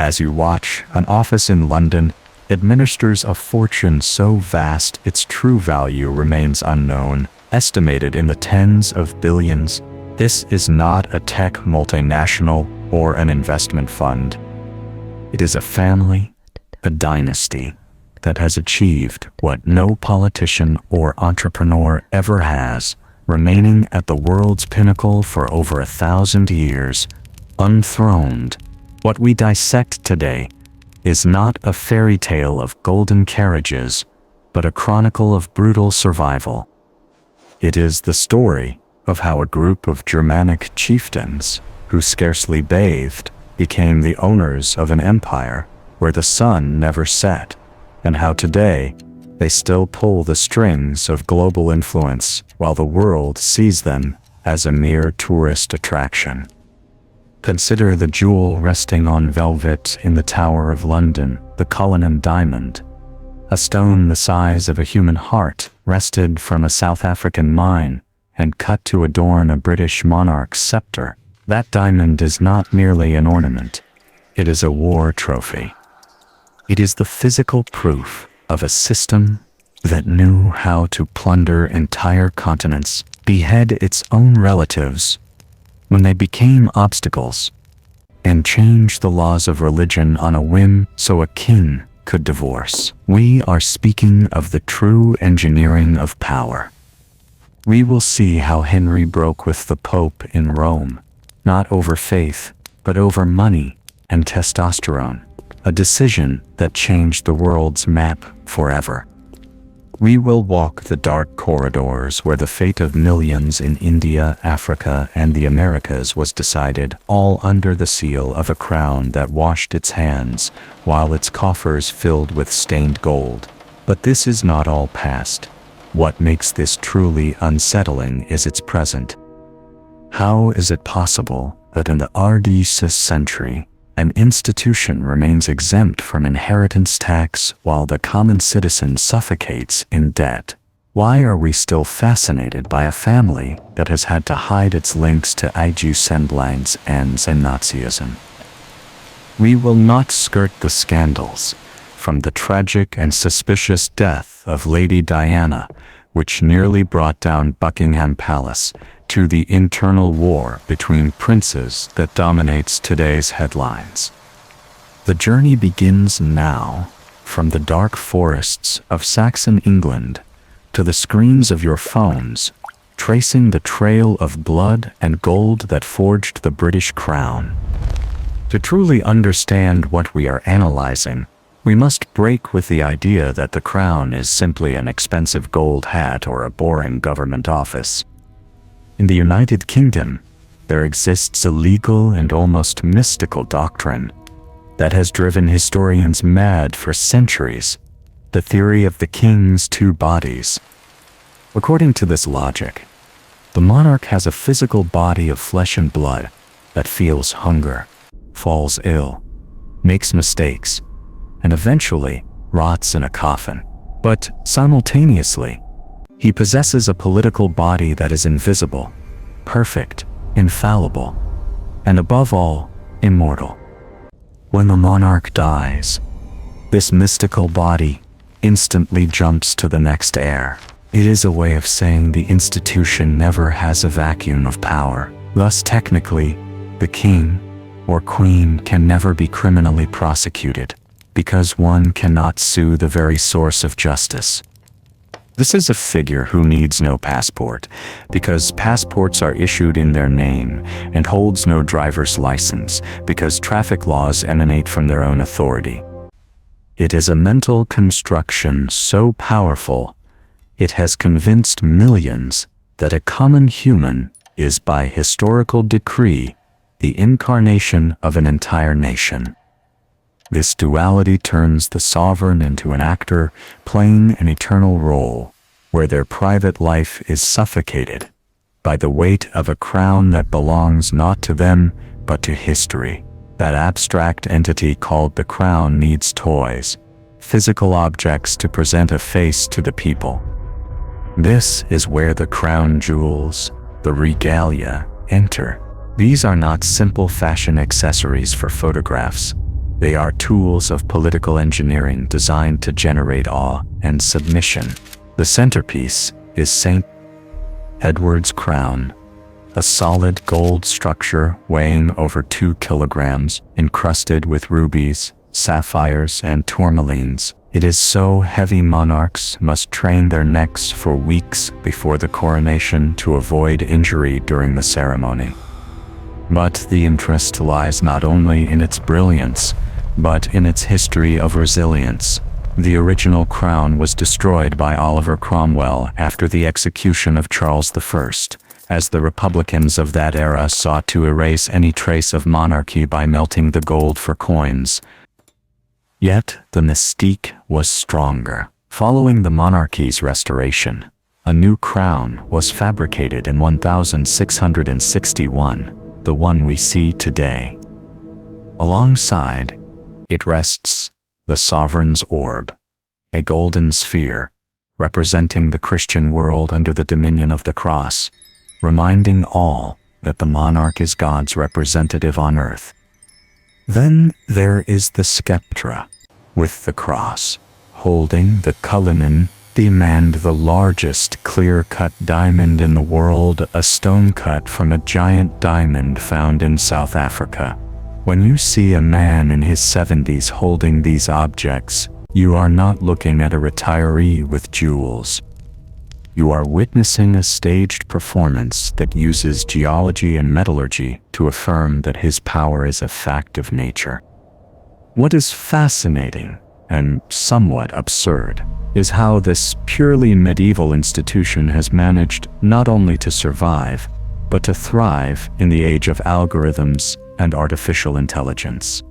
As you watch, an office in London administers a fortune so vast its true value remains unknown, estimated in the tens of billions. This is not a tech multinational or an investment fund. It is a family, a dynasty, that has achieved what no politician or entrepreneur ever has, remaining at the world's pinnacle for over 1,000 years, unthroned. What we dissect today is not a fairy tale of golden carriages, but a chronicle of brutal survival. It is the story of how a group of Germanic chieftains, who scarcely bathed, became the owners of an empire where the sun never set, and how today they still pull the strings of global influence while the world sees them as a mere tourist attraction. Consider the jewel resting on velvet in the Tower of London, the Kohinoor Diamond. A stone the size of a human heart, wrested from a South African mine and cut to adorn a British monarch's scepter. That diamond is not merely an ornament. It is a war trophy. It is the physical proof of a system that knew how to plunder entire continents, behead its own relatives when they became obstacles, and change the laws of religion on a whim so a king could divorce. We are speaking of the true engineering of power. We will see how Henry broke with the Pope in Rome, not over faith, but over money and testosterone, a decision that changed the world's map forever. We will walk the dark corridors where the fate of millions in India, Africa, and the Americas was decided, all under the seal of a crown that washed its hands, while its coffers filled with stained gold. But this is not all past. What makes this truly unsettling is its present. How is it possible that in the 16th century, an institution remains exempt from inheritance tax while the common citizen suffocates in debt? Why are we still fascinated by a family that has had to hide its links to Agincourt and Nazism? We will not skirt the scandals, from the tragic and suspicious death of Lady Diana, which nearly brought down Buckingham Palace, to the internal war between princes that dominates today's headlines. The journey begins now, from the dark forests of Saxon England to the screens of your phones, tracing the trail of blood and gold that forged the British crown. To truly understand what we are analyzing, we must break with the idea that the crown is simply an expensive gold hat or a boring government office. In the United Kingdom, there exists a legal and almost mystical doctrine that has driven historians mad for centuries: the theory of the king's two bodies. According to this logic, the monarch has a physical body of flesh and blood that feels hunger, falls ill, makes mistakes, and eventually rots in a coffin. But simultaneously, he possesses a political body that is invisible, perfect, infallible, and above all, immortal. When the monarch dies, this mystical body instantly jumps to the next heir. It is a way of saying the institution never has a vacuum of power. Thus, technically, the king or queen can never be criminally prosecuted, because one cannot sue the very source of justice. This is a figure who needs no passport, because passports are issued in their name, and holds no driver's license, because traffic laws emanate from their own authority. It is a mental construction so powerful, it has convinced millions that a common human is by historical decree the incarnation of an entire nation. This duality turns the sovereign into an actor playing an eternal role, where their private life is suffocated by the weight of a crown that belongs not to them, but to history. That abstract entity called the crown needs toys, physical objects to present a face to the people. This is where the crown jewels, the regalia, enter. These are not simple fashion accessories for photographs. They are tools of political engineering designed to generate awe and submission. The centerpiece is St. Edward's crown, a solid gold structure weighing over 2 kilograms, encrusted with rubies, sapphires, and tourmalines. It is so heavy monarchs must train their necks for weeks before the coronation to avoid injury during the ceremony. But the interest lies not only in its brilliance, but in its history of resilience. The original crown was destroyed by Oliver Cromwell after the execution of Charles I, as the Republicans of that era sought to erase any trace of monarchy by melting the gold for coins. Yet the mystique was stronger. Following the monarchy's restoration, a new crown was fabricated in 1661, the one we see today. Alongside it rests the sovereign's orb, a golden sphere representing the Christian world under the dominion of the cross, reminding all that the monarch is God's representative on earth. Then there is the scepter, with the cross, holding the Cullinan Diamond, the largest clear-cut diamond in the world, a stone cut from a giant diamond found in South Africa. When you see a man in his 70s holding these objects, you are not looking at a retiree with jewels. You are witnessing a staged performance that uses geology and metallurgy to affirm that his power is a fact of nature. What is fascinating, and somewhat absurd, is how this purely medieval institution has managed not only to survive, but to thrive in the age of algorithms and artificial intelligence.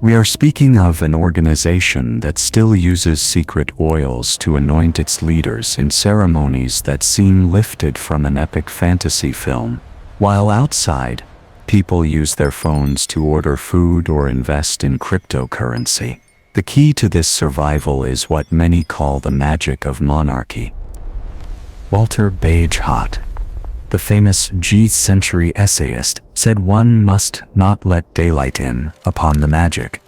We are speaking of an organization that still uses secret oils to anoint its leaders in ceremonies that seem lifted from an epic fantasy film, while outside, people use their phones to order food or invest in cryptocurrency. The key to this survival is what many call the magic of monarchy. Walter Bagehot, the famous G-century essayist, said one must not let daylight in upon the magic.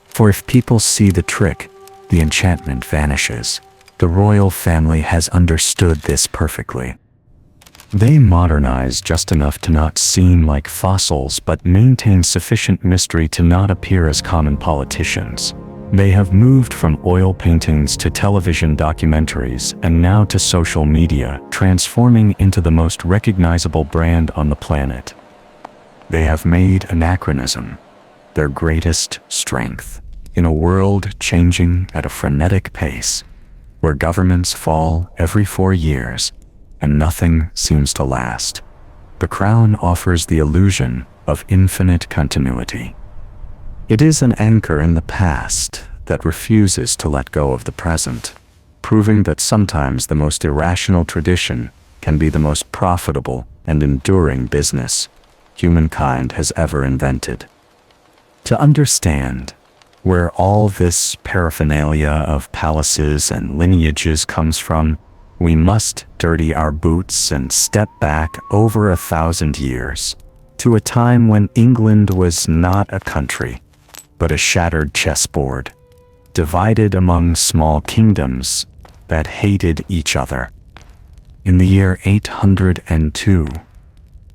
For if people see the trick, the enchantment vanishes. The royal family has understood this perfectly. They modernize just enough to not seem like fossils but maintain sufficient mystery to not appear as common politicians. They have moved from oil paintings to television documentaries and now to social media, transforming into the most recognizable brand on the planet. They have made anachronism their greatest strength. In a world changing at a frenetic pace, where governments fall every 4 years and nothing seems to last, the crown offers the illusion of infinite continuity. It is an anchor in the past that refuses to let go of the present, proving that sometimes the most irrational tradition can be the most profitable and enduring business humankind has ever invented. To understand where all this paraphernalia of palaces and lineages comes from, we must dirty our boots and step back over 1,000 years, to a time when England was not a country, but a shattered chessboard, divided among small kingdoms that hated each other. In the year 802,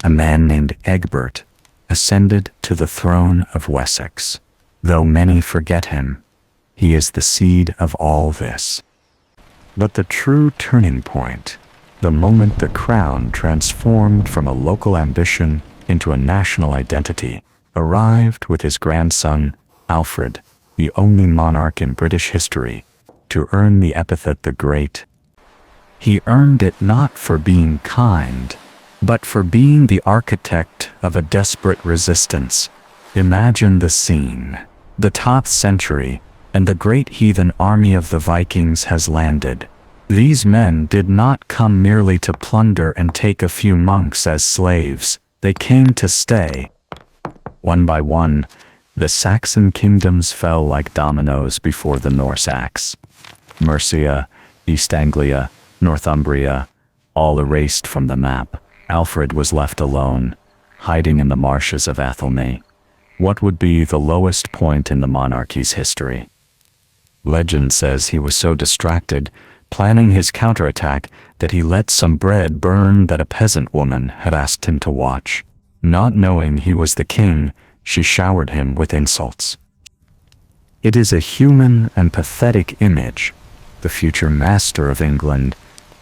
a man named Egbert ascended to the throne of Wessex. Though many forget him, he is the seed of all this. But the true turning point, the moment the crown transformed from a local ambition into a national identity, arrived with his grandson, Alfred, the only monarch in British history to earn the epithet the Great. He earned it not for being kind, but for being the architect of a desperate resistance. Imagine the scene. The 10th century, and the great heathen army of the Vikings has landed. These men did not come merely to plunder and take a few monks as slaves. They came to stay. One by one, the Saxon kingdoms fell like dominoes before the Norse axe. Mercia, East Anglia, Northumbria, all erased from the map. Alfred was left alone, hiding in the marshes of Athelney. What would be the lowest point in the monarchy's history? Legend says he was so distracted, planning his counterattack, that he let some bread burn that a peasant woman had asked him to watch. Not knowing he was the king, she showered him with insults. It is a human and pathetic image, the future master of England,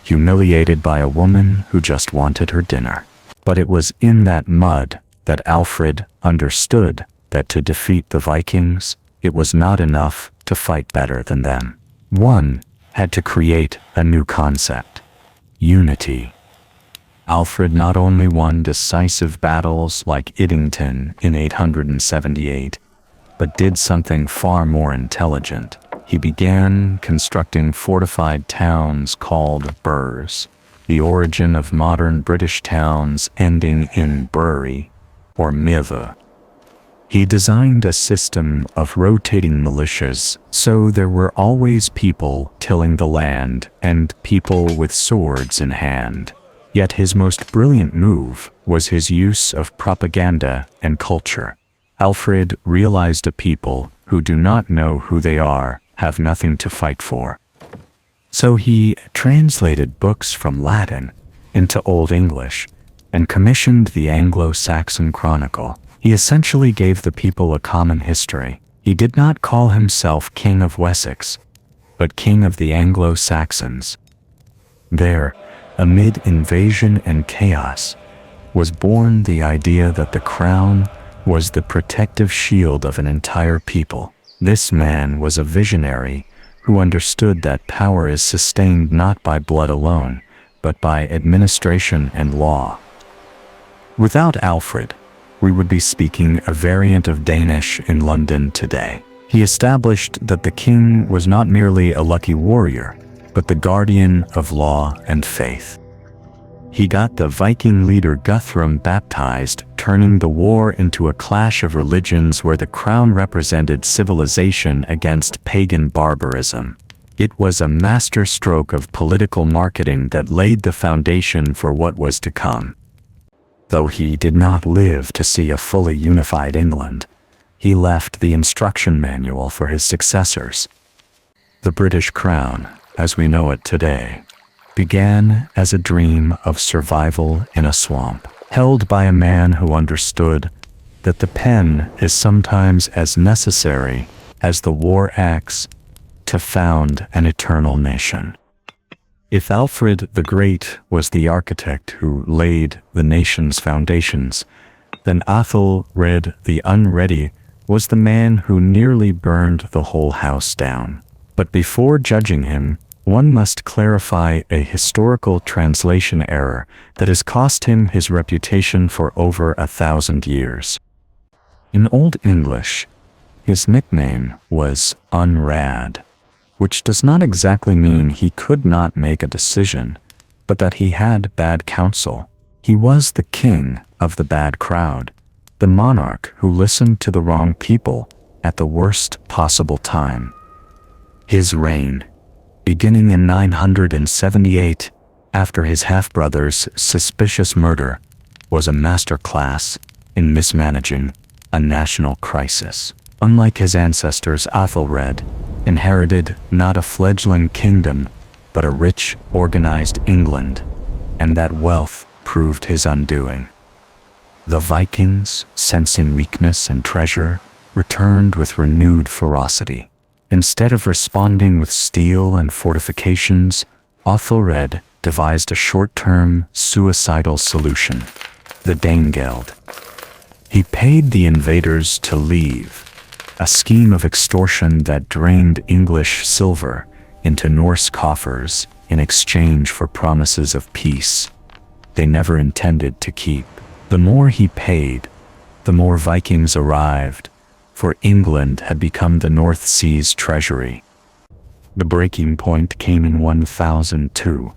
humiliated by a woman who just wanted her dinner. But it was in that mud that Alfred understood that to defeat the Vikings, it was not enough to fight better than them. One had to create a new concept: unity. Alfred not only won decisive battles like Edington in 878, but did something far more intelligent. He began constructing fortified towns called burhs, the origin of modern British towns ending in bury or mither. He designed a system of rotating militias, so there were always people tilling the land and people with swords in hand. Yet his most brilliant move was his use of propaganda and culture. Alfred realized a people who do not know who they are have nothing to fight for. So he translated books from Latin into Old English and commissioned the Anglo-Saxon Chronicle. He essentially gave the people a common history. He did not call himself King of Wessex, but King of the Anglo-Saxons. There, amid invasion and chaos, was born the idea that the crown was the protective shield of an entire people. This man was a visionary who understood that power is sustained not by blood alone, but by administration and law. Without Alfred, we would be speaking a variant of Danish in London today. He established that the king was not merely a lucky warrior, but the guardian of law and faith. He got the Viking leader Guthrum baptized, turning the war into a clash of religions where the crown represented civilization against pagan barbarism. It was a masterstroke of political marketing that laid the foundation for what was to come. Though he did not live to see a fully unified England, he left the instruction manual for his successors. The British crown, as we know it today, began as a dream of survival in a swamp, held by a man who understood that the pen is sometimes as necessary as the war axe to found an eternal nation. If Alfred the Great was the architect who laid the nation's foundations, then Athelred the Unready was the man who nearly burned the whole house down. But before judging him, one must clarify a historical translation error that has cost him his reputation for over 1,000 years. In Old English, his nickname was Unrad, which does not exactly mean he could not make a decision, but that he had bad counsel. He was the king of the bad crowd, the monarch who listened to the wrong people at the worst possible time. His reign, beginning in 978, after his half-brother's suspicious murder, was a masterclass in mismanaging a national crisis. Unlike his ancestors, Athelred inherited not a fledgling kingdom, but a rich, organized England, and that wealth proved his undoing. The Vikings, sensing weakness and treasure, returned with renewed ferocity. Instead of responding with steel and fortifications, Athelred devised a short-term, suicidal solution: the Danegeld. He paid the invaders to leave, a scheme of extortion that drained English silver into Norse coffers in exchange for promises of peace they never intended to keep. The more he paid, the more Vikings arrived, for England had become the North Sea's treasury. The breaking point came in 1002,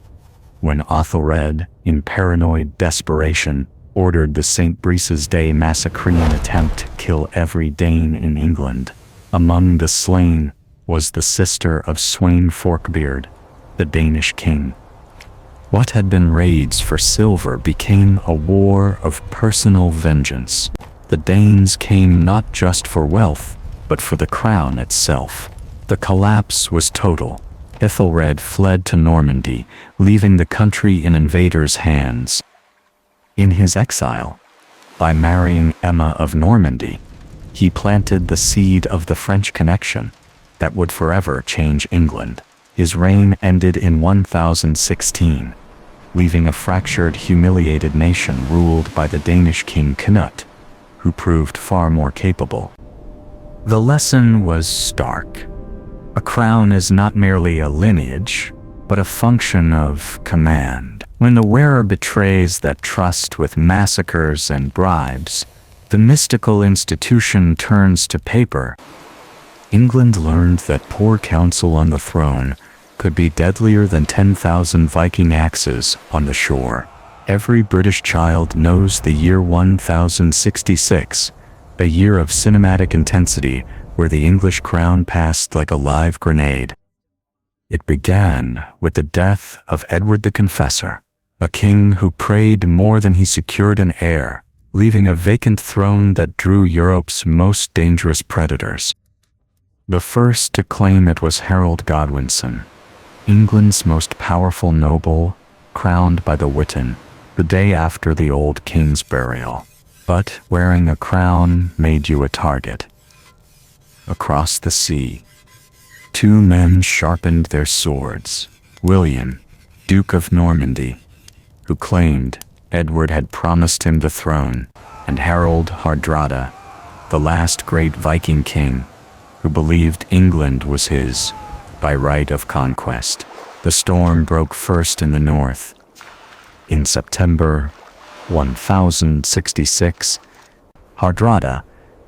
when Athelred, in paranoid desperation, ordered the St. Brice's Day Massacrean attempt to kill every Dane in England. Among the slain was the sister of Sweyn Forkbeard, the Danish king. What had been raids for silver became a war of personal vengeance. The Danes came not just for wealth, but for the crown itself. The collapse was total. Ethelred fled to Normandy, leaving the country in invaders' hands. In his exile, by marrying Emma of Normandy, he planted the seed of the French connection that would forever change England. His reign ended in 1016, leaving a fractured, humiliated nation ruled by the Danish king Canute, who proved far more capable. The lesson was stark. A crown is not merely a lineage, but a function of command. When the wearer betrays that trust with massacres and bribes, the mystical institution turns to paper. England learned that poor counsel on the throne could be deadlier than 10,000 Viking axes on the shore. Every British child knows the year 1066, a year of cinematic intensity where the English crown passed like a live grenade. It began with the death of Edward the Confessor, a king who prayed more than he secured an heir, leaving a vacant throne that drew Europe's most dangerous predators. The first to claim it was Harold Godwinson, England's most powerful noble, crowned by the Witan, the day after the old king's burial. But wearing a crown made you a target. Across the sea, two men sharpened their swords. William, Duke of Normandy, who claimed Edward had promised him the throne, and Harold Hardrada, the last great Viking king, who believed England was his by right of conquest. The storm broke first in the north. In September 1066, Hardrada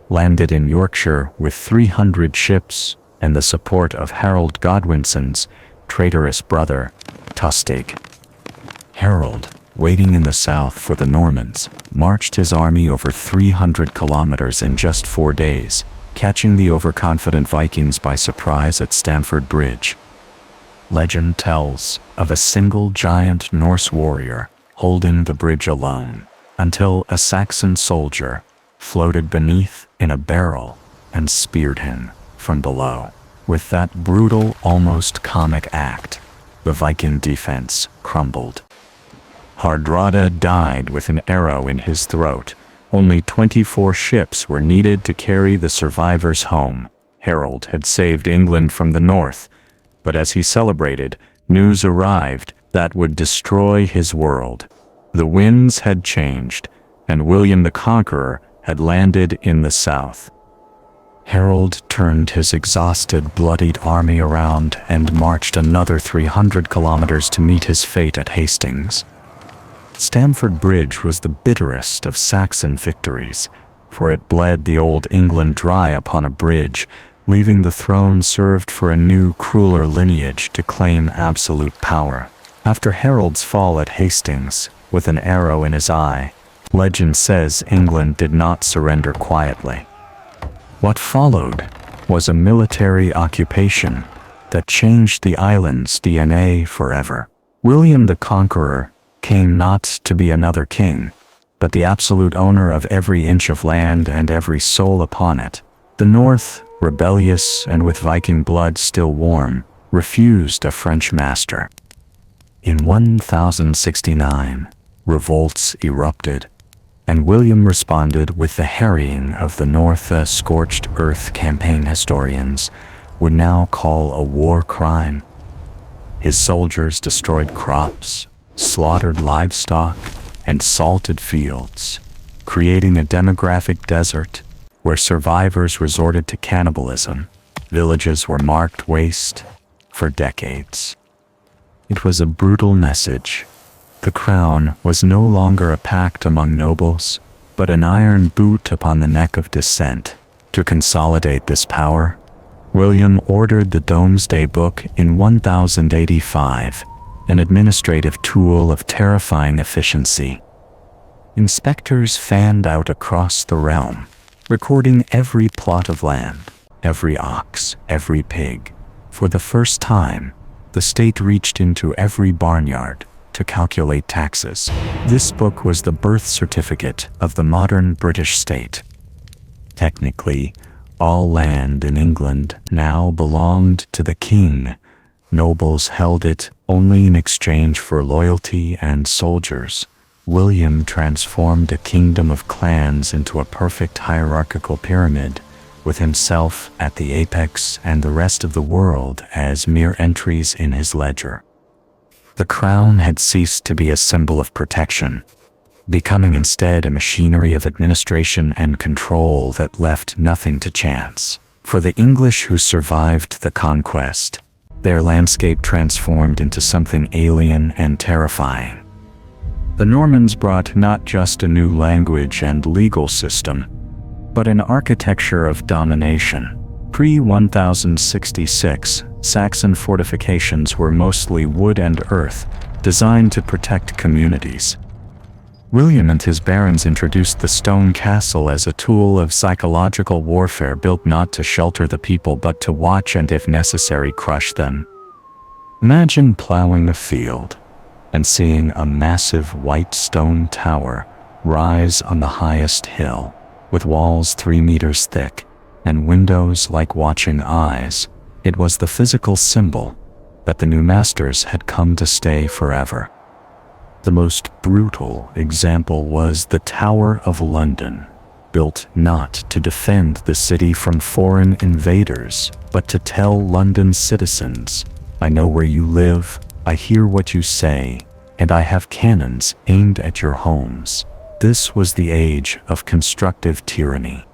landed in Yorkshire with 300 ships and the support of Harold Godwinson's traitorous brother, Tostig. Harold, waiting in the south for the Normans, marched his army over 300 kilometers in just 4 days, catching the overconfident Vikings by surprise at Stamford Bridge. Legend tells of a single giant Norse warrior holding the bridge alone, until a Saxon soldier floated beneath in a barrel and speared him from below. With that brutal, almost comic act, the Viking defense crumbled. Hardrada died with an arrow in his throat. Only 24 ships were needed to carry the survivors home. Harold had saved England from the north, but as he celebrated, news arrived that would destroy his world. The winds had changed, and William the Conqueror had landed in the south. Harold turned his exhausted, bloodied army around and marched another 300 kilometers to meet his fate at Hastings. Stamford Bridge was the bitterest of Saxon victories, for it bled the old England dry upon a bridge, leaving the throne served for a new, crueler lineage to claim absolute power. After Harold's fall at Hastings, with an arrow in his eye, legend says England did not surrender quietly. What followed was a military occupation that changed the island's DNA forever. William the Conqueror came not to be another king, but the absolute owner of every inch of land and every soul upon it. The North, rebellious and with Viking blood still warm, refused a French master. In 1069, revolts erupted, and William responded with the harrying of the North. A scorched earth campaign historians would now call a war crime. His soldiers destroyed crops, slaughtered livestock, and salted fields, creating a demographic desert where survivors resorted to cannibalism. Villages were marked waste for decades. It was a brutal message. The crown was no longer a pact among nobles, but an iron boot upon the neck of dissent. To consolidate this power, William ordered the Domesday Book in 1085, an administrative tool of terrifying efficiency. Inspectors fanned out across the realm, recording every plot of land, every ox, every pig. For the first time, the state reached into every barnyard to calculate taxes. This book was the birth certificate of the modern British state. Technically, all land in England now belonged to the king. Nobles held it only in exchange for loyalty and soldiers. William transformed a kingdom of clans into a perfect hierarchical pyramid, with himself at the apex and the rest of the world as mere entries in his ledger. The crown had ceased to be a symbol of protection, becoming instead a machinery of administration and control that left nothing to chance. For the English who survived the conquest, their landscape transformed into something alien and terrifying. The Normans brought not just a new language and legal system, but an architecture of domination. Pre-1066, Saxon fortifications were mostly wood and earth, designed to protect communities. William and his barons introduced the stone castle as a tool of psychological warfare built not to shelter the people but to watch and, if necessary, crush them. Imagine plowing a field and seeing a massive white stone tower rise on the highest hill, with walls 3 meters thick and windows like watching eyes. It was the physical symbol that the new masters had come to stay forever. The most brutal example was the Tower of London, built not to defend the city from foreign invaders, but to tell London's citizens, "I know where you live, I hear what you say, and I have cannons aimed at your homes." This was the age of constructive tyranny.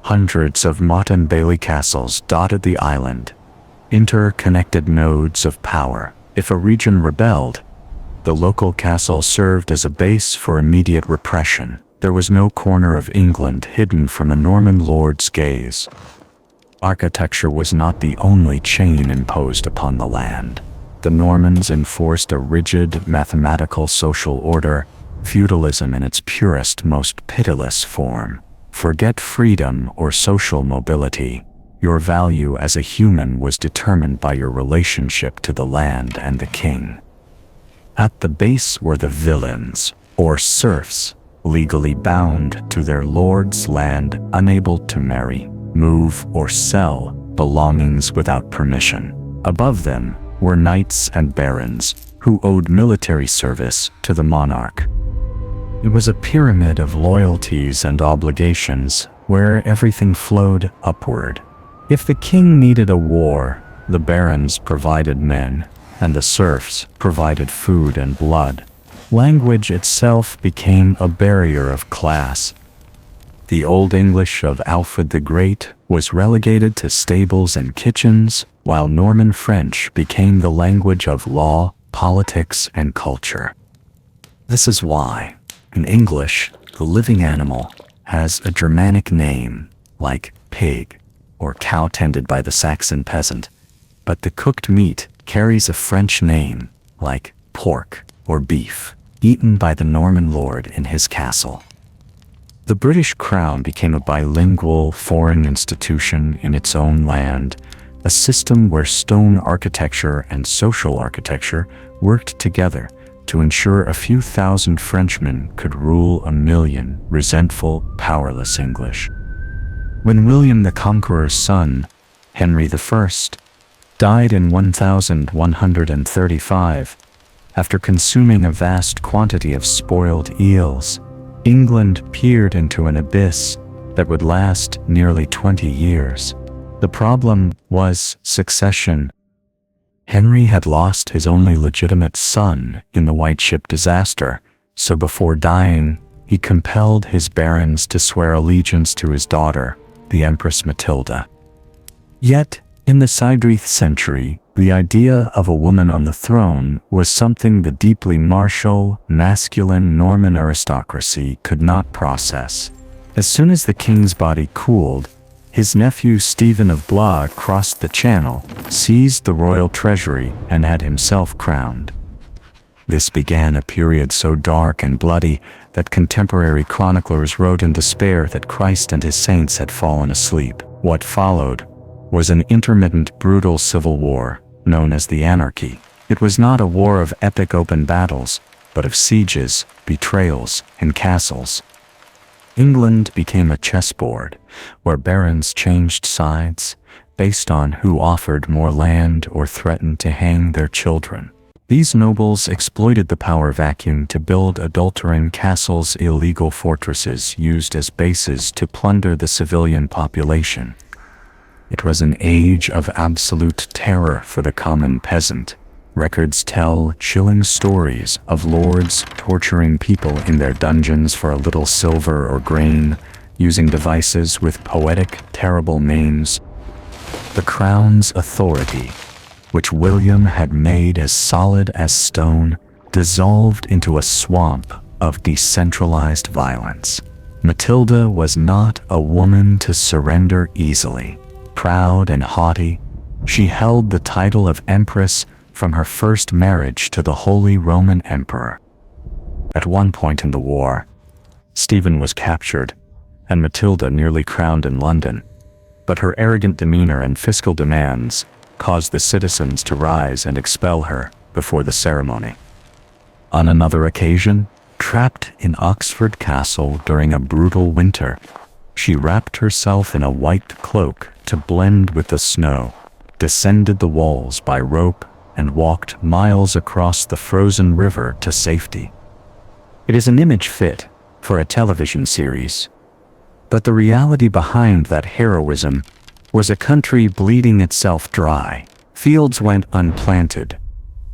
Hundreds of motte and bailey castles dotted the island, interconnected nodes of power. If a region rebelled, the local castle served as a base for immediate repression. There was no corner of England hidden from a Norman lord's gaze. Architecture was not the only chain imposed upon the land. The Normans enforced a rigid mathematical social order, feudalism in its purest, most pitiless form. Forget freedom or social mobility. Your value as a human was determined by your relationship to the land and the king. At the base were the villeins, or serfs, legally bound to their lord's land, unable to marry, move, or sell belongings without permission. Above them were knights and barons, who owed military service to the monarch. It was a pyramid of loyalties and obligations, where everything flowed upward. If the king needed a war, the barons provided men, and the serfs provided food and blood. Language itself became a barrier of class. The Old English of Alfred the Great was relegated to stables and kitchens, while Norman French became the language of law, politics, and culture. This is why, in English, the living animal has a Germanic name, like pig, or cow tended by the Saxon peasant, but the cooked meat carries a French name, like pork or beef, eaten by the Norman lord in his castle. The British Crown became a bilingual foreign institution in its own land, a system where stone architecture and social architecture worked together to ensure a few thousand Frenchmen could rule a million resentful, powerless English. When William the Conqueror's son, Henry I, died in 1135, after consuming a vast quantity of spoiled eels, England peered into an abyss that would last nearly 20 years. The problem was succession. Henry had lost his only legitimate son in the White Ship disaster, so before dying, he compelled his barons to swear allegiance to his daughter, the Empress Matilda. Yet, in the Sidreth century, the idea of a woman on the throne was something the deeply martial, masculine Norman aristocracy could not process. As soon as the king's body cooled, his nephew Stephen of Blois crossed the channel, seized the royal treasury, and had himself crowned. This began a period so dark and bloody that contemporary chroniclers wrote in despair that Christ and his saints had fallen asleep. What followed was an intermittent, brutal civil war, known as the Anarchy. It was not a war of epic open battles, but of sieges, betrayals, and castles. England became a chessboard where barons changed sides based on who offered more land or threatened to hang their children. These nobles exploited the power vacuum to build adulterine castles, illegal fortresses used as bases to plunder the civilian population. It was an age of absolute terror for the common peasant. Records tell chilling stories of lords torturing people in their dungeons for a little silver or grain, using devices with poetic, terrible names. The crown's authority, which William had made as solid as stone, dissolved into a swamp of decentralized violence. Matilda was not a woman to surrender easily. Proud and haughty, she held the title of Empress from her first marriage to the Holy Roman Emperor. At one point in the war, Stephen was captured and Matilda nearly crowned in London, but her arrogant demeanor and fiscal demands caused the citizens to rise and expel her before the ceremony. On another occasion, trapped in Oxford Castle during a brutal winter, she wrapped herself in a white cloak to blend with the snow, descended the walls by rope, and walked miles across the frozen river to safety. It is an image fit for a television series, but the reality behind that heroism was a country bleeding itself dry. Fields went unplanted,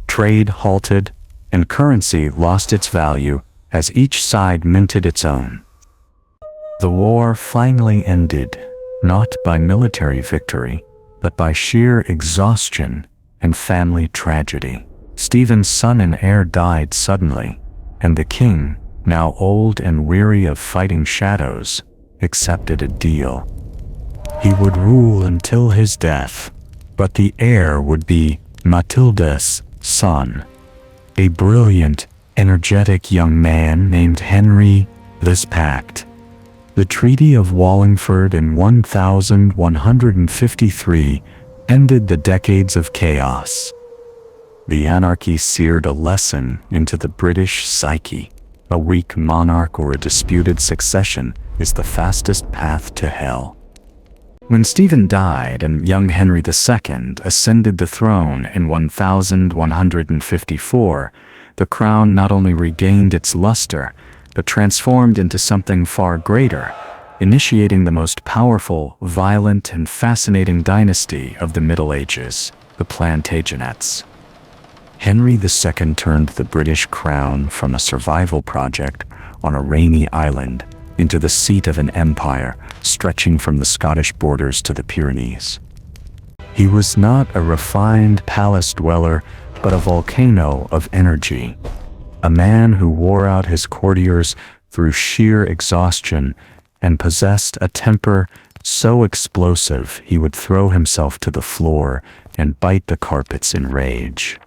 trade halted, and currency lost its value as each side minted its own. The war finally ended, not by military victory, but by sheer exhaustion and family tragedy. Stephen's son and heir died suddenly, and the king, now old and weary of fighting shadows, accepted a deal. He would rule until his death, but the heir would be Matilda's son, a brilliant, energetic young man named Henry. This pact, the Treaty of Wallingford in 1153, ended the decades of chaos. The anarchy seared a lesson into the British psyche. A weak monarch or a disputed succession is the fastest path to hell. When Stephen died and young Henry II ascended the throne in 1154, the crown not only regained its luster, but transformed into something far greater, initiating the most powerful, violent, and fascinating dynasty of the Middle Ages, the Plantagenets. Henry II turned the British crown from a survival project on a rainy island into the seat of an empire stretching from the Scottish borders to the Pyrenees. He was not a refined palace dweller, but a volcano of energy, a man who wore out his courtiers through sheer exhaustion and possessed a temper so explosive he would throw himself to the floor and bite the carpets in rage.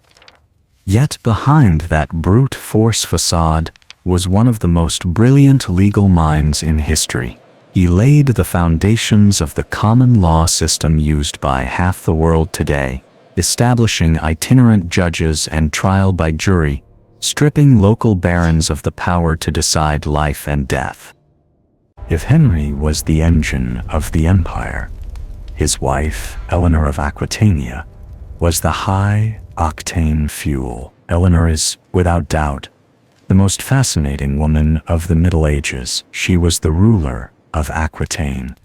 Yet behind that brute force facade was one of the most brilliant legal minds in history. He laid the foundations of the common law system used by half the world today, establishing itinerant judges and trial by jury, stripping local barons of the power to decide life and death. If Henry was the engine of the empire, his wife, Eleanor of Aquitania, was the high-octane fuel. Eleanor is, without doubt, the most fascinating woman of the Middle Ages. She was the ruler of Aquitaine,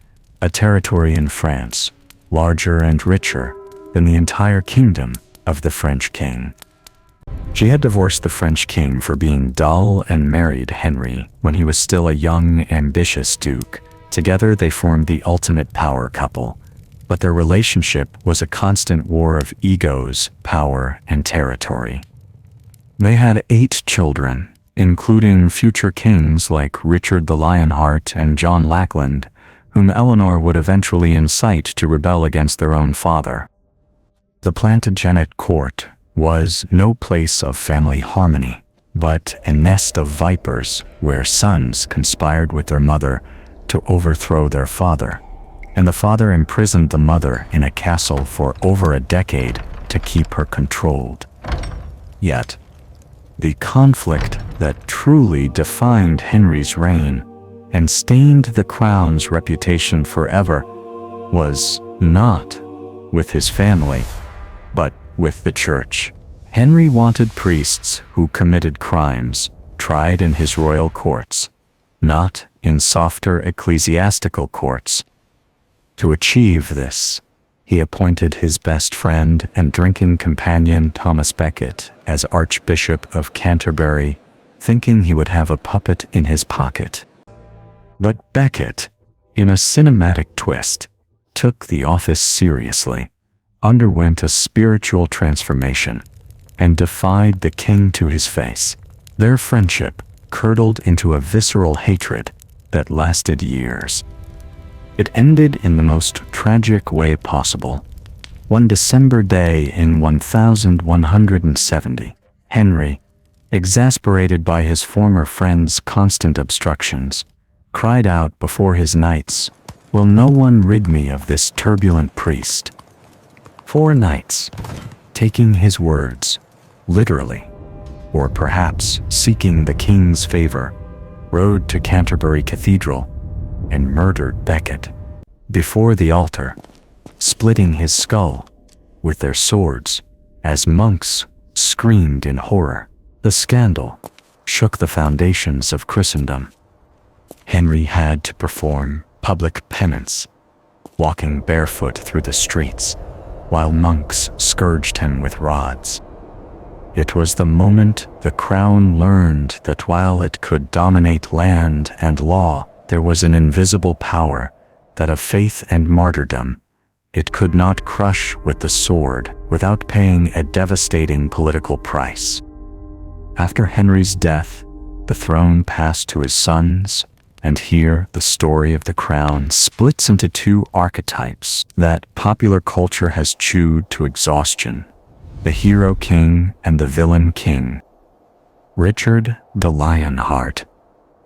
a territory in France, larger and richer than the entire kingdom of the French king. She had divorced the French king for being dull and married Henry when he was still a young, ambitious duke. Together they formed the ultimate power couple, but their relationship was a constant war of egos, power, and territory. They had 8 children, including future kings like Richard the Lionheart and John Lackland, whom Eleanor would eventually incite to rebel against their own father. The Plantagenet court was no place of family harmony, but a nest of vipers where sons conspired with their mother to overthrow their father, and the father imprisoned the mother in a castle for over a decade to keep her controlled. Yet, the conflict that truly defined Henry's reign and stained the crown's reputation forever, was not with his family, but with the church. Henry wanted priests who committed crimes tried in his royal courts, not in softer ecclesiastical courts. To achieve this, he appointed his best friend and drinking companion Thomas Becket as Archbishop of Canterbury, thinking he would have a puppet in his pocket. But Becket, in a cinematic twist, took the office seriously, underwent a spiritual transformation, and defied the king to his face. Their friendship curdled into a visceral hatred that lasted years. It ended in the most tragic way possible. One December day in 1170, Henry, exasperated by his former friend's constant obstructions, cried out before his knights, "Will no one rid me of this turbulent priest?" 4 knights, taking his words literally, or perhaps seeking the king's favor, rode to Canterbury Cathedral and murdered Becket before the altar, splitting his skull with their swords as monks screamed in horror. The scandal shook the foundations of Christendom. Henry had to perform public penance, walking barefoot through the streets, while monks scourged him with rods. It was the moment the crown learned that while it could dominate land and law, there was an invisible power that of faith and martyrdom it could not crush with the sword without paying a devastating political price. After Henry's death, the throne passed to his sons, and here the story of the crown splits into 2 archetypes that popular culture has chewed to exhaustion: the hero king and the villain king. Richard the Lionheart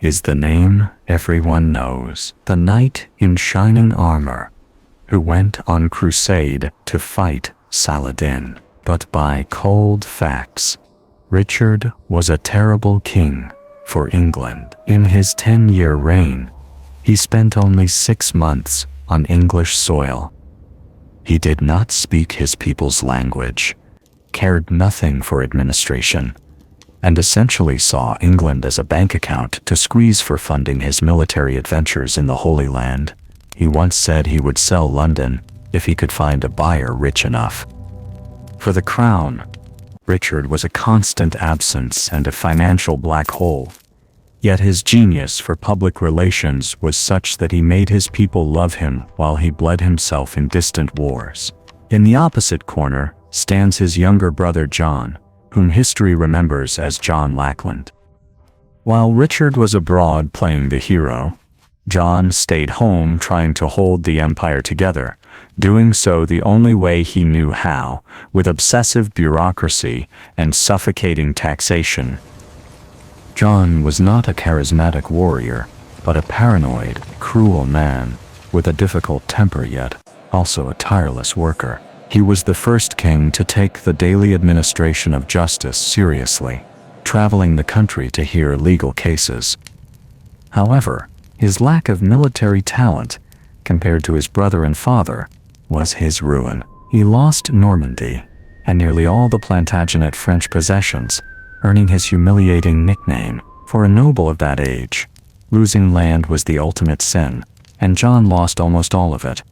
is the name everyone knows, the knight in shining armor who went on crusade to fight Saladin. But by cold facts, Richard was a terrible king for England. In his 10-year reign, he spent only 6 months on English soil. He did not speak his people's language, cared nothing for administration, and essentially saw England as a bank account to squeeze for funding his military adventures in the Holy Land. He once said he would sell London if he could find a buyer rich enough. For the crown, Richard was a constant absence and a financial black hole. Yet his genius for public relations was such that he made his people love him while he bled himself in distant wars. In the opposite corner stands his younger brother John, whom history remembers as John Lackland. While Richard was abroad playing the hero, John stayed home trying to hold the empire together, doing so the only way he knew how, with obsessive bureaucracy and suffocating taxation. John was not a charismatic warrior, but a paranoid, cruel man, with a difficult temper yet also a tireless worker. He was the first king to take the daily administration of justice seriously, traveling the country to hear legal cases. However, his lack of military talent, compared to his brother and father, was his ruin. He lost Normandy and nearly all the Plantagenet French possessions, earning his humiliating nickname. For a noble of that age, losing land was the ultimate sin, and John lost almost all of it.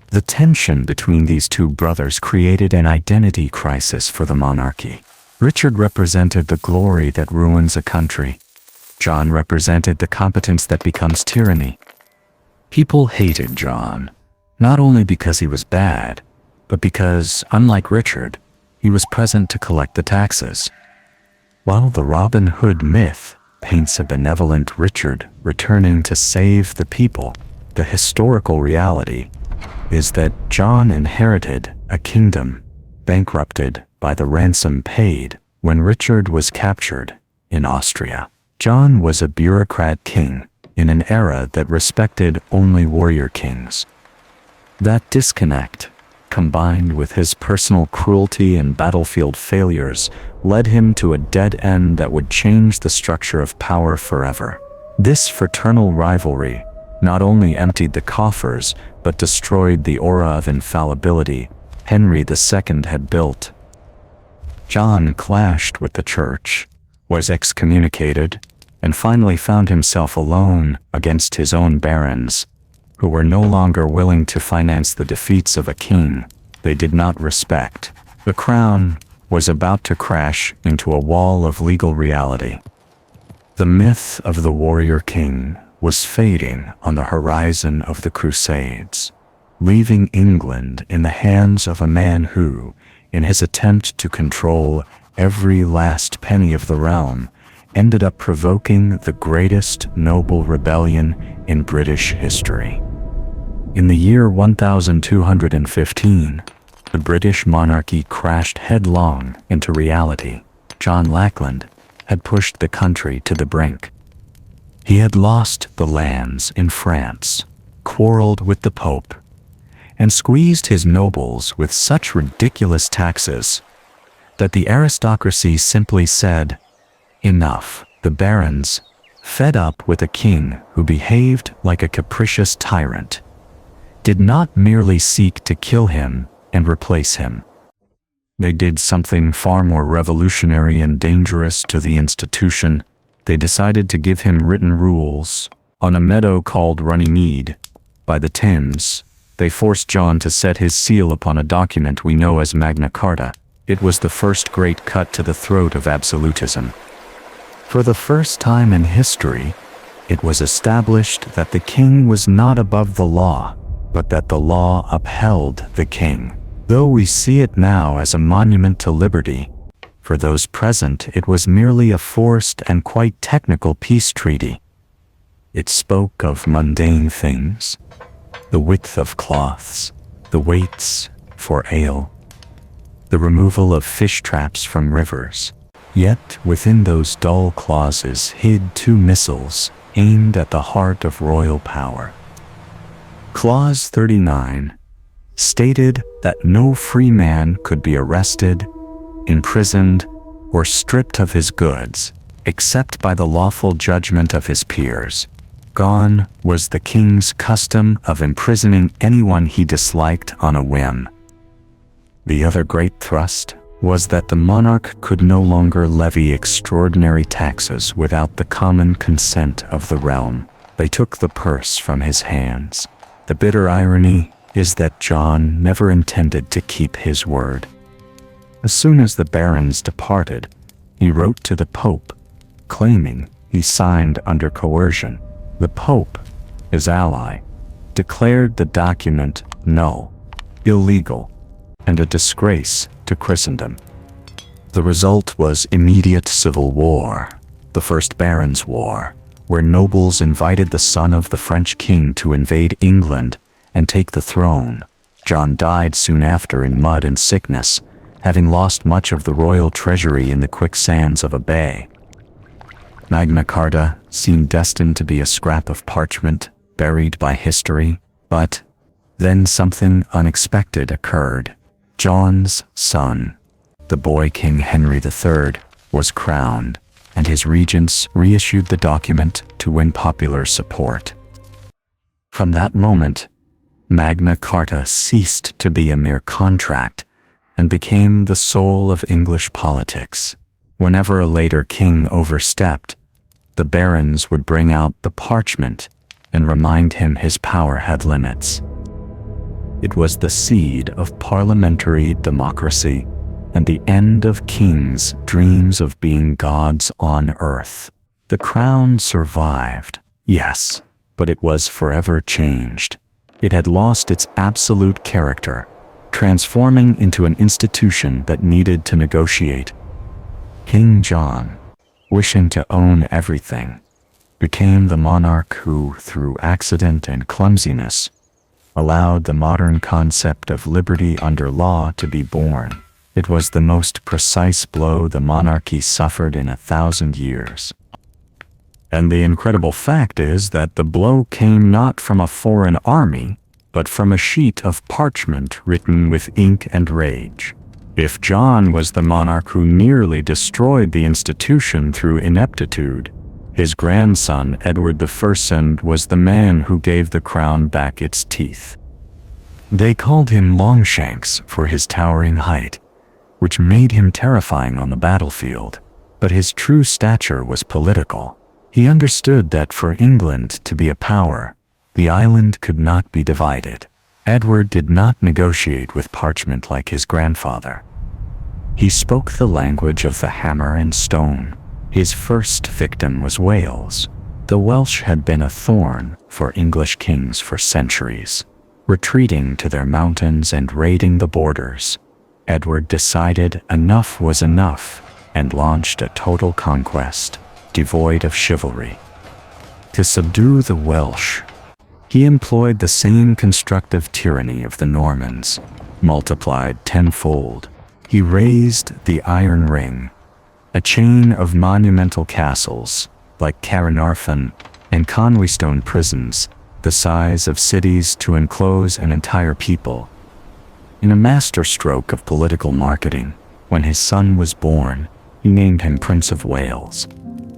The tension between these 2 brothers created an identity crisis for the monarchy. Richard represented the glory that ruins a country. John represented the competence that becomes tyranny. People hated John, not only because he was bad, but because, unlike Richard, he was present to collect the taxes. While the Robin Hood myth paints a benevolent Richard returning to save the people, the historical reality is that John inherited a kingdom bankrupted by the ransom paid when Richard was captured in Austria. John was a bureaucrat king in an era that respected only warrior kings. That disconnect, combined with his personal cruelty and battlefield failures, led him to a dead end that would change the structure of power forever. This fraternal rivalry not only emptied the coffers, but destroyed the aura of infallibility Henry II had built. John clashed with the church, was excommunicated, and finally found himself alone against his own barons, who were no longer willing to finance the defeats of a king they did not respect. The crown was about to crash into a wall of legal reality. The myth of the warrior king was fading on the horizon of the Crusades, leaving England in the hands of a man who, in his attempt to control every last penny of the realm, ended up provoking the greatest noble rebellion in British history. In the year 1215, the British monarchy crashed headlong into reality. John Lackland had pushed the country to the brink. He had lost the lands in France, quarreled with the Pope, and squeezed his nobles with such ridiculous taxes that the aristocracy simply said, "Enough." The barons, fed up with a king who behaved like a capricious tyrant, did not merely seek to kill him and replace him. They did something far more revolutionary and dangerous to the institution. They decided to give him written rules on a meadow called Runnymede by the Thames. They forced John to set his seal upon a document we know as Magna Carta. It was the first great cut to the throat of absolutism. For the first time in history, it was established that the king was not above the law, but that the law upheld the king. Though we see it now as a monument to liberty, for those present it was merely a forced and quite technical peace treaty. It spoke of mundane things, the width of cloths, the weights for ale, the removal of fish traps from rivers. Yet within those dull clauses hid two missiles aimed at the heart of royal power. Clause 39 stated that no free man could be arrested, imprisoned, or stripped of his goods, except by the lawful judgment of his peers. Gone was the king's custom of imprisoning anyone he disliked on a whim. The other great thrust was that the monarch could no longer levy extraordinary taxes without the common consent of the realm. They took the purse from his hands. The bitter irony is that John never intended to keep his word. As soon as the barons departed, he wrote to the Pope, claiming he signed under coercion. The Pope, his ally, declared the document null, illegal, and a disgrace to Christendom. The result was immediate civil war, the First Barons' War, where nobles invited the son of the French king to invade England and take the throne. John died soon after in mud and sickness, having lost much of the royal treasury in the quicksands of a bay. Magna Carta seemed destined to be a scrap of parchment buried by history, but then something unexpected occurred. John's son, the boy King Henry III, was crowned, and his regents reissued the document to win popular support. From that moment, Magna Carta ceased to be a mere contract and became the soul of English politics. Whenever a later king overstepped, the barons would bring out the parchment and remind him his power had limits. It was the seed of parliamentary democracy and the end of kings' dreams of being gods on earth. The crown survived, yes, but it was forever changed. It had lost its absolute character, transforming into an institution that needed to negotiate. King John, wishing to own everything, became the monarch who, through accident and clumsiness, allowed the modern concept of liberty under law to be born. It was the most precise blow the monarchy suffered in 1,000 years. And the incredible fact is that the blow came not from a foreign army, but from a sheet of parchment written with ink and rage. If John was the monarch who nearly destroyed the institution through ineptitude, His grandson, Edward I, was the man who gave the crown back its teeth. They called him Longshanks for his towering height, which made him terrifying on the battlefield. But his true stature was political. He understood that for England to be a power, the island could not be divided. Edward did not negotiate with parchment like his grandfather. He spoke the language of the hammer and stone. His first victim was Wales. The Welsh had been a thorn for English kings for centuries, retreating to their mountains and raiding the borders. Edward decided enough was enough and launched a total conquest, devoid of chivalry. To subdue the Welsh, he employed the same constructive tyranny of the Normans, multiplied tenfold. He raised the Iron Ring, a chain of monumental castles like Carnarvon and Conway prisons, the size of cities to enclose an entire people. In a masterstroke of political marketing, when his son was born, he named him Prince of Wales,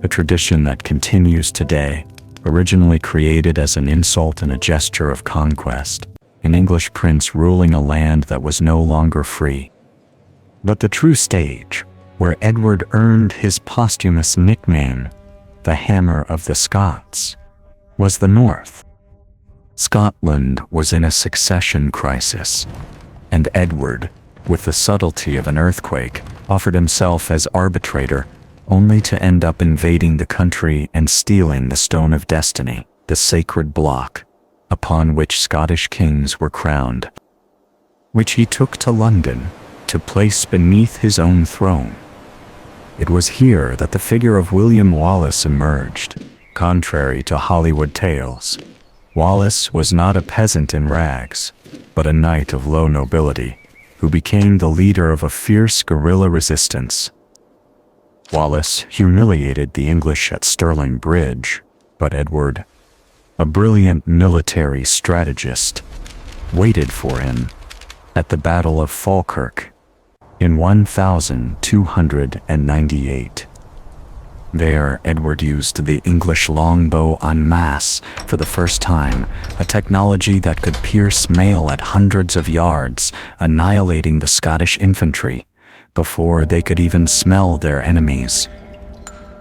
a tradition that continues today, originally created as an insult and a gesture of conquest, an English prince ruling a land that was no longer free. But the true stage, where Edward earned his posthumous nickname, the Hammer of the Scots, was the North. Scotland was in a succession crisis, and Edward, with the subtlety of an earthquake, offered himself as arbitrator, only to end up invading the country and stealing the Stone of Destiny, the sacred block, upon which Scottish kings were crowned, which he took to London to place beneath his own throne. It was here that the figure of William Wallace emerged. Contrary to Hollywood tales, Wallace was not a peasant in rags, but a knight of low nobility, who became the leader of a fierce guerrilla resistance. Wallace humiliated the English at Stirling Bridge, but Edward, a brilliant military strategist, waited for him at the Battle of Falkirk in 1298. There, Edward used the English longbow en masse for the first time, a technology that could pierce mail at hundreds of yards, annihilating the Scottish infantry before they could even smell their enemies.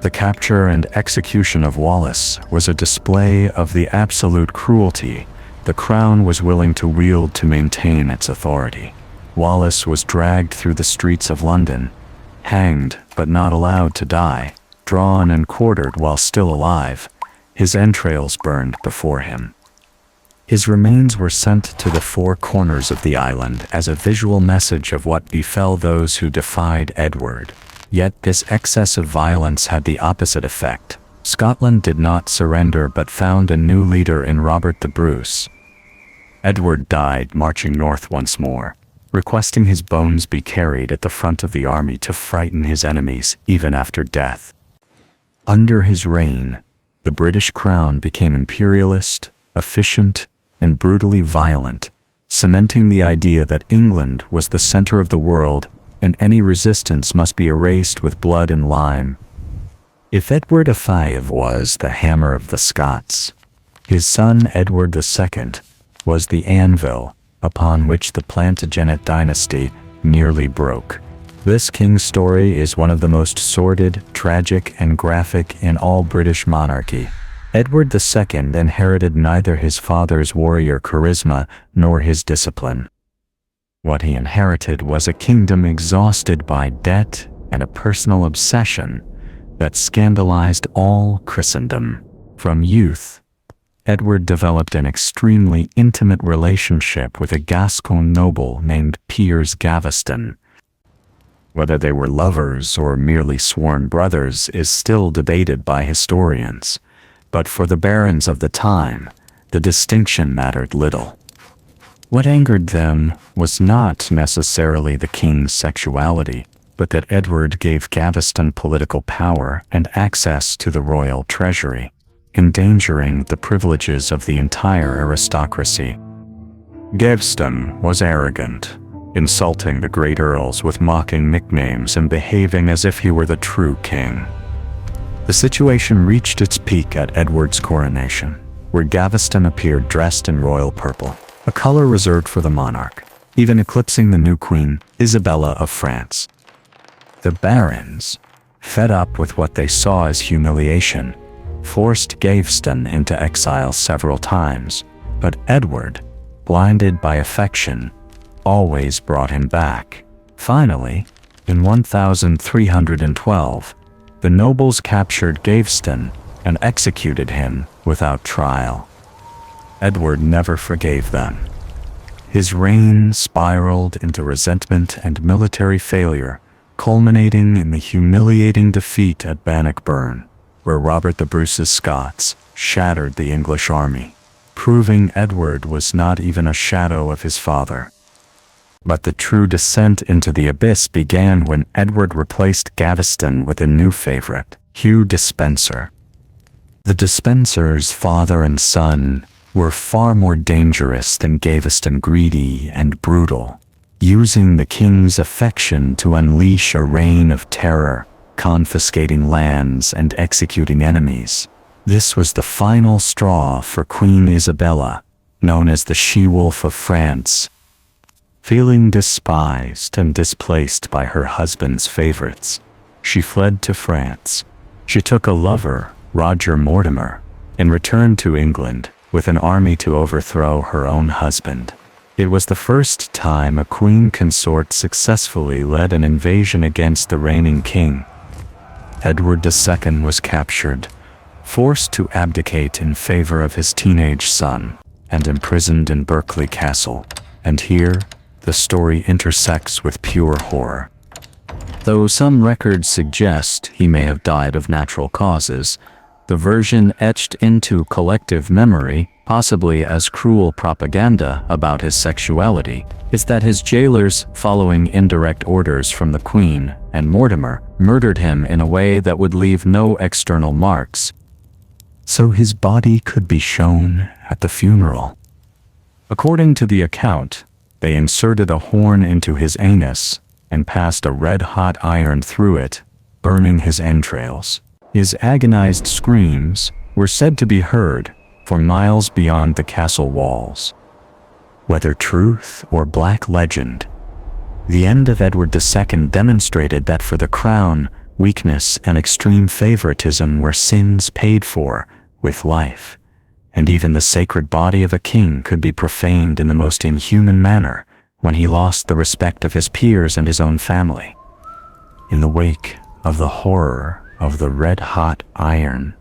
The capture and execution of Wallace was a display of the absolute cruelty the crown was willing to wield to maintain its authority. Wallace was dragged through the streets of London, hanged but not allowed to die, drawn and quartered while still alive, his entrails burned before him. His remains were sent to the four corners of the island as a visual message of what befell those who defied Edward. Yet this excess of violence had the opposite effect. Scotland did not surrender but found a new leader in Robert the Bruce. Edward died marching north once more, requesting his bones be carried at the front of the army to frighten his enemies even after death. Under his reign, the British crown became imperialist, efficient, and brutally violent, cementing the idea that England was the center of the world and any resistance must be erased with blood and lime. If Edward V was the hammer of the Scots, his son Edward II was the anvil upon which the Plantagenet dynasty nearly broke. This king's story is one of the most sordid, tragic, and graphic in all British monarchy. Edward II inherited neither his father's warrior charisma nor his discipline. What he inherited was a kingdom exhausted by debt and a personal obsession that scandalized all Christendom. From youth, Edward developed an extremely intimate relationship with a Gascon noble named Piers Gaveston. Whether they were lovers or merely sworn brothers is still debated by historians, but for the barons of the time, the distinction mattered little. What angered them was not necessarily the king's sexuality, but that Edward gave Gaveston political power and access to the royal treasury, endangering the privileges of the entire aristocracy. Gaveston was arrogant, insulting the great earls with mocking nicknames and behaving as if he were the true king. The situation reached its peak at Edward's coronation, where Gaveston appeared dressed in royal purple, a color reserved for the monarch, even eclipsing the new queen, Isabella of France. The barons, fed up with what they saw as humiliation, forced Gaveston into exile several times, but Edward, blinded by affection, always brought him back. Finally, in 1312, the nobles captured Gaveston and executed him without trial. Edward never forgave them. His reign spiraled into resentment and military failure, culminating in the humiliating defeat at Bannockburn, where Robert the Bruce's Scots shattered the English army, proving Edward was not even a shadow of his father. But the true descent into the abyss began when Edward replaced Gaveston with a new favorite, Hugh Despenser. The Despensers, father and son, were far more dangerous than Gaveston, greedy and brutal, using the king's affection to unleash a reign of terror, confiscating lands and executing enemies. This was the final straw for Queen Isabella, known as the She-Wolf of France. Feeling despised and displaced by her husband's favorites, she fled to France. She took a lover, Roger Mortimer, and returned to England with an army to overthrow her own husband. It was the first time a queen consort successfully led an invasion against the reigning king. Edward II was captured, forced to abdicate in favor of his teenage son, and imprisoned in Berkeley Castle. And here, the story intersects with pure horror. Though some records suggest he may have died of natural causes, the version etched into collective memory, possibly as cruel propaganda about his sexuality, is that his jailers, following indirect orders from the Queen and Mortimer, murdered him in a way that would leave no external marks, so his body could be shown at the funeral. According to the account, they inserted a horn into his anus and passed a red-hot iron through it, burning his entrails. His agonized screams were said to be heard for miles beyond the castle walls. Whether truth or black legend, the end of Edward II demonstrated that for the crown, weakness and extreme favoritism were sins paid for with life, and even the sacred body of a king could be profaned in the most inhuman manner when he lost the respect of his peers and his own family. In the wake of the horror of the red-hot iron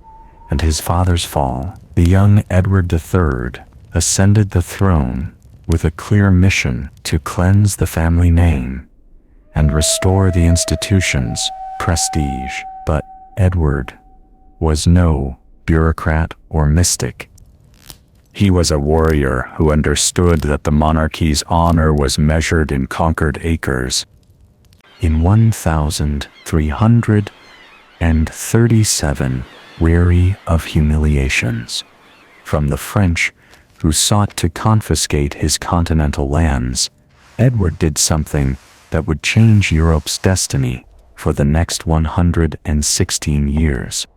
and his father's fall, the young Edward III ascended the throne with a clear mission to cleanse the family name and restore the institution's prestige. But Edward was no bureaucrat or mystic. He was a warrior who understood that the monarchy's honor was measured in conquered acres. In 1337, weary of humiliations from the French, who sought to confiscate his continental lands, Edward did something that would change Europe's destiny for the next 116 years.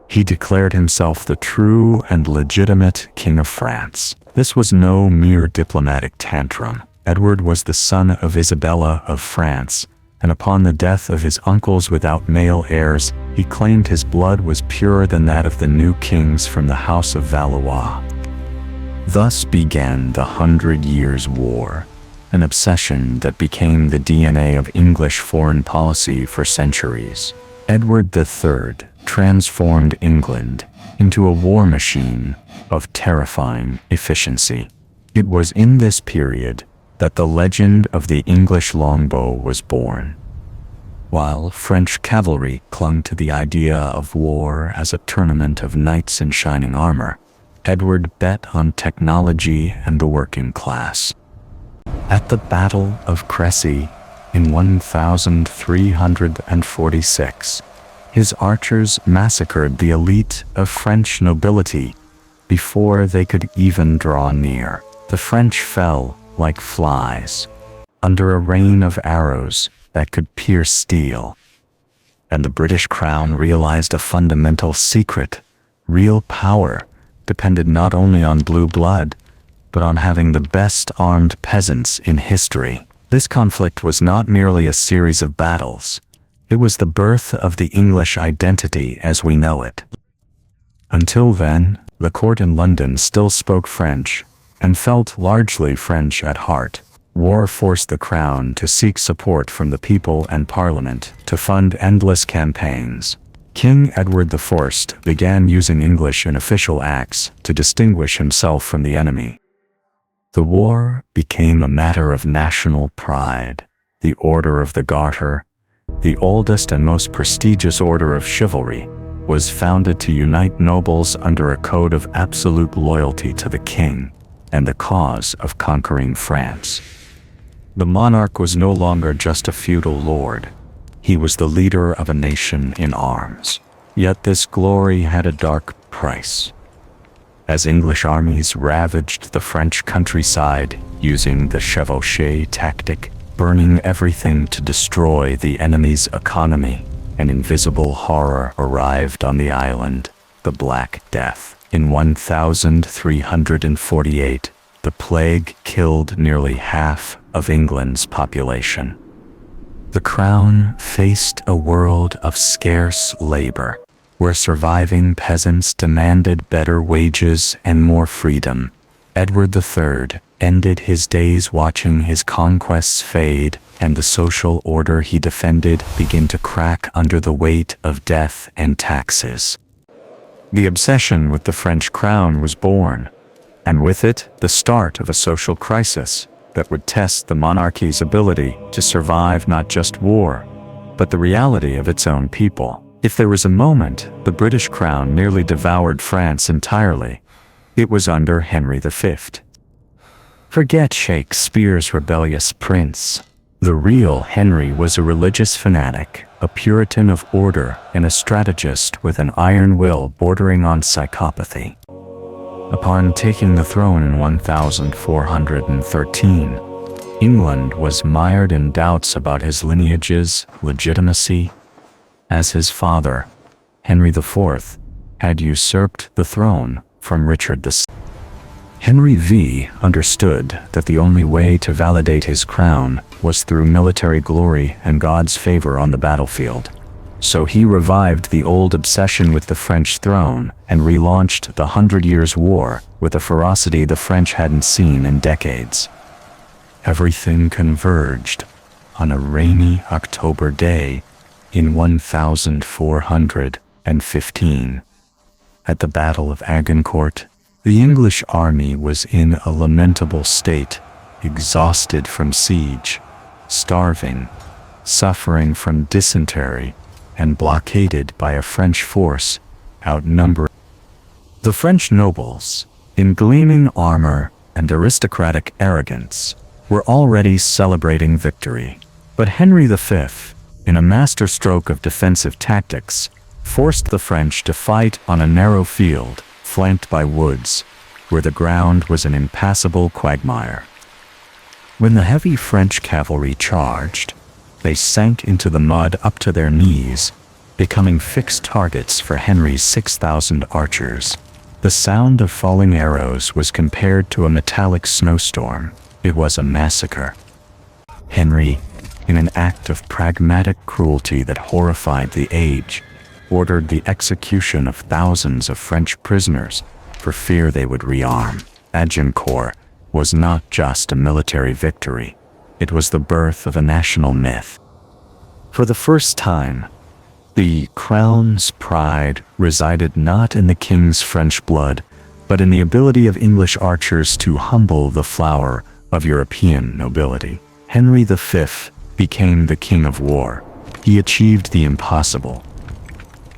He declared himself the true and legitimate King of France. This was no mere diplomatic tantrum. Edward was the son of Isabella of France, and upon the death of his uncles without male heirs, he claimed his blood was purer than that of the new kings from the House of Valois. Thus began the 100 Years' War, an obsession that became the DNA of English foreign policy for centuries. Edward III transformed England into a war machine of terrifying efficiency. It was in this period that the legend of the English longbow was born. While French cavalry clung to the idea of war as a tournament of knights in shining armor, Edward bet on technology and the working class. At the Battle of Crécy in 1346, his archers massacred the elite of French nobility before they could even draw near. The French fell like flies under a rain of arrows that could pierce steel. and the British crown realized a fundamental secret. Real power depended not only on blue blood, but on having the best armed peasants in history. This conflict was not merely a series of battles. It was the birth of the English identity as we know it. Until then, the court in London still spoke French, and felt largely French at heart. War forced the crown to seek support from the people and parliament to fund endless campaigns. King Edward I began using English in official acts to distinguish himself from the enemy. The war became a matter of national pride. The Order of the Garter, the oldest and most prestigious order of chivalry, was founded to unite nobles under a code of absolute loyalty to the king and the cause of conquering France. The monarch was no longer just a feudal lord. He was the leader of a nation in arms. Yet this glory had a dark price. As English armies ravaged the French countryside using the chevauchée tactic, burning everything to destroy the enemy's economy, an invisible horror arrived on the island, the Black Death. In 1348, the plague killed nearly half of England's population. The crown faced a world of scarce labor, where surviving peasants demanded better wages and more freedom. Edward III ended his days watching his conquests fade and the social order he defended begin to crack under the weight of death and taxes. The obsession with the French crown was born, and with it, the start of a social crisis that would test the monarchy's ability to survive not just war, but the reality of its own people. If there was a moment the British crown nearly devoured France entirely, it was under Henry V. Forget Shakespeare's rebellious prince. The real Henry was a religious fanatic, a Puritan of order, and a strategist with an iron will bordering on psychopathy. Upon taking the throne in 1413, England was mired in doubts about his lineage's legitimacy, as his father, Henry IV, had usurped the throne from Richard II. Henry V understood that the only way to validate his crown was through military glory and God's favor on the battlefield. So he revived the old obsession with the French throne and relaunched the 100 Years' War with a ferocity the French hadn't seen in decades. Everything converged on a rainy October day in 1415. At the Battle of Agincourt, the English army was in a lamentable state, exhausted from siege, starving, suffering from dysentery, and blockaded by a French force outnumbered. The French nobles, in gleaming armor and aristocratic arrogance, were already celebrating victory. But Henry V, in a masterstroke of defensive tactics, forced the French to fight on a narrow field, flanked by woods, where the ground was an impassable quagmire. When the heavy French cavalry charged, they sank into the mud up to their knees, becoming fixed targets for Henry's 6,000 archers. The sound of falling arrows was compared to a metallic snowstorm. It was a massacre. Henry, in an act of pragmatic cruelty that horrified the age, ordered the execution of thousands of French prisoners for fear they would rearm. Agincourt was not just a military victory. It was the birth of a national myth. For the first time, the crown's pride resided not in the king's French blood, but in the ability of English archers to humble the flower of European nobility. Henry V became the king of war. He achieved the impossible.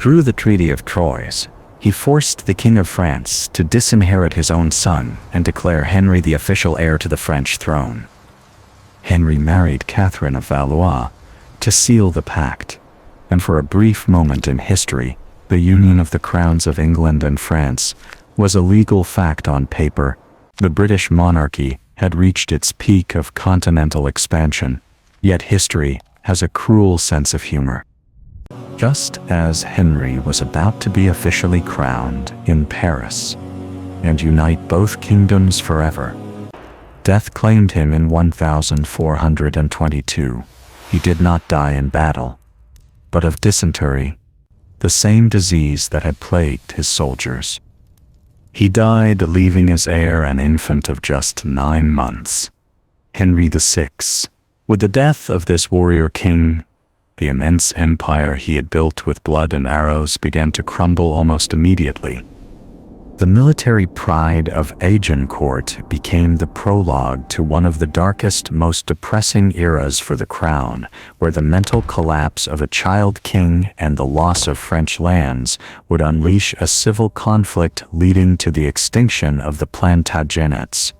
Through the Treaty of Troyes, he forced the King of France to disinherit his own son and declare Henry the official heir to the French throne. Henry married Catherine of Valois to seal the pact, and for a brief moment in history, the union of the crowns of England and France was a legal fact on paper. The British monarchy had reached its peak of continental expansion, yet history has a cruel sense of humor. just as Henry was about to be officially crowned in Paris and unite both kingdoms forever. Death claimed him in 1422. He did not die in battle, but of dysentery, the same disease that had plagued his soldiers. He died, leaving his heir an infant of just 9 months, Henry VI. With the death of this warrior king, the immense empire he had built with blood and arrows began to crumble almost immediately. The military pride of Agincourt became the prologue to one of the darkest, most depressing eras for the crown, where the mental collapse of a child king and the loss of French lands would unleash a civil conflict leading to the extinction of the Plantagenets.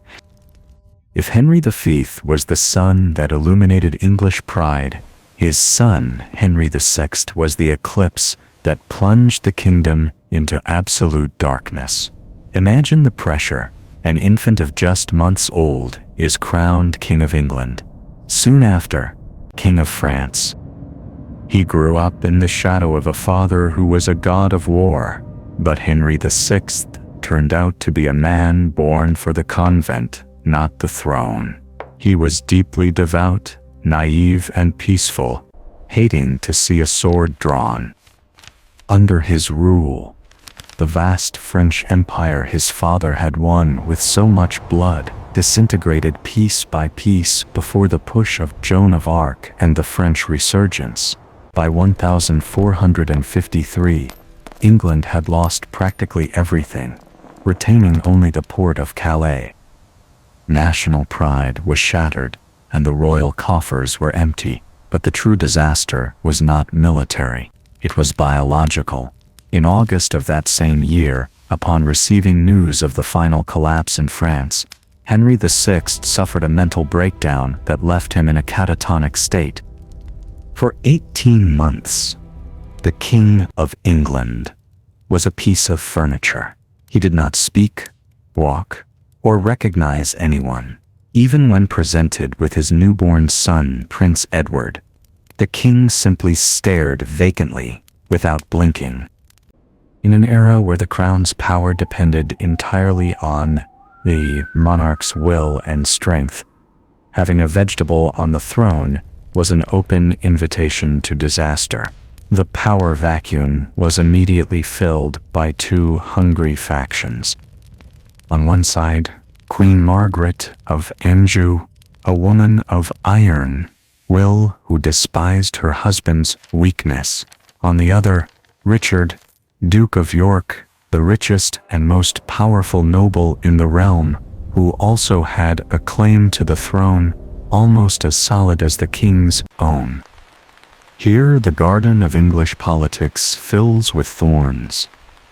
If Henry V was the sun that illuminated English pride, his son, Henry VI, was the eclipse that plunged the kingdom into absolute darkness. Imagine the pressure. An infant of just months old is crowned King of England. Soon after, King of France. He grew up in the shadow of a father who was a god of war, but Henry VI turned out to be a man born for the convent, not the throne. He was deeply devout, naive and peaceful, hating to see a sword drawn. Under his rule, the vast French empire his father had won with so much blood disintegrated piece by piece before the push of Joan of Arc and the French resurgence. By 1453, England had lost practically everything, retaining only the port of Calais. National pride was shattered, and the royal coffers were empty. But the true disaster was not military. It was biological. In August of that same year, upon receiving news of the final collapse in France, Henry VI suffered a mental breakdown that left him in a catatonic state. For 18 months, the King of England was a piece of furniture. He did not speak, walk, or recognize anyone. Even when presented with his newborn son, Prince Edward, the king simply stared vacantly, without blinking. In an era where the crown's power depended entirely on the monarch's will and strength, having a vegetable on the throne was an open invitation to disaster. The power vacuum was immediately filled by 2 hungry factions. On one side, Queen Margaret of Anjou, a woman of iron will who despised her husband's weakness. On the other, Richard, Duke of York, the richest and most powerful noble in the realm, who also had a claim to the throne almost as solid as the king's own. Here the garden of English politics fills with thorns,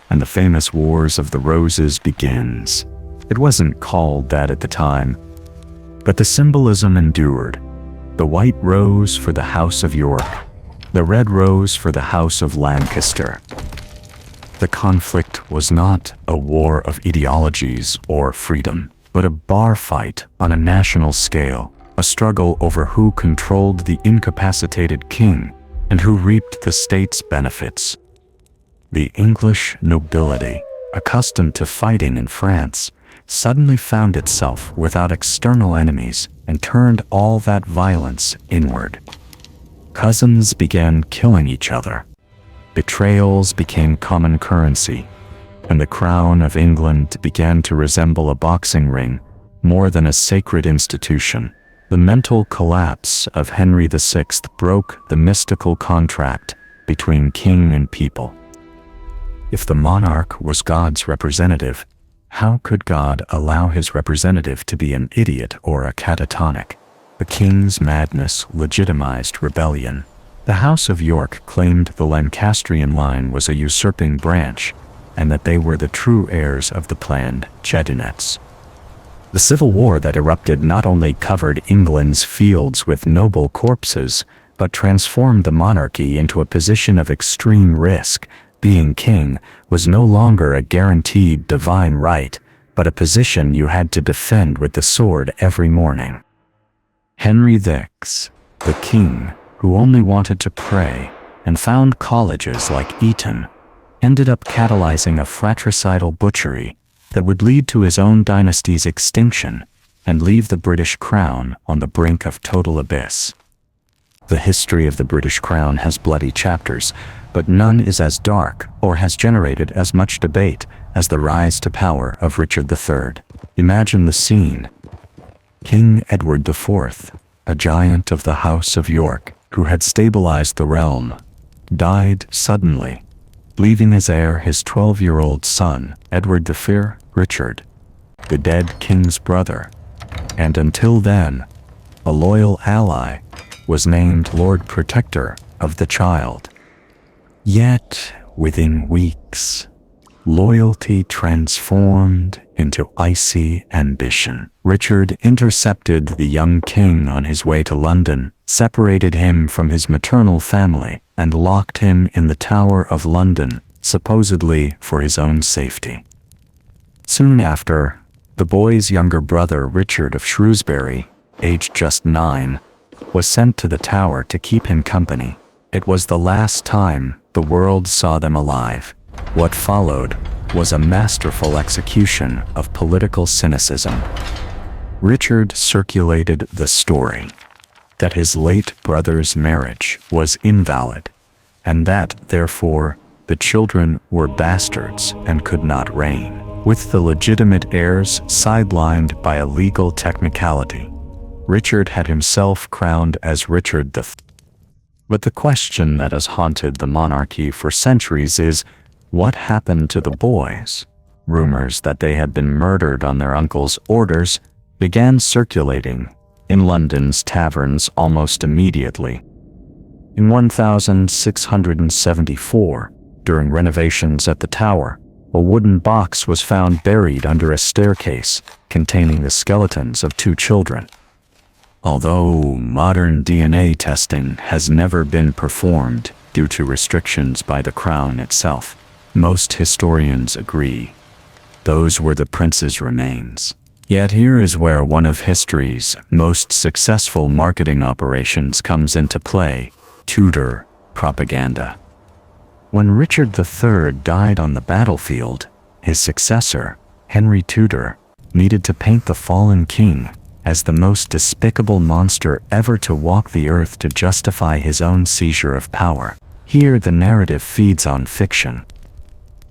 and the famous Wars of the Roses begins. It wasn't called that at the time, but the symbolism endured. The white rose for the House of York, the red rose for the House of Lancaster. The conflict was not a war of ideologies or freedom, but a bar fight on a national scale, a struggle over who controlled the incapacitated king and who reaped the state's benefits. The English nobility, accustomed to fighting in France, suddenly found itself without external enemies and turned all that violence inward. Cousins began killing each other. Betrayals became common currency, and the crown of England began to resemble a boxing ring more than a sacred institution. The mental collapse of Henry VI broke the mystical contract between king and people. If the monarch was God's representative, how could God allow his representative to be an idiot or a catatonic? The king's madness legitimized rebellion. The House of York claimed the Lancastrian line was a usurping branch, and that they were the true heirs of the planned Plantagenets. The civil war that erupted not only covered England's fields with noble corpses, but transformed the monarchy into a position of extreme risk. Being king was no longer a guaranteed divine right, but a position you had to defend with the sword every morning. Henry VI, the king, who only wanted to pray, and found colleges like Eton, ended up catalyzing a fratricidal butchery that would lead to his own dynasty's extinction and leave the British crown on the brink of total abyss. The history of the British crown has bloody chapters, but none is as dark or has generated as much debate as the rise to power of Richard III. Imagine the scene. King Edward IV, a giant of the House of York who had stabilized the realm, died suddenly, leaving as heir his 12-year-old son, Edward V, Richard, the dead king's brother, and until then, a loyal ally, was named Lord Protector of the child. Yet, within weeks, loyalty transformed into icy ambition. Richard intercepted the young king on his way to London, separated him from his maternal family, and locked him in the Tower of London, supposedly for his own safety. Soon after, the boy's younger brother Richard of Shrewsbury, aged just 9, was sent to the Tower to keep him company. It was the last time the world saw them alive. What followed was a masterful execution of political cynicism. Richard circulated the story that his late brother's marriage was invalid, and that, therefore, the children were bastards and could not reign, with the legitimate heirs sidelined by a legal technicality. Richard had himself crowned as Richard III. But the question that has haunted the monarchy for centuries is, what happened to the boys? Rumors that they had been murdered on their uncle's orders began circulating in London's taverns almost immediately. In 1674, during renovations at the Tower, a wooden box was found buried under a staircase containing the skeletons of 2 children. Although modern DNA testing has never been performed due to restrictions by the Crown itself, most historians agree those were the prince's remains. Yet here is where one of history's most successful marketing operations comes into play: Tudor propaganda. When Richard III died on the battlefield, his successor, Henry Tudor, needed to paint the fallen king as the most despicable monster ever to walk the earth to justify his own seizure of power. Here the narrative feeds on fiction.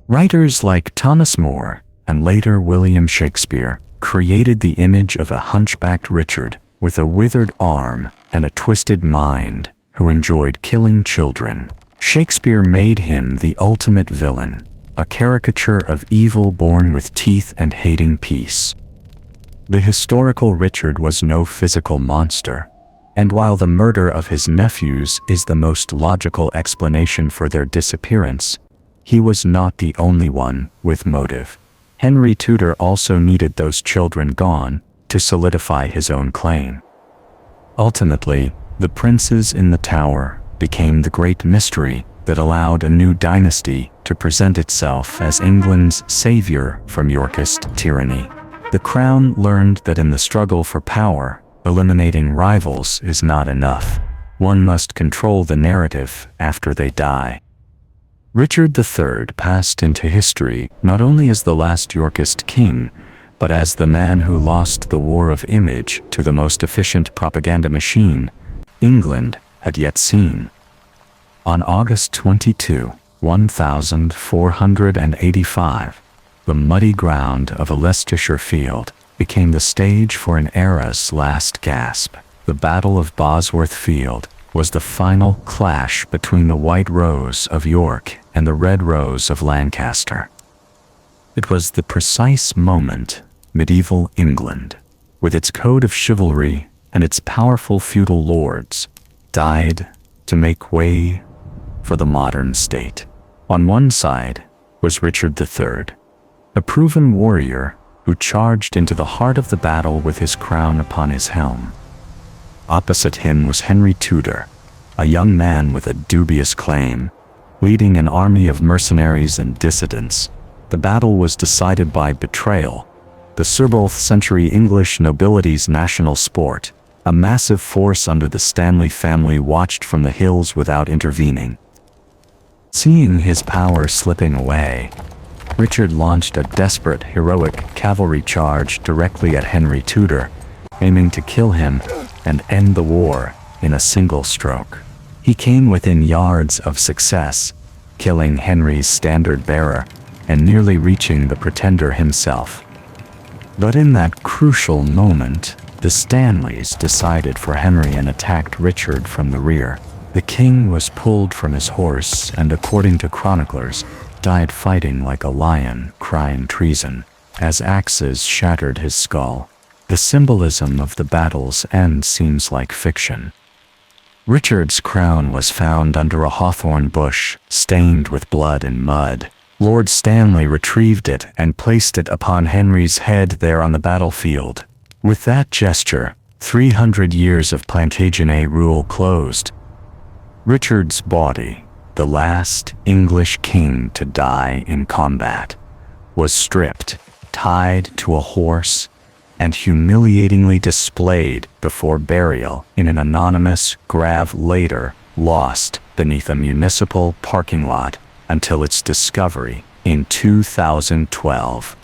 Writers like Thomas More, and later William Shakespeare, created the image of a hunchbacked Richard with a withered arm and a twisted mind who enjoyed killing children. Shakespeare made him the ultimate villain, a caricature of evil born with teeth and hating peace. The historical Richard was no physical monster, and while the murder of his nephews is the most logical explanation for their disappearance, he was not the only one with motive. Henry Tudor also needed those children gone to solidify his own claim. Ultimately, the princes in the Tower became the great mystery that allowed a new dynasty to present itself as England's savior from Yorkist tyranny. The Crown learned that in the struggle for power, eliminating rivals is not enough. One must control the narrative after they die. Richard III passed into history not only as the last Yorkist king, but as the man who lost the war of image to the most efficient propaganda machine England had yet seen. On August 22, 1485, the muddy ground of a Leicestershire field became the stage for an era's last gasp. The Battle of Bosworth Field was the final clash between the White Rose of York and the Red Rose of Lancaster. It was the precise moment medieval England, with its code of chivalry and its powerful feudal lords, died to make way for the modern state. On one side was Richard III, a proven warrior who charged into the heart of the battle with his crown upon his helm. Opposite him was Henry Tudor, a young man with a dubious claim, leading an army of mercenaries and dissidents. The battle was decided by betrayal, the 17th century English nobility's national sport. A massive force under the Stanley family watched from the hills without intervening. Seeing his power slipping away, Richard launched a desperate, heroic cavalry charge directly at Henry Tudor, aiming to kill him and end the war in a single stroke. He came within yards of success, killing Henry's standard-bearer and nearly reaching the pretender himself. But in that crucial moment, the Stanleys decided for Henry and attacked Richard from the rear. The king was pulled from his horse and, according to chroniclers, died fighting like a lion, crying treason, as axes shattered his skull. The symbolism of the battle's end seems like fiction. Richard's crown was found under a hawthorn bush, stained with blood and mud. Lord Stanley retrieved it and placed it upon Henry's head there on the battlefield. With that gesture, 300 years of Plantagenet rule closed. Richard's body, the last English king to die in combat, was stripped, tied to a horse, and humiliatingly displayed before burial in an anonymous grave later lost beneath a municipal parking lot until its discovery in 2012.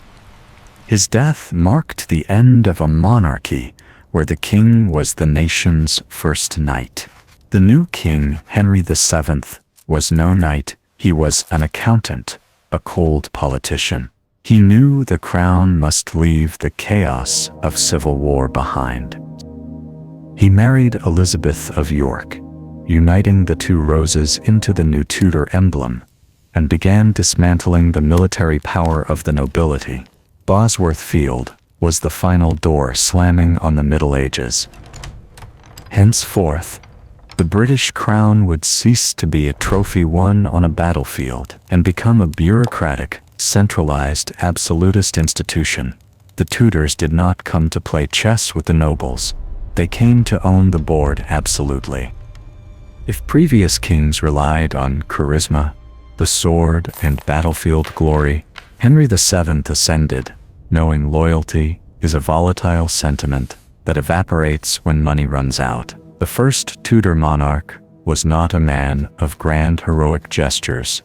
His death marked the end of a monarchy where the king was the nation's first knight. The new king, Henry VII, was no knight. He was an accountant, a cold politician. He knew the crown must leave the chaos of civil war behind. He married Elizabeth of York, uniting the two roses into the new Tudor emblem, and began dismantling the military power of the nobility. Bosworth Field was the final door slamming on the Middle Ages. Henceforth, the British crown would cease to be a trophy won on a battlefield and become a bureaucratic, centralized, absolutist institution. The Tudors did not come to play chess with the nobles. They came to own the board absolutely. If previous kings relied on charisma, the sword, and battlefield glory, Henry VII ascended, knowing loyalty is a volatile sentiment that evaporates when money runs out. The first Tudor monarch was not a man of grand heroic gestures.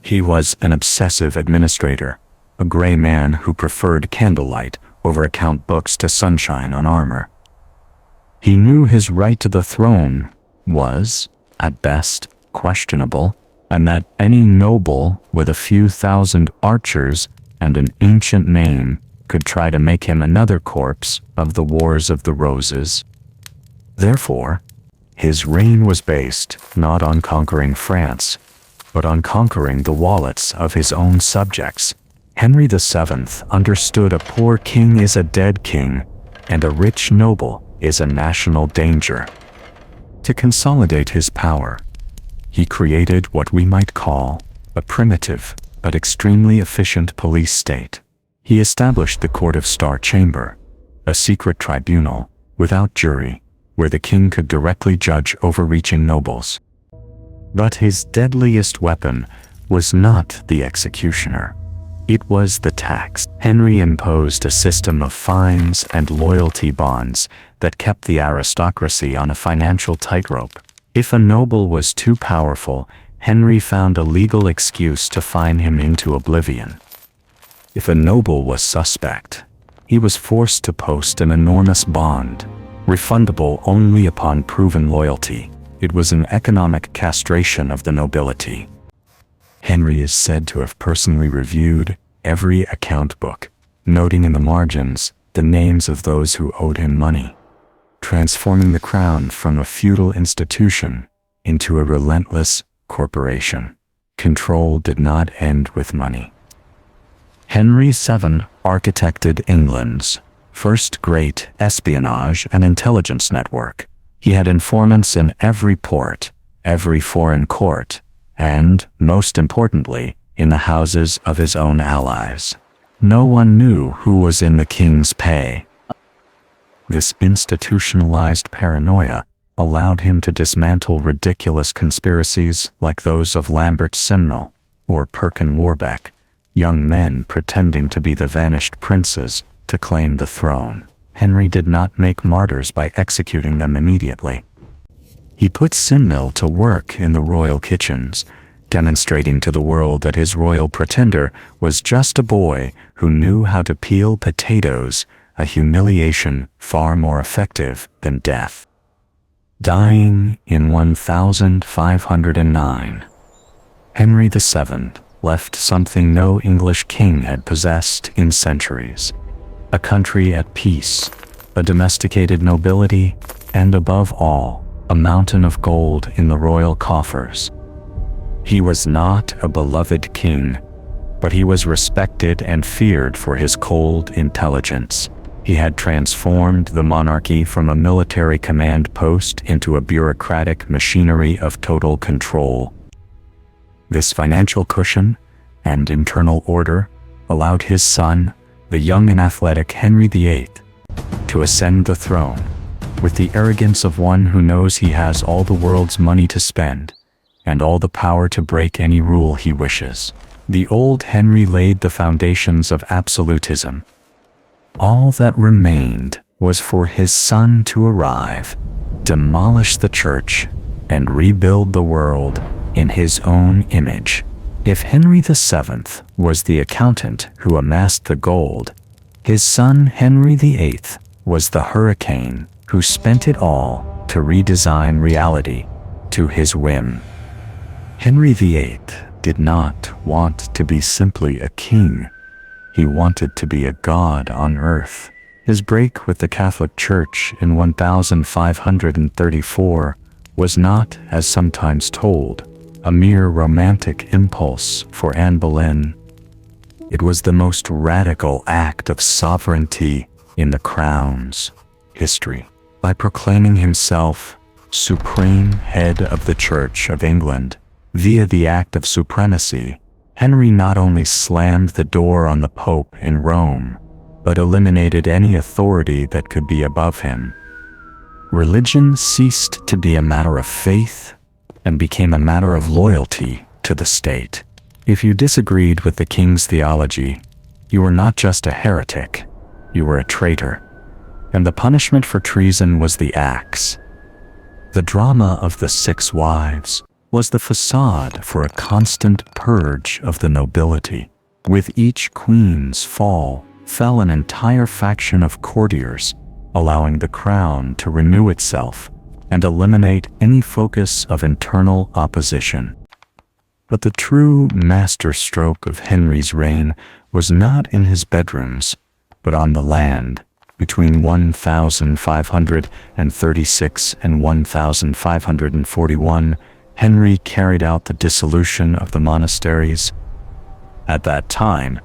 He was an obsessive administrator, a gray man who preferred candlelight over account books to sunshine on armor. He knew his right to the throne was, at best, questionable, and that any noble with a few thousand archers and an ancient name could try to make him another corpse of the Wars of the Roses. Therefore, his reign was based not on conquering France, but on conquering the wallets of his own subjects. Henry VII understood a poor king is a dead king, and a rich noble is a national danger. To consolidate his power, he created what we might call a primitive but extremely efficient police state. He established the Court of Star Chamber, a secret tribunal without jury, where the king could directly judge overreaching nobles. But his deadliest weapon was not the executioner. It was the tax. Henry imposed a system of fines and loyalty bonds that kept the aristocracy on a financial tightrope. If a noble was too powerful, Henry found a legal excuse to fine him into oblivion. If a noble was suspect, he was forced to post an enormous bond, refundable only upon proven loyalty. It was an economic castration of the nobility. Henry is said to have personally reviewed every account book, noting in the margins the names of those who owed him money, transforming the crown from a feudal institution into a relentless corporation. Control did not end with money. Henry VII architected England's first great espionage and intelligence network. He had informants in every port, every foreign court, and, most importantly, in the houses of his own allies. No one knew who was in the king's pay. This institutionalized paranoia allowed him to dismantle ridiculous conspiracies like those of Lambert Simnel or Perkin Warbeck, young men pretending to be the vanished princes to claim the throne. Henry did not make martyrs by executing them immediately. He put Simnel to work in the royal kitchens, demonstrating to the world that his royal pretender was just a boy who knew how to peel potatoes, a humiliation far more effective than death. Dying in 1509, Henry VII left something no English king had possessed in centuries: a country at peace, a domesticated nobility, and above all, a mountain of gold in the royal coffers. He was not a beloved king, but he was respected and feared for his cold intelligence. He had transformed the monarchy from a military command post into a bureaucratic machinery of total control. This financial cushion and internal order allowed his son, the young and athletic Henry VIII, to ascend the throne with the arrogance of one who knows he has all the world's money to spend and all the power to break any rule he wishes. The old Henry laid the foundations of absolutism. All that remained was for his son to arrive, demolish the church, and rebuild the world in his own image. If Henry VII was the accountant who amassed the gold, his son Henry VIII was the hurricane who spent it all to redesign reality to his whim. Henry VIII did not want to be simply a king. He wanted to be a god on earth. His break with the Catholic Church in 1534 was not, as sometimes told, a mere romantic impulse for Anne Boleyn. It was the most radical act of sovereignty in the Crown's history. By proclaiming himself supreme head of the Church of England via the Act of Supremacy, Henry not only slammed the door on the Pope in Rome, but eliminated any authority that could be above him. Religion ceased to be a matter of faith and became a matter of loyalty to the state. If you disagreed with the king's theology, you were not just a heretic, you were a traitor. And the punishment for treason was the axe. The drama of the 6 wives was the facade for a constant purge of the nobility. With each queen's fall, fell an entire faction of courtiers, allowing the crown to renew itself and eliminate any focus of internal opposition. But the true masterstroke of Henry's reign was not in his bedrooms, but on the land. Between 1536 and 1541, Henry carried out the dissolution of the monasteries. At that time,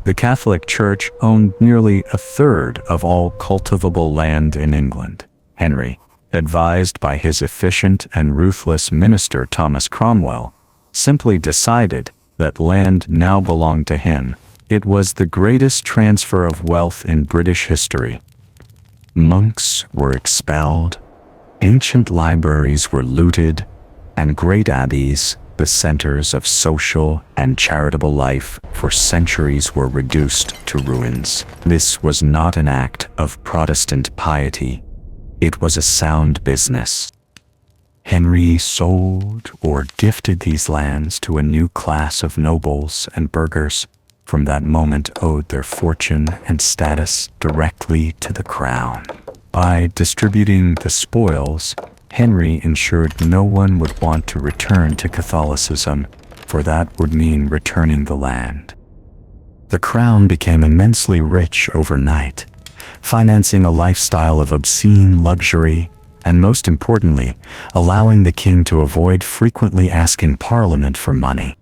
the Catholic Church owned nearly a third of all cultivable land in England. Henry, advised by his efficient and ruthless minister Thomas Cromwell, simply decided that land now belonged to him. It was the greatest transfer of wealth in British history. Monks were expelled, ancient libraries were looted, and great abbeys, the centers of social and charitable life for centuries, were reduced to ruins. This was not an act of Protestant piety. It was a sound business. Henry sold or gifted these lands to a new class of nobles and burghers, from that moment owed their fortune and status directly to the crown. By distributing the spoils, Henry ensured no one would want to return to Catholicism, for that would mean returning the land. The crown became immensely rich overnight, financing a lifestyle of obscene luxury, and most importantly, allowing the king to avoid frequently asking Parliament for money.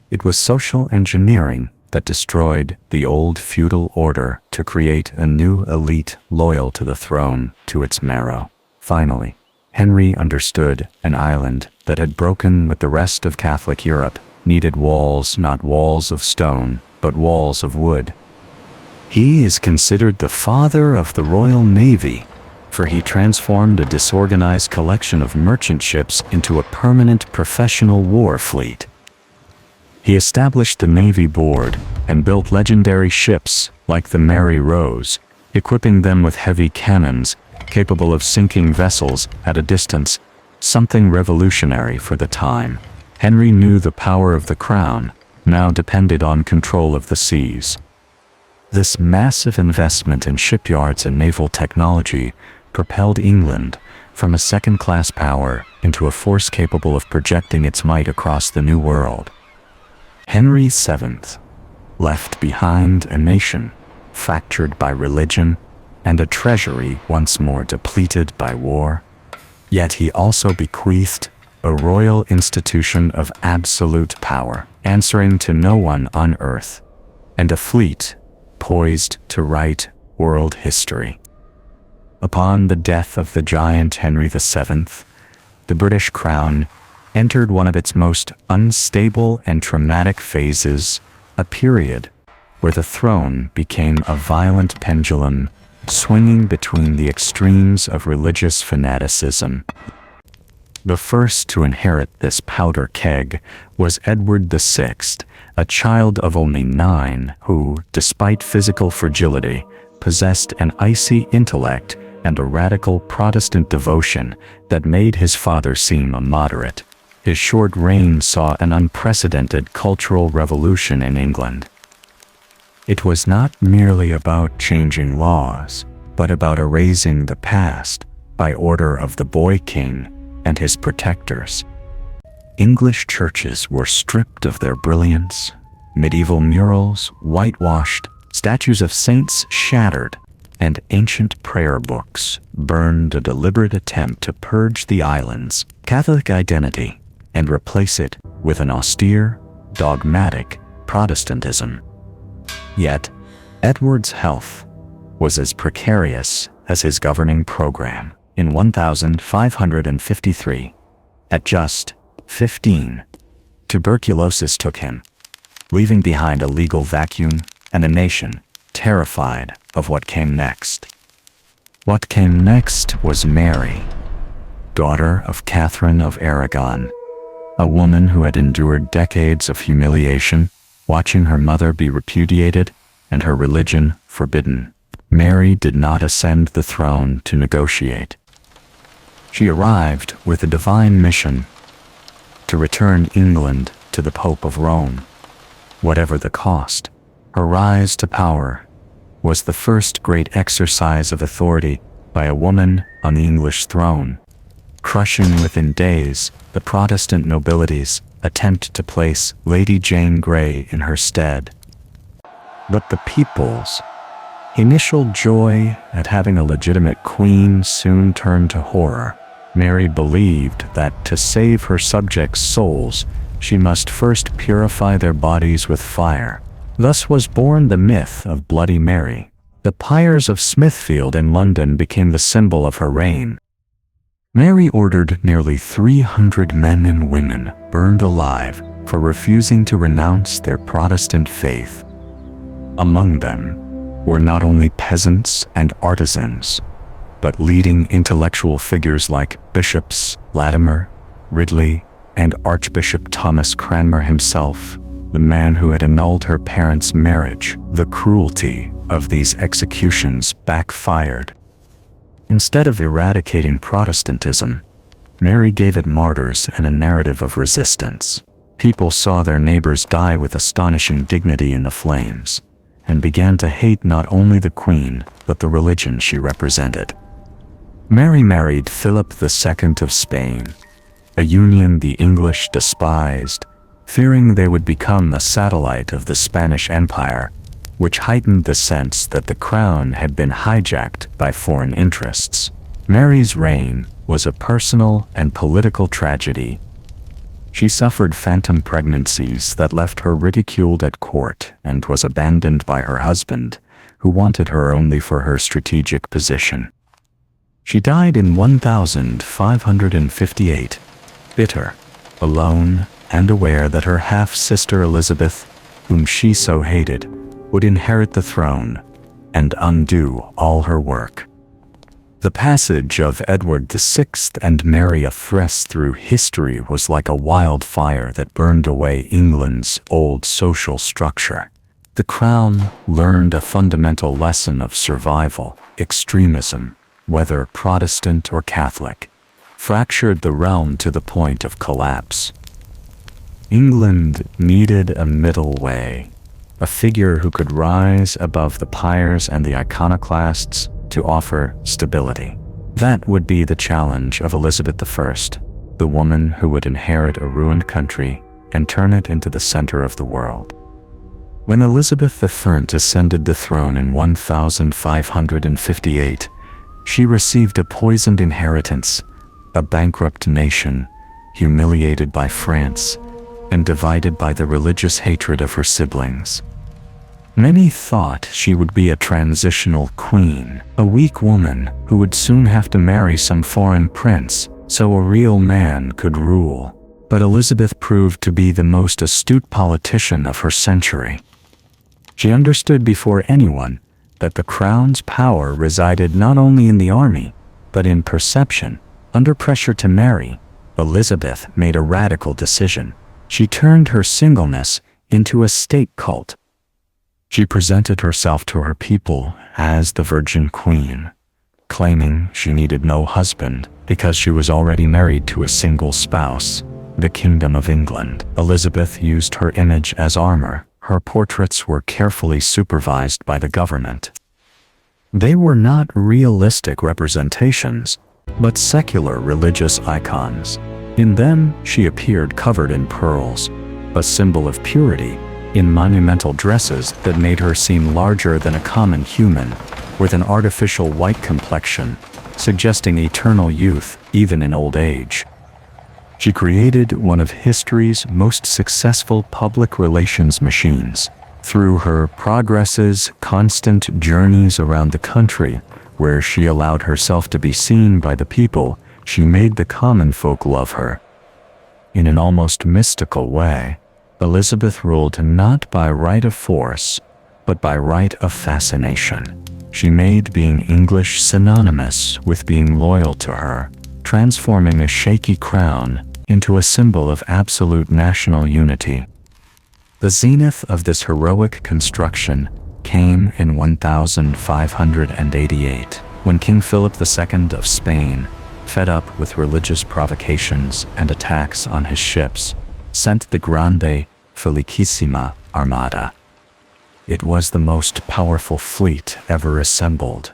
It was social engineering that destroyed the old feudal order to create a new elite loyal to the throne to its marrow. Finally, Henry understood an island that had broken with the rest of Catholic Europe needed walls, not walls of stone, but walls of wood. He is considered the father of the Royal Navy, for he transformed a disorganized collection of merchant ships into a permanent professional war fleet. He established the Navy Board and built legendary ships like the Mary Rose, equipping them with heavy cannons capable of sinking vessels at a distance, something revolutionary for the time. Henry knew the power of the crown now depended on control of the seas. This massive investment in shipyards and naval technology propelled England from a second-class power into a force capable of projecting its might across the New World. Henry VII left behind a nation fractured by religion and a treasury once more depleted by war. Yet he also bequeathed a royal institution of absolute power, answering to no one on earth, and a fleet poised to write world history. Upon the death of the giant Henry VII, the British crown entered one of its most unstable and traumatic phases, a period where the throne became a violent pendulum swinging between the extremes of religious fanaticism. The first to inherit this powder keg was Edward VI, a child of only 9 who, despite physical fragility, possessed an icy intellect and a radical Protestant devotion that made his father seem a moderate. His short reign saw an unprecedented cultural revolution in England. It was not merely about changing laws, but about erasing the past by order of the boy king and his protectors. English churches were stripped of their brilliance, medieval murals whitewashed, statues of saints shattered, and ancient prayer books burned, a deliberate attempt to purge the island's Catholic identity and replace it with an austere, dogmatic Protestantism. Yet, Edward's health was as precarious as his governing program. In 1553, at just 15, tuberculosis took him, leaving behind a legal vacuum and a nation terrified of what came next. What came next was Mary, daughter of Catherine of Aragon, a woman who had endured decades of humiliation, watching her mother be repudiated and her religion forbidden. Mary did not ascend the throne to negotiate. She arrived with a divine mission to return England to the Pope of Rome, whatever the cost. Her rise to power was the first great exercise of authority by a woman on the English throne, crushing within days the Protestant nobility's attempt to place Lady Jane Grey in her stead. But the people's initial joy at having a legitimate queen soon turned to horror. Mary believed that to save her subjects' souls, she must first purify their bodies with fire. Thus was born the myth of Bloody Mary. The pyres of Smithfield in London became the symbol of her reign. Mary ordered nearly 300 men and women burned alive for refusing to renounce their Protestant faith. Among them were not only peasants and artisans, but leading intellectual figures like Bishops Latimer, Ridley, and Archbishop Thomas Cranmer himself, the man who had annulled her parents' marriage. The cruelty of these executions backfired. Instead of eradicating Protestantism, Mary gave it martyrs and a narrative of resistance. People saw their neighbors die with astonishing dignity in the flames, and began to hate not only the Queen, but the religion she represented. Mary married Philip II of Spain, a union the English despised, fearing they would become a satellite of the Spanish Empire, which heightened the sense that the crown had been hijacked by foreign interests. Mary's reign was a personal and political tragedy. She suffered phantom pregnancies that left her ridiculed at court and was abandoned by her husband, who wanted her only for her strategic position. She died in 1558, bitter, alone, and aware that her half-sister Elizabeth, whom she so hated, would inherit the throne and undo all her work. The passage of Edward VI and Mary I through history was like a wildfire that burned away England's old social structure. The crown learned a fundamental lesson of survival. Extremism, whether Protestant or Catholic, fractured the realm to the point of collapse. England needed a middle way, a figure who could rise above the pyres and the iconoclasts to offer stability. That would be the challenge of Elizabeth I, the woman who would inherit a ruined country and turn it into the center of the world. When Elizabeth I ascended the throne in 1558, she received a poisoned inheritance, a bankrupt nation, humiliated by France, and divided by the religious hatred of her siblings. Many thought she would be a transitional queen, a weak woman who would soon have to marry some foreign prince so a real man could rule. But Elizabeth proved to be the most astute politician of her century. She understood before anyone that the crown's power resided not only in the army, but in perception. Under pressure to marry, Elizabeth made a radical decision. She turned her singleness into a state cult. She presented herself to her people as the Virgin Queen, claiming she needed no husband because she was already married to a single spouse, the Kingdom of England. Elizabeth used her image as armor. Her portraits were carefully supervised by the government. They were not realistic representations, but secular religious icons. In them, she appeared covered in pearls, a symbol of purity, in monumental dresses that made her seem larger than a common human, with an artificial white complexion, suggesting eternal youth even in old age. She created one of history's most successful public relations machines. Through her progresses, constant journeys around the country, where she allowed herself to be seen by the people, she made the common folk love her. In an almost mystical way, Elizabeth ruled not by right of force, but by right of fascination. She made being English synonymous with being loyal to her, transforming a shaky crown into a symbol of absolute national unity. The zenith of this heroic construction came in 1588, when King Philip II of Spain, fed up with religious provocations and attacks on his ships, sent the Grande Felicissima Armada. It was the most powerful fleet ever assembled,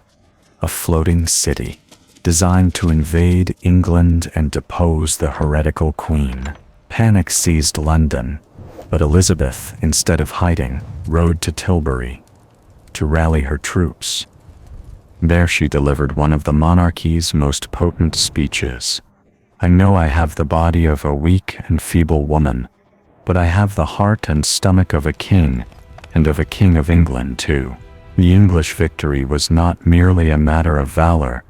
a floating city, designed to invade England and depose the heretical queen. Panic seized London, but Elizabeth, instead of hiding, rode to Tilbury to rally her troops. There she delivered one of the monarchy's most potent speeches. "I know I have the body of a weak and feeble woman, but I have the heart and stomach of a king, and of a king of England too." The English victory was not merely a matter of valor.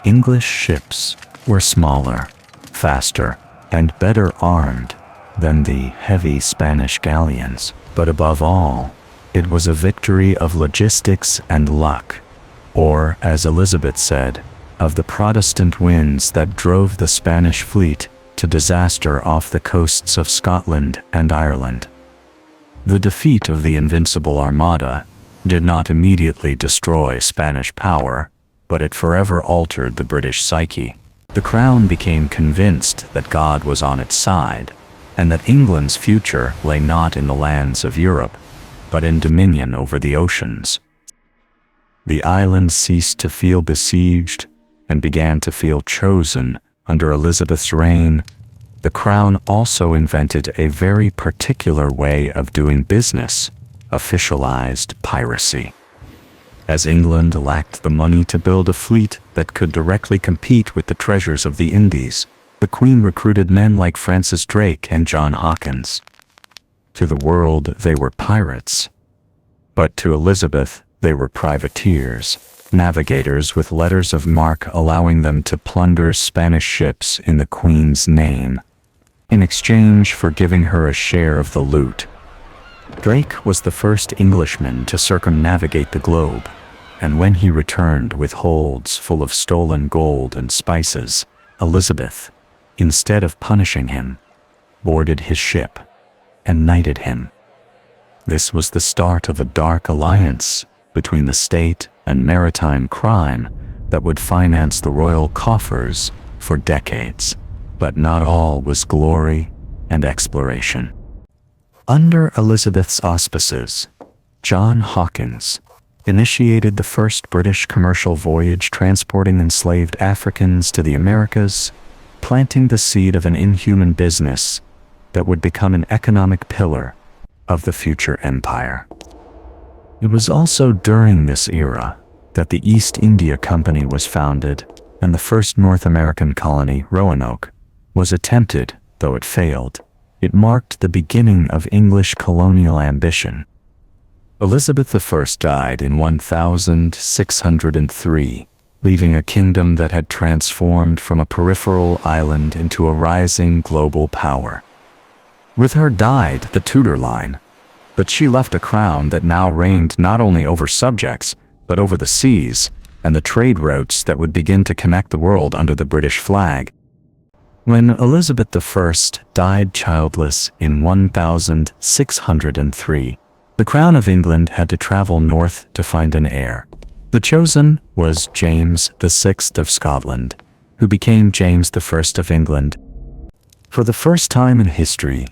English ships were smaller, faster, and better armed than the heavy Spanish galleons, but above all, it was a victory of logistics and luck, or, as Elizabeth said, of the Protestant winds that drove the Spanish fleet to disaster off the coasts of Scotland and Ireland. The defeat of the Invincible Armada did not immediately destroy Spanish power, but it forever altered the British psyche. The Crown became convinced that God was on its side, and that England's future lay not in the lands of Europe, but in dominion over the oceans. The island ceased to feel besieged and began to feel chosen under Elizabeth's reign. The Crown also invented a very particular way of doing business, officialized piracy. As England lacked the money to build a fleet that could directly compete with the treasures of the Indies, the Queen recruited men like Francis Drake and John Hawkins. To the world, they were pirates. But to Elizabeth, they were privateers, navigators with letters of marque allowing them to plunder Spanish ships in the Queen's name, in exchange for giving her a share of the loot. Drake was the first Englishman to circumnavigate the globe, and when he returned with holds full of stolen gold and spices, Elizabeth, instead of punishing him, boarded his ship and knighted him. This was the start of a dark alliance between the state and maritime crime that would finance the royal coffers for decades. But not all was glory and exploration. Under Elizabeth's auspices, John Hawkins initiated the first British commercial voyage transporting enslaved Africans to the Americas, planting the seed of an inhuman business that would become an economic pillar of the future empire. It was also during this era that the East India Company was founded, and the first North American colony, Roanoke, was attempted, though it failed. It marked the beginning of English colonial ambition. Elizabeth I died in 1603, leaving a kingdom that had transformed from a peripheral island into a rising global power. With her died the Tudor line, but she left a crown that now reigned not only over subjects, but over the seas and the trade routes that would begin to connect the world under the British flag. When Elizabeth I died childless in 1603, the Crown of England had to travel north to find an heir. The chosen was James VI of Scotland, who became James I of England. For the first time in history,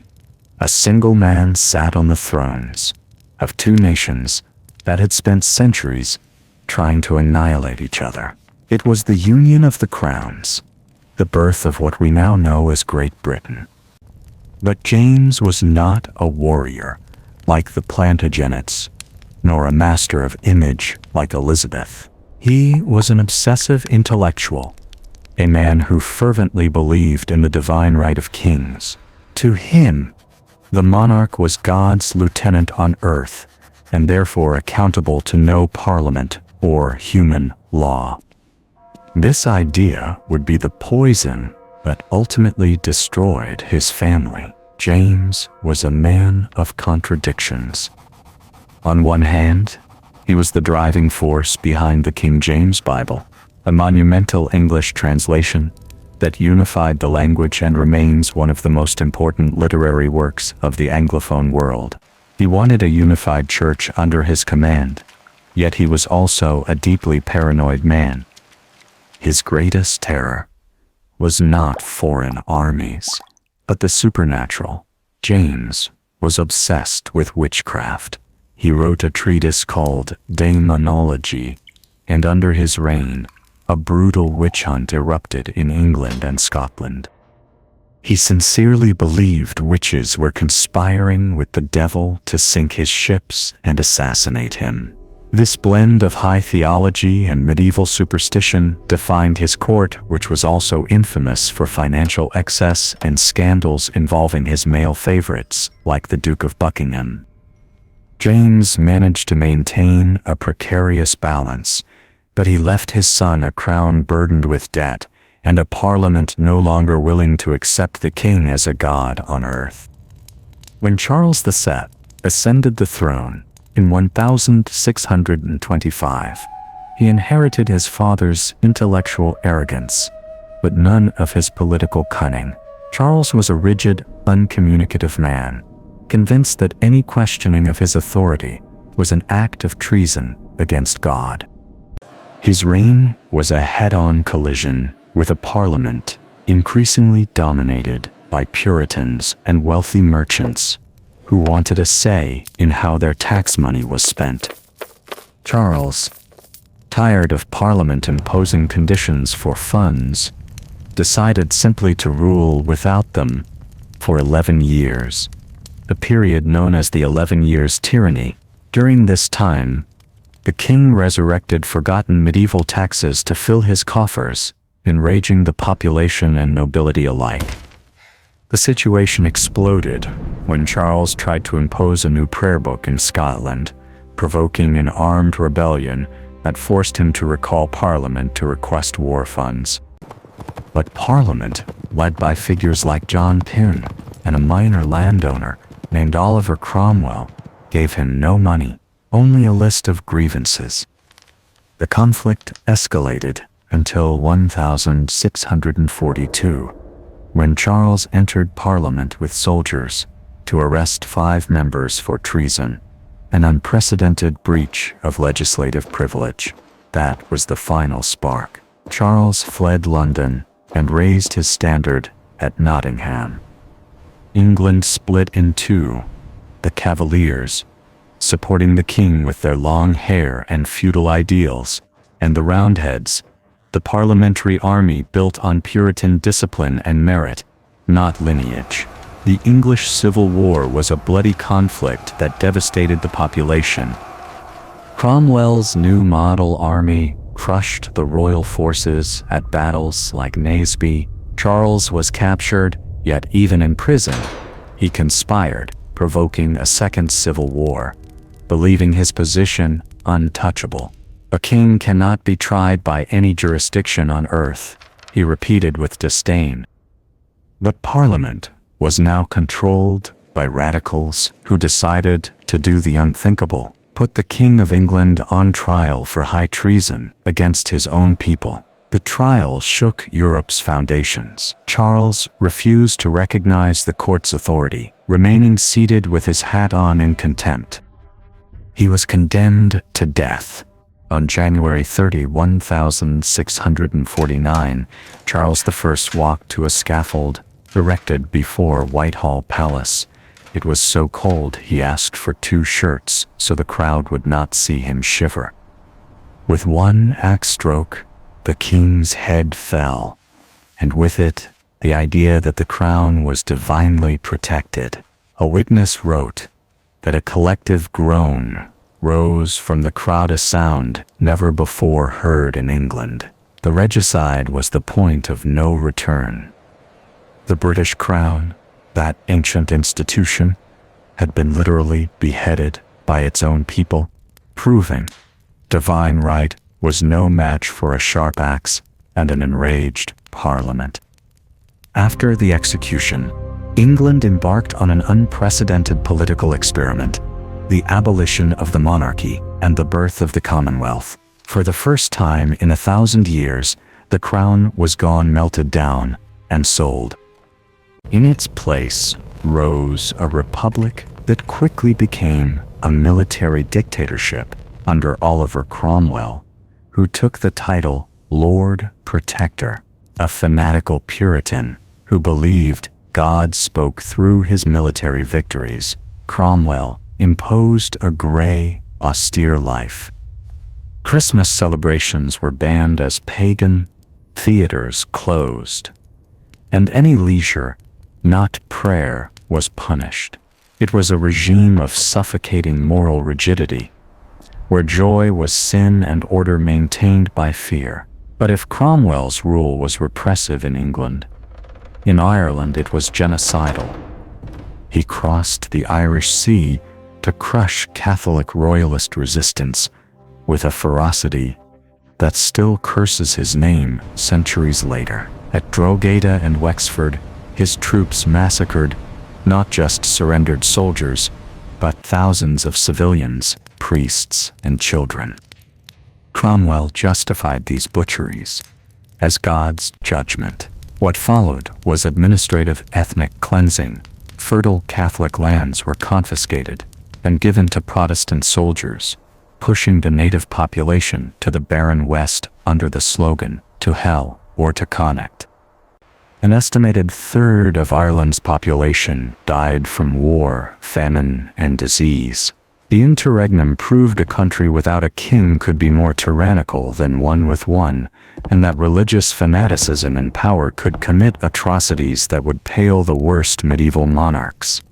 a single man sat on the thrones of two nations that had spent centuries trying to annihilate each other. It was the union of the crowns, the birth of what we now know as Great Britain. But James was not a warrior like the Plantagenets, nor a master of image like Elizabeth. He was an obsessive intellectual, a man who fervently believed in the divine right of kings. To him, the monarch was God's lieutenant on earth, and therefore accountable to no parliament or human law. This idea would be the poison that ultimately destroyed his family. James was a man of contradictions. On one hand, he was the driving force behind the King James Bible, a monumental English translation that unified the language and remains one of the most important literary works of the Anglophone world. He wanted a unified church under his command, yet he was also a deeply paranoid man. His greatest terror was not foreign armies, but the supernatural. James was obsessed with witchcraft. He wrote a treatise called Demonology, and under his reign, a brutal witch hunt erupted in England and Scotland. He sincerely believed witches were conspiring with the devil to sink his ships and assassinate him. This blend of high theology and medieval superstition defined his court, which was also infamous for financial excess and scandals involving his male favorites, like the Duke of Buckingham. James managed to maintain a precarious balance, but he left his son a crown burdened with debt and a parliament no longer willing to accept the king as a god on earth. When Charles VII ascended the throne in 1625, he inherited his father's intellectual arrogance, but none of his political cunning. Charles was a rigid, uncommunicative man, convinced that any questioning of his authority was an act of treason against God. His reign was a head-on collision with a parliament increasingly dominated by Puritans and wealthy merchants who wanted a say in how their tax money was spent. Charles, tired of Parliament imposing conditions for funds, decided simply to rule without them for 11 years, a period known as the 11 Years' Tyranny. During this time, the king resurrected forgotten medieval taxes to fill his coffers, enraging the population and nobility alike. The situation exploded when Charles tried to impose a new prayer book in Scotland, provoking an armed rebellion that forced him to recall Parliament to request war funds. But Parliament, led by figures like John Pym and a minor landowner named Oliver Cromwell, gave him no money, only a list of grievances. The conflict escalated until 1642, when Charles entered Parliament with soldiers to arrest 5 members for treason, an unprecedented breach of legislative privilege. That was the final spark. Charles fled London and raised his standard at Nottingham. England split in two: the Cavaliers, supporting the king with their long hair and feudal ideals, and the Roundheads, the parliamentary army built on Puritan discipline and merit, not lineage. The English Civil War was a bloody conflict that devastated the population. Cromwell's new model army crushed the royal forces at battles like Naseby. Charles was captured, yet even in prison, he conspired, provoking a second civil war, believing his position untouchable. A king cannot be tried by any jurisdiction on earth, he repeated with disdain. But Parliament was now controlled by radicals who decided to do the unthinkable, put the King of England on trial for high treason against his own people. The trial shook Europe's foundations. Charles refused to recognize the court's authority, remaining seated with his hat on in contempt. He was condemned to death. On January 30, 1649, Charles I walked to a scaffold erected before Whitehall Palace. It was so cold he asked for 2 shirts so the crowd would not see him shiver. With one axe stroke, the king's head fell, and with it, the idea that the crown was divinely protected. A witness wrote that a collective groan rose from the crowd, a sound never before heard in England. The regicide was the point of no return. The British crown, that ancient institution, had been literally beheaded by its own people, proving divine right was no match for a sharp axe and an enraged parliament. After the execution, England embarked on an unprecedented political experiment: the abolition of the monarchy and the birth of the Commonwealth. For the first time in 1,000 years, the crown was gone, melted down, and sold. In its place rose a republic that quickly became a military dictatorship under Oliver Cromwell, who took the title Lord Protector, a fanatical Puritan who believed God spoke through his military victories. Cromwell imposed a gray, austere life. Christmas celebrations were banned as pagan, theaters closed, and any leisure, not prayer, was punished. It was a regime of suffocating moral rigidity, where joy was sin and order maintained by fear. But if Cromwell's rule was repressive in England, in Ireland it was genocidal. He crossed the Irish Sea to crush Catholic royalist resistance with a ferocity that still curses his name centuries later. At Drogheda and Wexford, his troops massacred not just surrendered soldiers, but thousands of civilians, priests, and children. Cromwell justified these butcheries as God's judgment. What followed was administrative ethnic cleansing. Fertile Catholic lands were confiscated and given to Protestant soldiers, pushing the native population to the barren West under the slogan, "To hell or to Connacht." An estimated third of Ireland's population died from war, famine, and disease. The interregnum proved a country without a king could be more tyrannical than one with one, and that religious fanaticism in power could commit atrocities that would pale the worst medieval monarchs.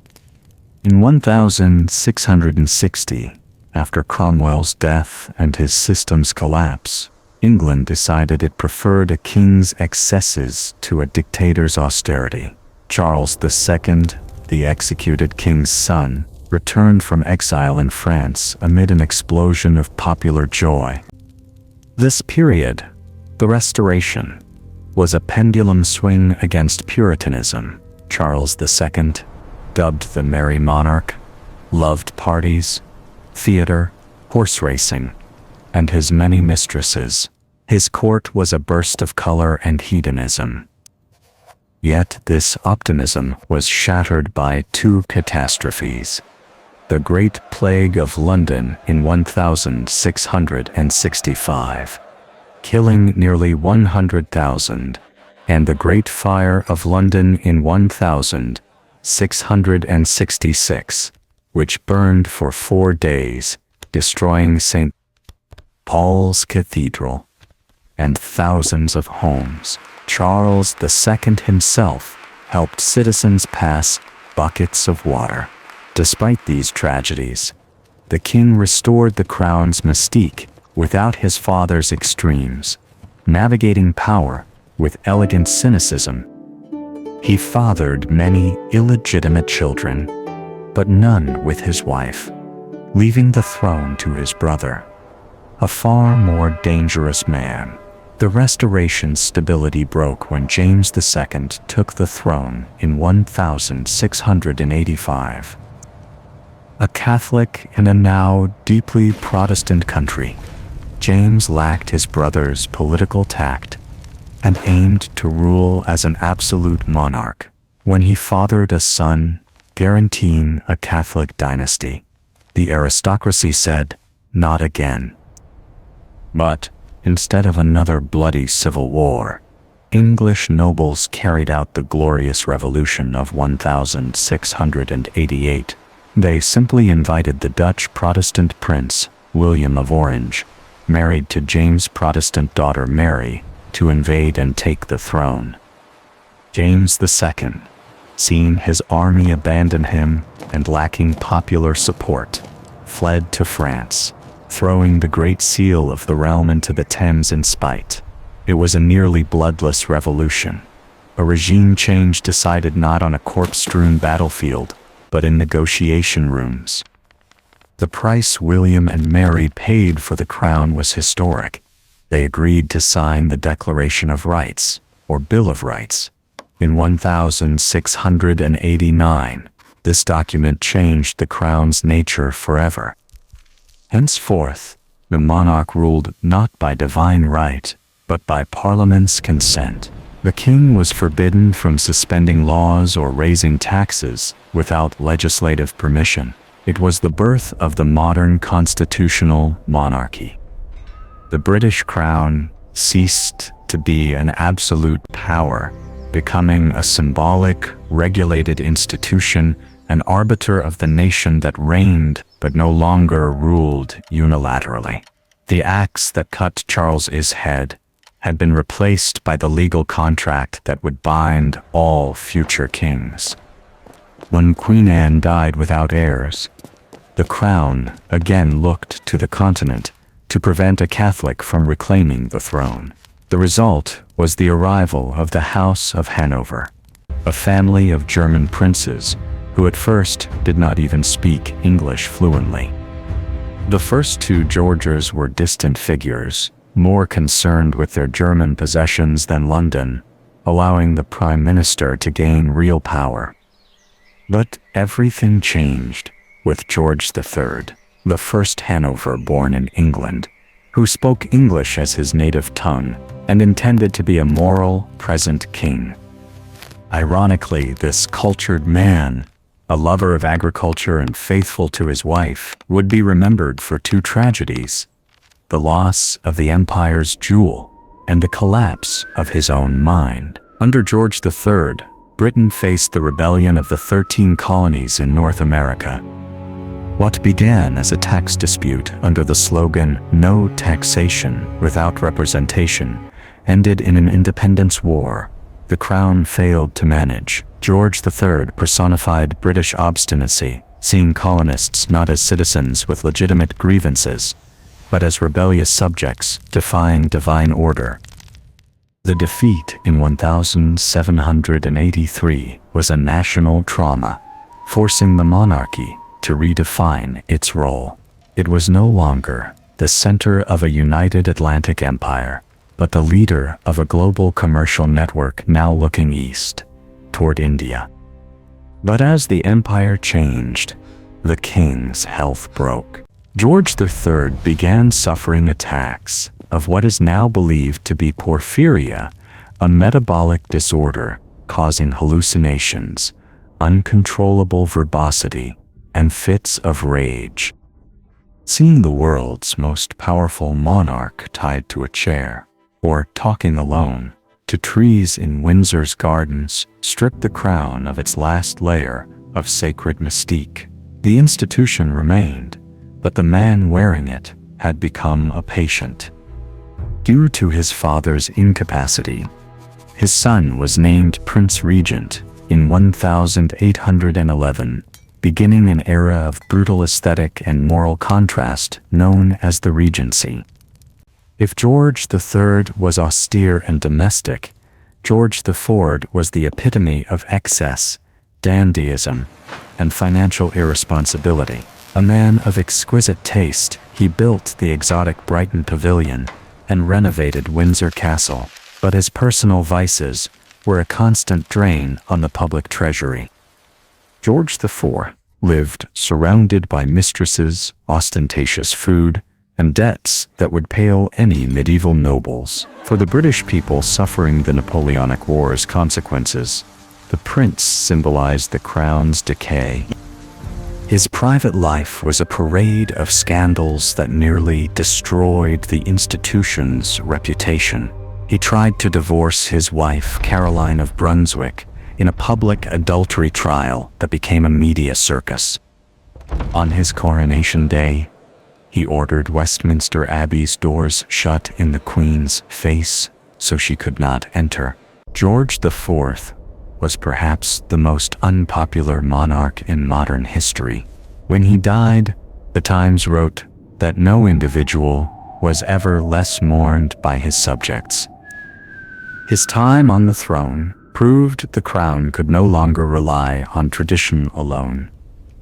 In 1660, after Cromwell's death and his system's collapse, England decided it preferred a king's excesses to a dictator's austerity. Charles II, the executed king's son, returned from exile in France amid an explosion of popular joy. This period, the Restoration, was a pendulum swing against Puritanism. Charles II, dubbed the Merry Monarch, loved parties, theater, horse racing, and his many mistresses. His court was a burst of color and hedonism. Yet this optimism was shattered by 2 catastrophes. The Great Plague of London in 1665, killing nearly 100,000, and the Great Fire of London in 1000, 666, which burned for 4 days, destroying St. Paul's Cathedral and thousands of homes. Charles II himself helped citizens pass buckets of water. Despite these tragedies, the king restored the crown's mystique without his father's extremes, navigating power with elegant cynicism. He fathered many illegitimate children, but none with his wife, leaving the throne to his brother, a far more dangerous man. The Restoration's stability broke when James II took the throne in 1685. A Catholic in a now deeply Protestant country, James lacked his brother's political tact and aimed to rule as an absolute monarch. When he fathered a son, guaranteeing a Catholic dynasty, the aristocracy said, "Not again." But instead of another bloody civil war, English nobles carried out the glorious revolution of 1688. They simply invited the Dutch Protestant prince, William of Orange, married to James' Protestant daughter Mary, to invade and take the throne. James II, seeing his army abandon him and lacking popular support, fled to France, throwing the Great Seal of the realm into the Thames in spite. It was a nearly bloodless revolution, a regime change decided not on a corpse-strewn battlefield, but in negotiation rooms. The price William and Mary paid for the crown was historic. They agreed to sign the Declaration of Rights, or Bill of Rights, in 1689. This document changed the crown's nature forever. Henceforth, the monarch ruled not by divine right, but by Parliament's consent. The king was forbidden from suspending laws or raising taxes without legislative permission. It was the birth of the modern constitutional monarchy. The British Crown ceased to be an absolute power, becoming a symbolic, regulated institution, an arbiter of the nation that reigned but no longer ruled unilaterally. The axe that cut Charles's head had been replaced by the legal contract that would bind all future kings. When Queen Anne died without heirs, the crown again looked to the continent to prevent a Catholic from reclaiming the throne. The result was the arrival of the House of Hanover, a family of German princes who at first did not even speak English fluently. The first two Georges were distant figures, more concerned with their German possessions than London, allowing the Prime Minister to gain real power. But everything changed with George III, the first Hanover born in England, who spoke English as his native tongue and intended to be a moral, present king. Ironically, this cultured man, a lover of agriculture and faithful to his wife, would be remembered for two tragedies: the loss of the empire's jewel and the collapse of his own mind. Under George III, Britain faced the rebellion of the 13 colonies in North America. What began as a tax dispute under the slogan "No taxation without representation" ended in an independence war the Crown failed to manage. George III personified British obstinacy, seeing colonists not as citizens with legitimate grievances, but as rebellious subjects defying divine order. The defeat in 1783 was a national trauma, forcing the monarchy to redefine its role. It was no longer the center of a united Atlantic empire, but the leader of a global commercial network now looking east, toward India. But as the empire changed, the king's health broke. George III began suffering attacks of what is now believed to be porphyria, a metabolic disorder causing hallucinations, uncontrollable verbosity, and fits of rage. Seeing the world's most powerful monarch tied to a chair, or talking alone, to trees in Windsor's gardens stripped the crown of its last layer of sacred mystique. The institution remained, but the man wearing it had become a patient. Due to his father's incapacity, his son was named Prince Regent in 1811, beginning an era of brutal aesthetic and moral contrast known as the Regency. If George III was austere and domestic, George IV was the epitome of excess, dandyism, and financial irresponsibility. A man of exquisite taste, he built the exotic Brighton Pavilion and renovated Windsor Castle, but his personal vices were a constant drain on the public treasury. George IV lived surrounded by mistresses, ostentatious food, and debts that would pale any medieval nobles. For the British people suffering the Napoleonic War's consequences, the prince symbolized the crown's decay. His private life was a parade of scandals that nearly destroyed the institution's reputation. He tried to divorce his wife, Caroline of Brunswick, in a public adultery trial that became a media circus. On his coronation day, he ordered Westminster Abbey's doors shut in the Queen's face so she could not enter. George IV was perhaps the most unpopular monarch in modern history. When he died, the Times wrote that no individual was ever less mourned by his subjects. His time on the throne proved the crown could no longer rely on tradition alone.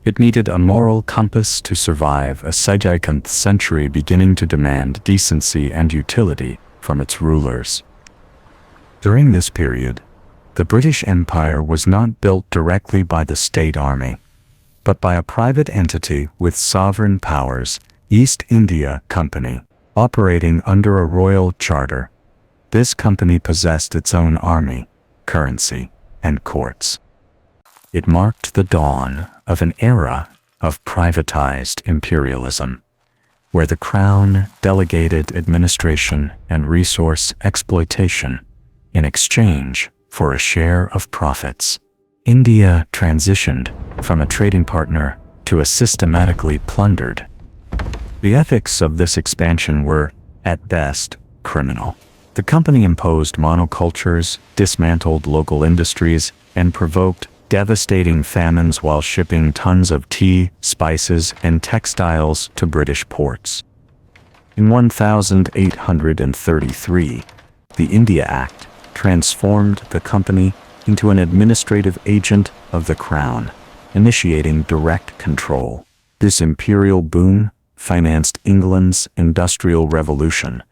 It needed a moral compass to survive a 17th century beginning to demand decency and utility from its rulers. During this period, the British Empire was not built directly by the state army, but by a private entity with sovereign powers, East India Company, operating under a royal charter. This company possessed its own army, currency, and courts. It marked the dawn of an era of privatized imperialism, where the crown delegated administration and resource exploitation in exchange for a share of profits. India transitioned from a trading partner to a systematically plundered. The ethics of this expansion were, at best, criminal. The company imposed monocultures, dismantled local industries, and provoked devastating famines while shipping tons of tea, spices, and textiles to British ports. In 1833, the India Act transformed the company into an administrative agent of the crown, initiating direct control. This imperial boon financed England's industrial revolution,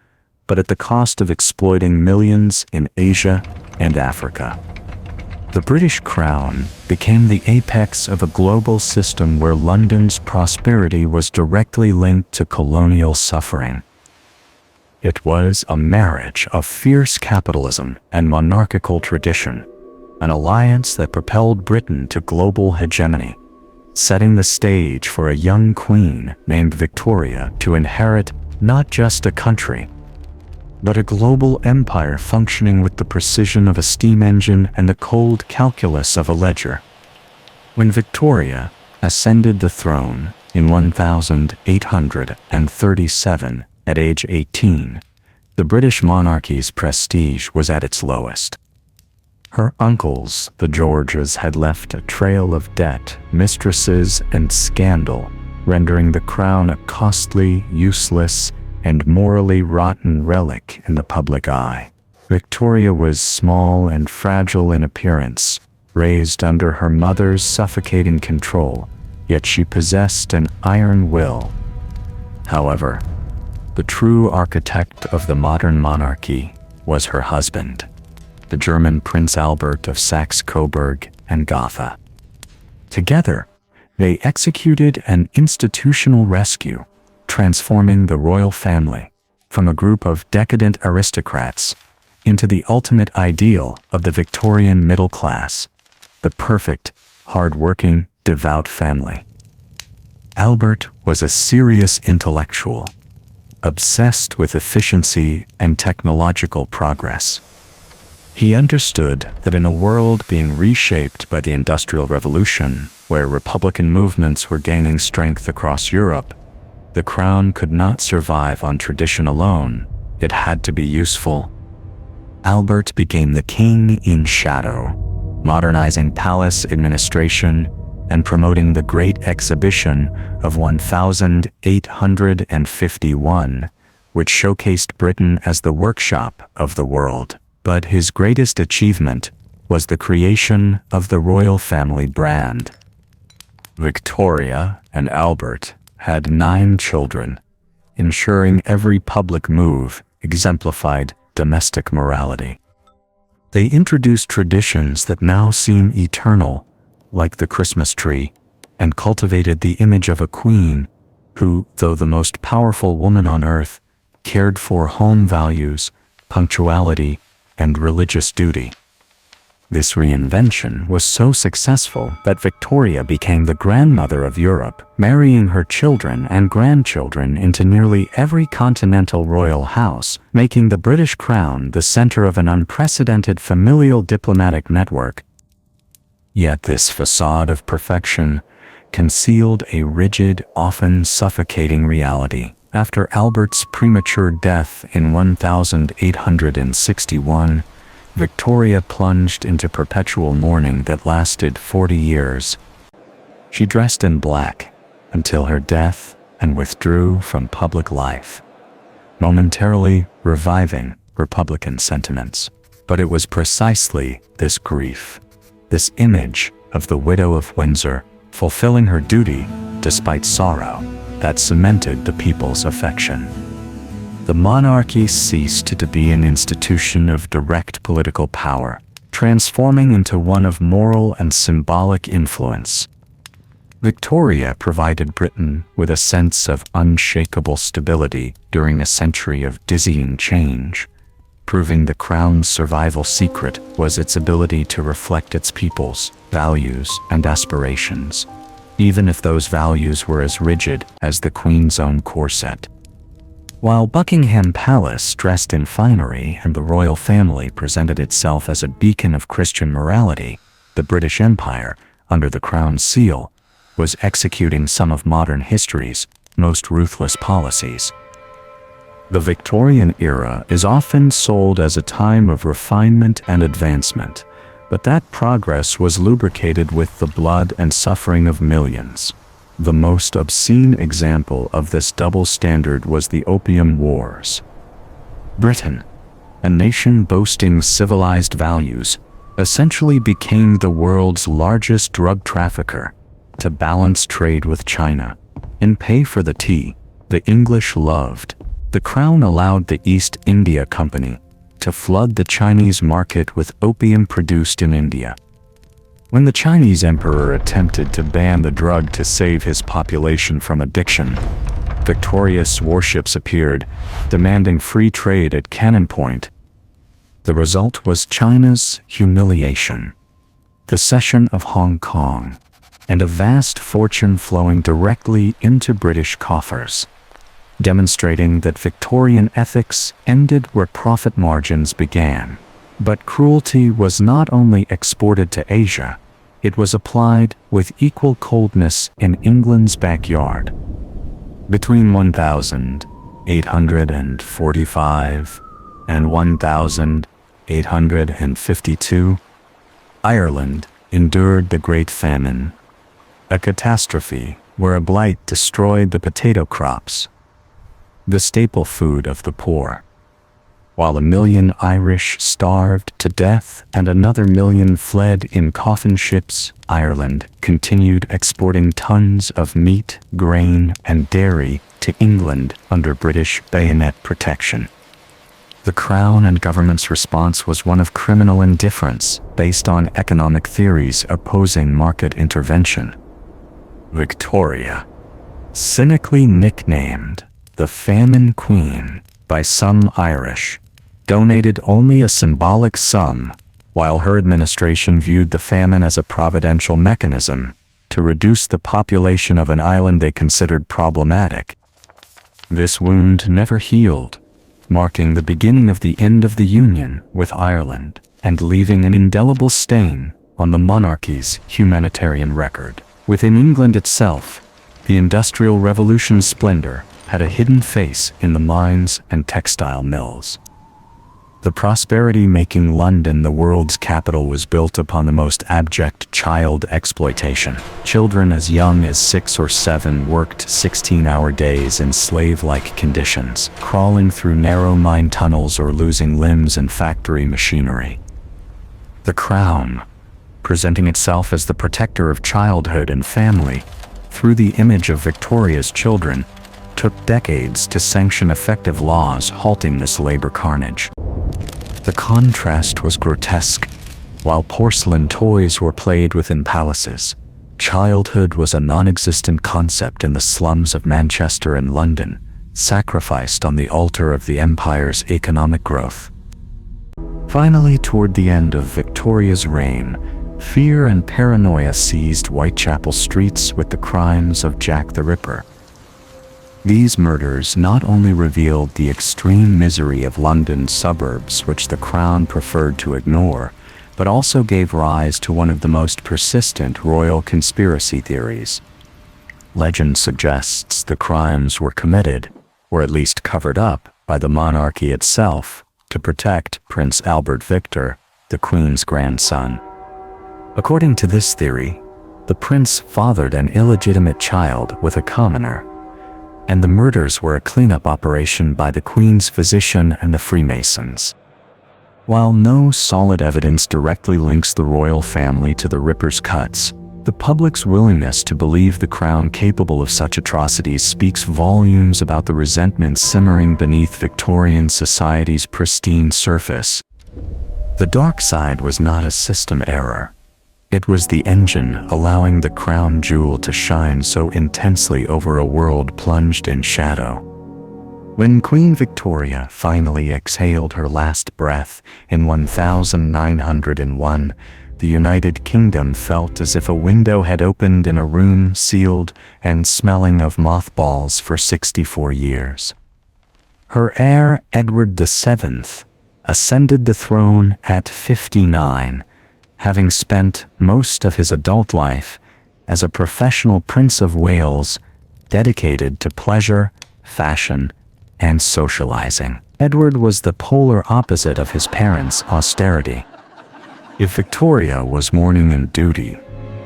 but at the cost of exploiting millions in Asia and Africa. The British Crown became the apex of a global system where London's prosperity was directly linked to colonial suffering. It was a marriage of fierce capitalism and monarchical tradition, an alliance that propelled Britain to global hegemony, setting the stage for a young queen named Victoria to inherit not just a country, but a global empire functioning with the precision of a steam engine and the cold calculus of a ledger. When Victoria ascended the throne in 1837 at age 18, the British monarchy's prestige was at its lowest. Her uncles, the Georges, had left a trail of debt, mistresses, and scandal, rendering the crown a costly, useless, and morally rotten relic in the public eye. Victoria was small and fragile in appearance, raised under her mother's suffocating control, yet she possessed an iron will. However, the true architect of the modern monarchy was her husband, the German Prince Albert of Saxe-Coburg and Gotha. Together, they executed an institutional rescue, transforming the royal family from a group of decadent aristocrats into the ultimate ideal of the Victorian middle class, the perfect, hard-working, devout family. Albert was a serious intellectual, obsessed with efficiency and technological progress. He understood that in a world being reshaped by the Industrial Revolution, where Republican movements were gaining strength across Europe, the crown could not survive on tradition alone. It had to be useful. Albert became the king in shadow, modernizing palace administration and promoting the Great Exhibition of 1851, which showcased Britain as the workshop of the world. But his greatest achievement was the creation of the royal family brand. Victoria and Albert had 9 children, ensuring every public move exemplified domestic morality. They introduced traditions that now seem eternal, like the Christmas tree, and cultivated the image of a queen who, though the most powerful woman on earth, cared for home values, punctuality, and religious duty. This reinvention was so successful that Victoria became the grandmother of Europe, marrying her children and grandchildren into nearly every continental royal house, making the British crown the center of an unprecedented familial diplomatic network. Yet this facade of perfection concealed a rigid, often suffocating reality. After Albert's premature death in 1861, Victoria plunged into perpetual mourning that lasted 40 years. She dressed in black until her death and withdrew from public life, momentarily reviving Republican sentiments. But it was precisely this grief, this image of the widow of Windsor fulfilling her duty despite sorrow, that cemented the people's affection. The monarchy ceased to be an institution of direct political power, transforming into one of moral and symbolic influence. Victoria provided Britain with a sense of unshakable stability during a century of dizzying change, proving the crown's survival secret was its ability to reflect its people's values and aspirations, even if those values were as rigid as the Queen's own corset. While Buckingham Palace dressed in finery and the royal family presented itself as a beacon of Christian morality, the British Empire, under the Crown's seal, was executing some of modern history's most ruthless policies. The Victorian era is often sold as a time of refinement and advancement, but that progress was lubricated with the blood and suffering of millions. The most obscene example of this double standard was the Opium Wars. Britain, a nation boasting civilized values, essentially became the world's largest drug trafficker to balance trade with China. In pay for the tea the English loved, the Crown allowed the East India Company to flood the Chinese market with opium produced in India. When the Chinese emperor attempted to ban the drug to save his population from addiction, victorious warships appeared, demanding free trade at cannon point. The result was China's humiliation, the cession of Hong Kong, and a vast fortune flowing directly into British coffers, demonstrating that Victorian ethics ended where profit margins began. But cruelty was not only exported to Asia, it was applied with equal coldness in England's backyard. Between 1845 and 1852, Ireland endured the Great Famine, a catastrophe where a blight destroyed the potato crops, the staple food of the poor. While 1 million Irish starved to death and another million fled in coffin ships, Ireland continued exporting tons of meat, grain, and dairy to England under British bayonet protection. The Crown and government's response was one of criminal indifference based on economic theories opposing market intervention. Victoria, cynically nicknamed the Famine Queen by some Irish, donated only a symbolic sum, while her administration viewed the famine as a providential mechanism to reduce the population of an island they considered problematic. This wound never healed, marking the beginning of the end of the union with Ireland. and leaving an indelible stain on the monarchy's humanitarian record. Within England itself, the Industrial Revolution's splendor had a hidden face in the mines and textile mills. The prosperity-making London, the world's capital, was built upon the most abject child exploitation. Children as young as 6 or 7 worked 16-hour days in slave-like conditions, crawling through narrow mine tunnels or losing limbs in factory machinery. The Crown, presenting itself as the protector of childhood and family through the image of Victoria's children, took decades to sanction effective laws halting this labor carnage. The contrast was grotesque. While porcelain toys were played with in palaces, childhood was a non-existent concept in the slums of Manchester and London, sacrificed on the altar of the empire's economic growth. Finally, toward the end of Victoria's reign, fear and paranoia seized Whitechapel streets with the crimes of Jack the Ripper. These murders not only revealed the extreme misery of London's suburbs, which the Crown preferred to ignore, but also gave rise to one of the most persistent royal conspiracy theories. Legend suggests the crimes were committed, or at least covered up, by the monarchy itself to protect Prince Albert Victor, the Queen's grandson. According to this theory, the prince fathered an illegitimate child with a commoner, and the murders were a cleanup operation by the Queen's physician and the Freemasons. While no solid evidence directly links the royal family to the Ripper's cuts, the public's willingness to believe the Crown capable of such atrocities speaks volumes about the resentment simmering beneath Victorian society's pristine surface. The dark side was not a system error. It was the engine allowing the crown jewel to shine so intensely over a world plunged in shadow. When Queen Victoria finally exhaled her last breath in 1901, the United Kingdom felt as if a window had opened in a room sealed and smelling of mothballs for 64 years. Her heir, Edward VII, ascended the throne at 59, having spent most of his adult life as a professional Prince of Wales dedicated to pleasure, fashion, and socializing. Edward was the polar opposite of his parents' austerity. If Victoria was mourning and duty,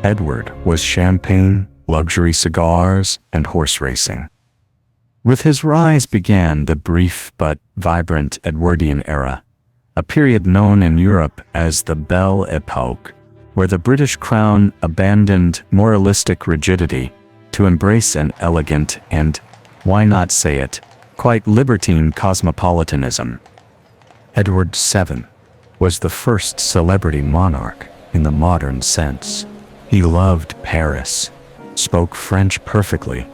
Edward was champagne, luxury cigars, and horse racing. With his rise began the brief but vibrant Edwardian era, a period known in Europe as the Belle Époque, where the British crown abandoned moralistic rigidity to embrace an elegant and, why not say it, quite libertine cosmopolitanism. Edward VII was the first celebrity monarch in the modern sense. He loved Paris, spoke French perfectly,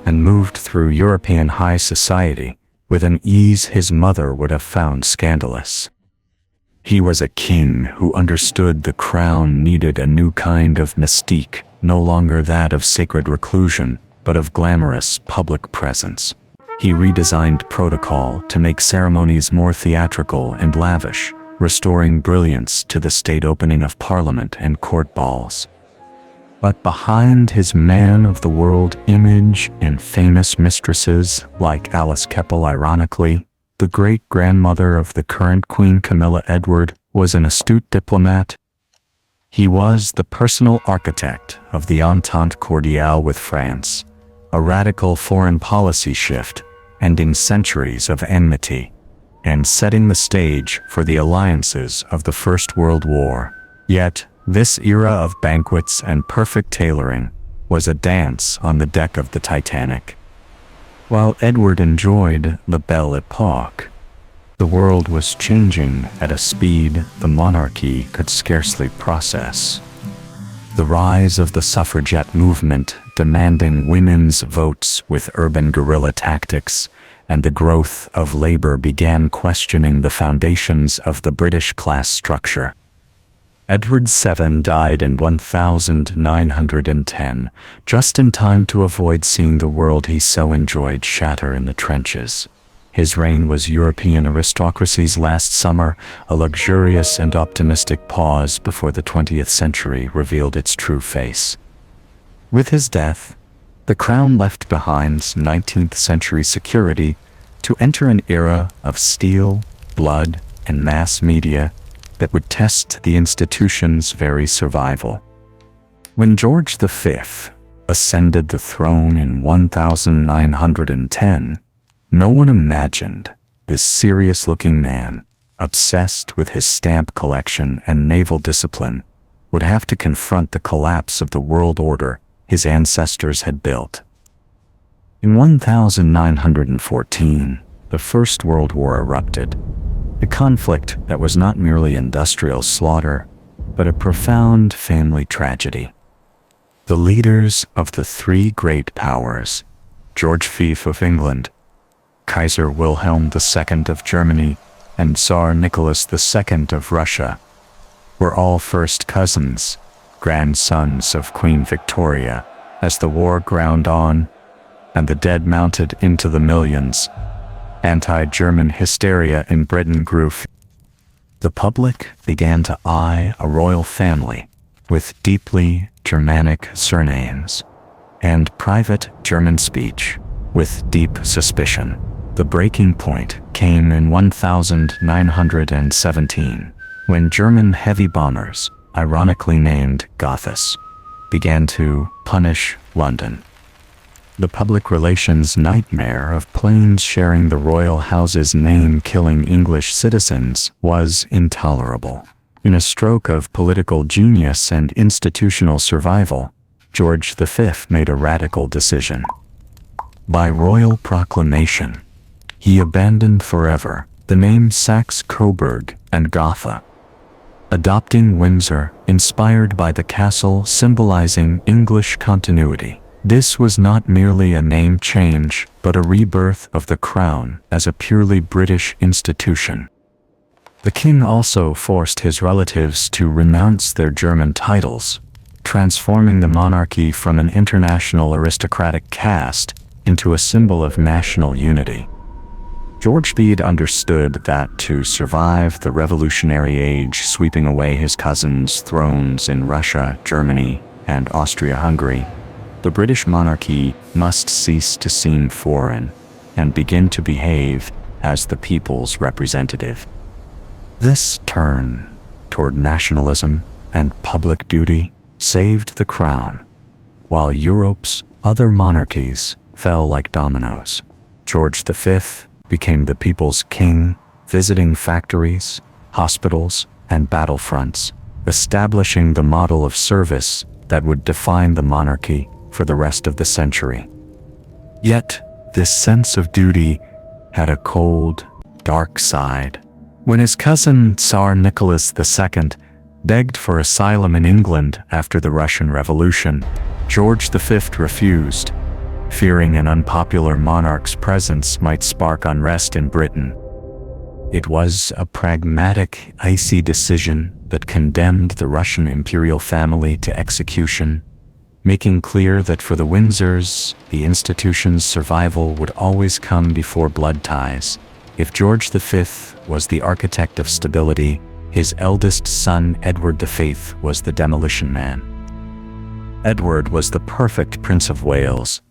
and moved through European high society with an ease his mother would have found scandalous. He was a king who understood the crown needed a new kind of mystique, no longer that of sacred reclusion, but of glamorous public presence. He redesigned protocol to make ceremonies more theatrical and lavish, restoring brilliance to the state opening of Parliament and court balls. But behind his man-of-the-world image and famous mistresses like Alice Keppel, ironically, the great-grandmother of the current Queen Camilla, Edward was an astute diplomat. He was the personal architect of the Entente Cordiale with France, a radical foreign policy shift ending centuries of enmity and setting the stage for the alliances of the First World War. Yet, this era of banquets and perfect tailoring was a dance on the deck of the Titanic. While Edward enjoyed the Belle Époque, the world was changing at a speed the monarchy could scarcely process. The rise of the suffragette movement demanding women's votes with urban guerrilla tactics, and the growth of labor began questioning the foundations of the British class structure. Edward VII died in 1910, just in time to avoid seeing the world he so enjoyed shatter in the trenches. His reign was European aristocracy's last summer, a luxurious and optimistic pause before the 20th century revealed its true face. With his death, the crown left behind 19th century security to enter an era of steel, blood, and mass media that would test the institution's very survival. When George V ascended the throne in 1910, no one imagined this serious-looking man, obsessed with his stamp collection and naval discipline, would have to confront the collapse of the world order his ancestors had built. In 1914, the First World War erupted, a conflict that was not merely industrial slaughter, but a profound family tragedy. The leaders of the three great powers, George V of England, Kaiser Wilhelm II of Germany, and Tsar Nicholas II of Russia, were all first cousins, grandsons of Queen Victoria. As the war ground on, and the dead mounted into the millions, anti-German hysteria in Britain grew. The public began to eye a royal family with deeply Germanic surnames, and private German speech with deep suspicion. The breaking point came in 1917, when German heavy bombers, ironically named Gothas, began to punish London. The public relations nightmare of planes sharing the royal house's name killing English citizens was intolerable. In a stroke of political genius and institutional survival, George V made a radical decision. By royal proclamation, he abandoned forever the names Saxe-Coburg and Gotha, adopting Windsor, inspired by the castle symbolizing English continuity. This was not merely a name change, but a rebirth of the crown as a purely British institution. The king also forced his relatives to renounce their German titles, transforming the monarchy from an international aristocratic caste into a symbol of national unity. George V understood that to survive the revolutionary age sweeping away his cousins' thrones in Russia, Germany, and Austria-Hungary, the British monarchy must cease to seem foreign and begin to behave as the people's representative. This turn toward nationalism and public duty saved the crown, while Europe's other monarchies fell like dominoes. George V became the people's king, visiting factories, hospitals, and battlefronts, establishing the model of service that would define the monarchy for the rest of the century. Yet, this sense of duty had a cold, dark side. When his cousin Tsar Nicholas II begged for asylum in England after the Russian Revolution, George V refused, fearing an unpopular monarch's presence might spark unrest in Britain. It was a pragmatic, icy decision that condemned the Russian imperial family to execution, making clear that for the Windsors, the institution's survival would always come before blood ties. If George V was the architect of stability, his eldest son Edward V was the demolition man. Edward was the perfect Prince of Wales,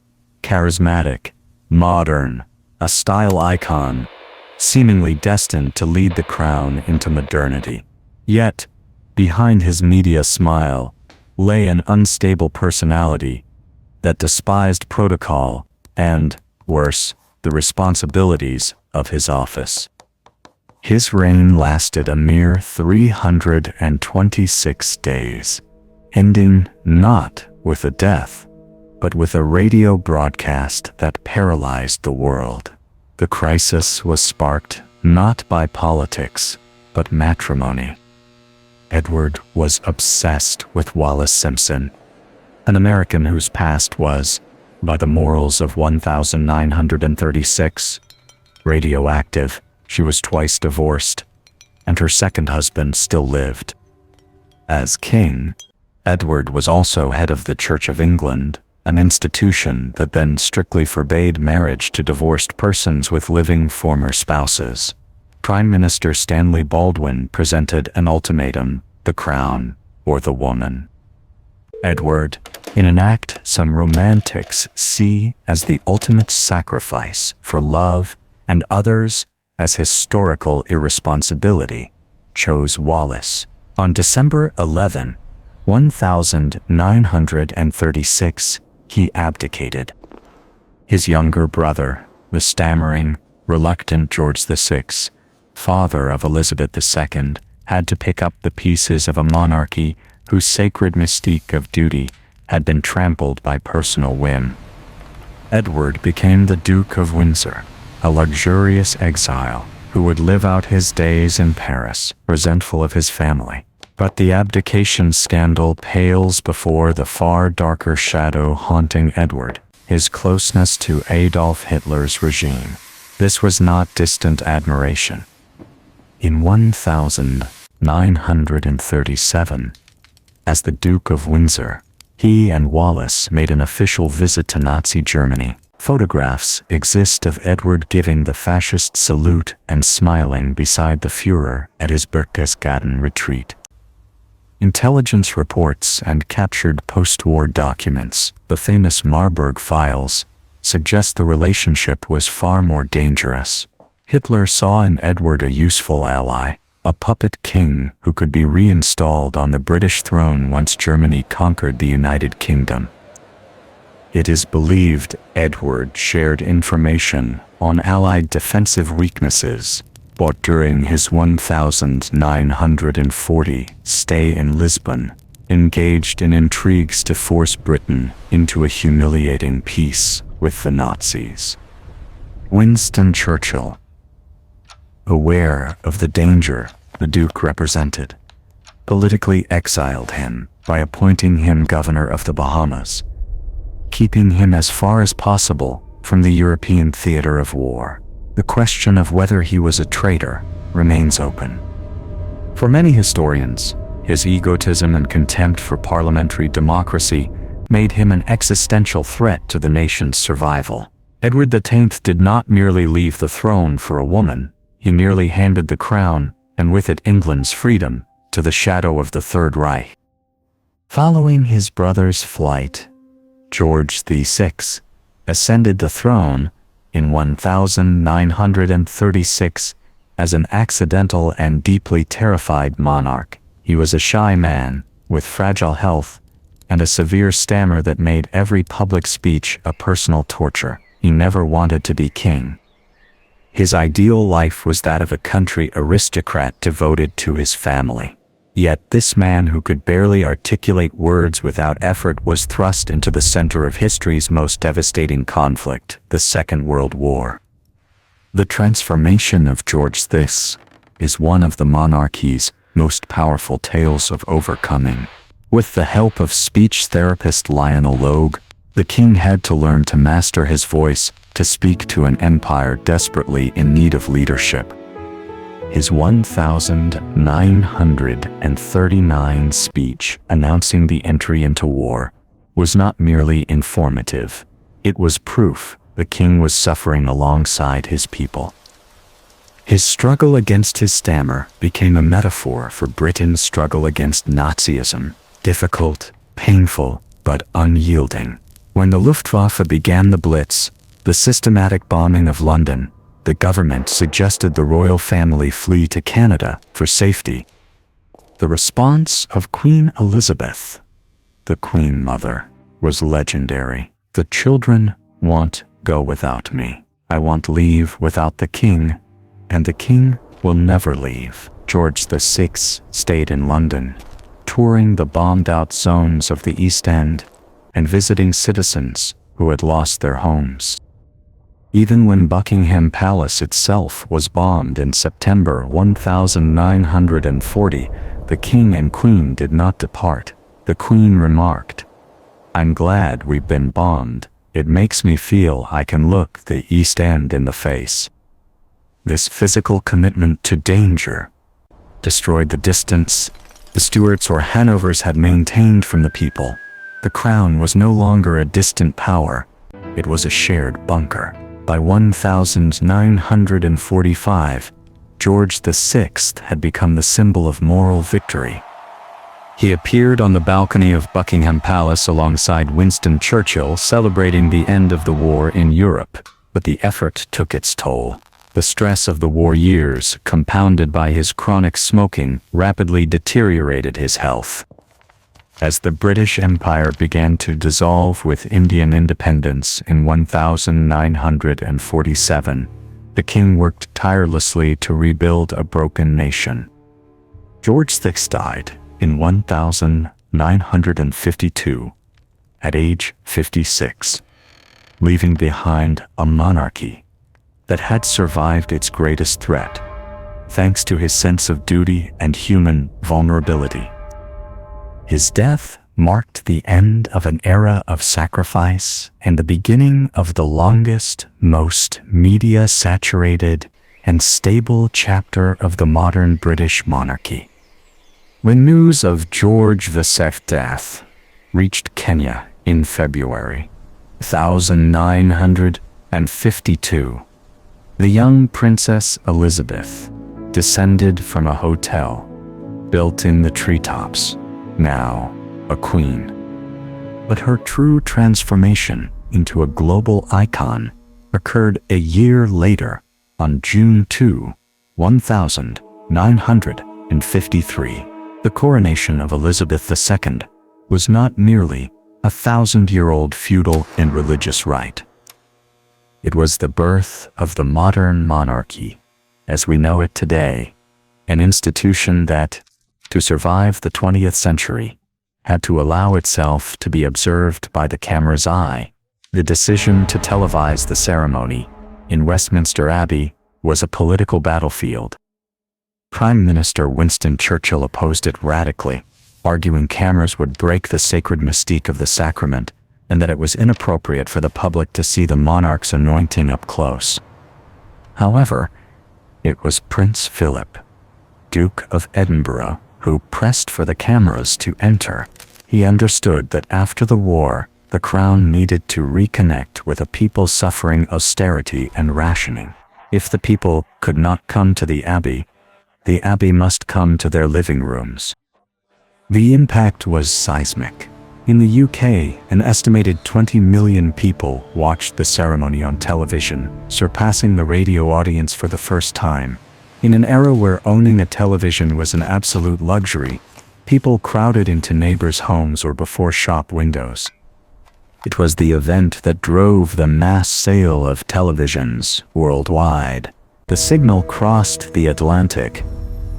charismatic, modern, a style icon, seemingly destined to lead the crown into modernity. Yet, behind his media smile lay an unstable personality that despised protocol and, worse, the responsibilities of his office. His reign lasted a mere 326 days, ending not with a death, but with a radio broadcast that paralyzed the world. The crisis was sparked not by politics, but matrimony. Edward was obsessed with Wallis Simpson, an American whose past was, by the morals of 1936, radioactive. She was twice divorced, and her second husband still lived. As king, Edward was also head of the Church of England, an institution that then strictly forbade marriage to divorced persons with living former spouses. Prime Minister Stanley Baldwin presented an ultimatum: the crown or the woman. Edward, in an act some romantics see as the ultimate sacrifice for love and others as historical irresponsibility, chose Wallace. On December 11, 1936, he abdicated. His younger brother, the stammering, reluctant George VI, father of Elizabeth II, had to pick up the pieces of a monarchy whose sacred mystique of duty had been trampled by personal whim. Edward became the Duke of Windsor, a luxurious exile who would live out his days in Paris, resentful of his family. But the abdication scandal pales before the far darker shadow haunting Edward, his closeness to Adolf Hitler's regime. This was not distant admiration. In 1937, as the Duke of Windsor, he and Wallace made an official visit to Nazi Germany. Photographs exist of Edward giving the fascist salute and smiling beside the Führer at his Berchtesgaden retreat. Intelligence reports and captured post-war documents, the famous Marburg files, suggest the relationship was far more dangerous. Hitler saw in Edward a useful ally, a puppet king who could be reinstalled on the British throne once Germany conquered the United Kingdom. It is believed Edward shared information on Allied defensive weaknesses, but during his 1940 stay in Lisbon, engaged in intrigues to force Britain into a humiliating peace with the Nazis. Winston Churchill, aware of the danger the Duke represented, politically exiled him by appointing him governor of the Bahamas, keeping him as far as possible from the European theater of war. The question of whether he was a traitor remains open. For many historians, his egotism and contempt for parliamentary democracy made him an existential threat to the nation's survival. Edward X did not merely leave the throne for a woman, he merely handed the crown, and with it England's freedom, to the shadow of the Third Reich. Following his brother's flight, George VI ascended the throne in 1936 as an accidental and deeply terrified monarch. He was a shy man, with fragile health, and a severe stammer that made every public speech a personal torture. He never wanted to be king. His ideal life was that of a country aristocrat devoted to his family. Yet this man who could barely articulate words without effort was thrust into the center of history's most devastating conflict, the Second World War. The transformation of George VI is one of the monarchy's most powerful tales of overcoming. With the help of speech therapist Lionel Logue, the king had to learn to master his voice to speak to an empire desperately in need of leadership. His 1939 speech announcing the entry into war was not merely informative. It was proof the king was suffering alongside his people. His struggle against his stammer became a metaphor for Britain's struggle against Nazism, difficult, painful, but unyielding. When the Luftwaffe began the Blitz, the systematic bombing of London, the government suggested the royal family flee to Canada for safety. The response of Queen Elizabeth, the Queen Mother, was legendary. "The children won't go without me. I won't leave without the king, and the king will never leave." George VI stayed in London, touring the bombed-out zones of the East End and visiting citizens who had lost their homes. Even when Buckingham Palace itself was bombed in September 1940, the king and queen did not depart. The queen remarked, "I'm glad we've been bombed. It makes me feel I can look the East End in the face." This physical commitment to danger destroyed the distance the Stuarts or Hanovers had maintained from the people. The crown was no longer a distant power, it was a shared bunker. By 1945, George VI had become the symbol of moral victory. He appeared on the balcony of Buckingham Palace alongside Winston Churchill, celebrating the end of the war in Europe. But the effort took its toll. The stress of the war years, compounded by his chronic smoking, rapidly deteriorated his health. As the British Empire began to dissolve with Indian independence in 1947, the king worked tirelessly to rebuild a broken nation. George VI died in 1952, at age 56, leaving behind a monarchy that had survived its greatest threat, thanks to his sense of duty and human vulnerability. His death marked the end of an era of sacrifice and the beginning of the longest, most media-saturated, and stable chapter of the modern British monarchy. When news of George VI's death reached Kenya in February 1952, the young Princess Elizabeth descended from a hotel built in the treetops, now a queen. But her true transformation into a global icon occurred a year later, on June 2, 1953. The coronation of Elizabeth II was not merely a 1,000-year-old feudal and religious rite. It was the birth of the modern monarchy, as we know it today, an institution that, to survive the 20th century, had to allow itself to be observed by the camera's eye. The decision to televise the ceremony in Westminster Abbey was a political battlefield. Prime Minister Winston Churchill opposed it radically, arguing cameras would break the sacred mystique of the sacrament and that it was inappropriate for the public to see the monarch's anointing up close. However, it was Prince Philip, Duke of Edinburgh, who pressed for the cameras to enter. He understood that after the war, the crown needed to reconnect with a people suffering austerity and rationing. If the people could not come to the Abbey must come to their living rooms. The impact was seismic. In the UK, an estimated 20 million people watched the ceremony on television, surpassing the radio audience for the first time. In an era where owning a television was an absolute luxury, people crowded into neighbors' homes or before shop windows. It was the event that drove the mass sale of televisions worldwide. The signal crossed the Atlantic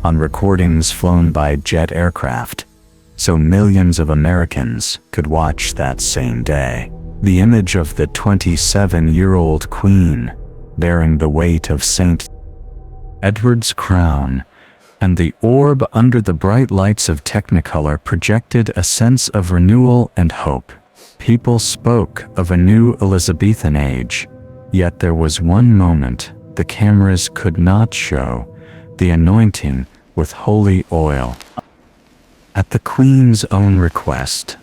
on recordings flown by jet aircraft, so millions of Americans could watch that same day. The image of the 27-year-old Queen bearing the weight of St. Edward's crown and the orb under the bright lights of Technicolor projected a sense of renewal and hope. People spoke of a new Elizabethan age, yet there was one moment the cameras could not show: the anointing with holy oil. At the Queen's own request,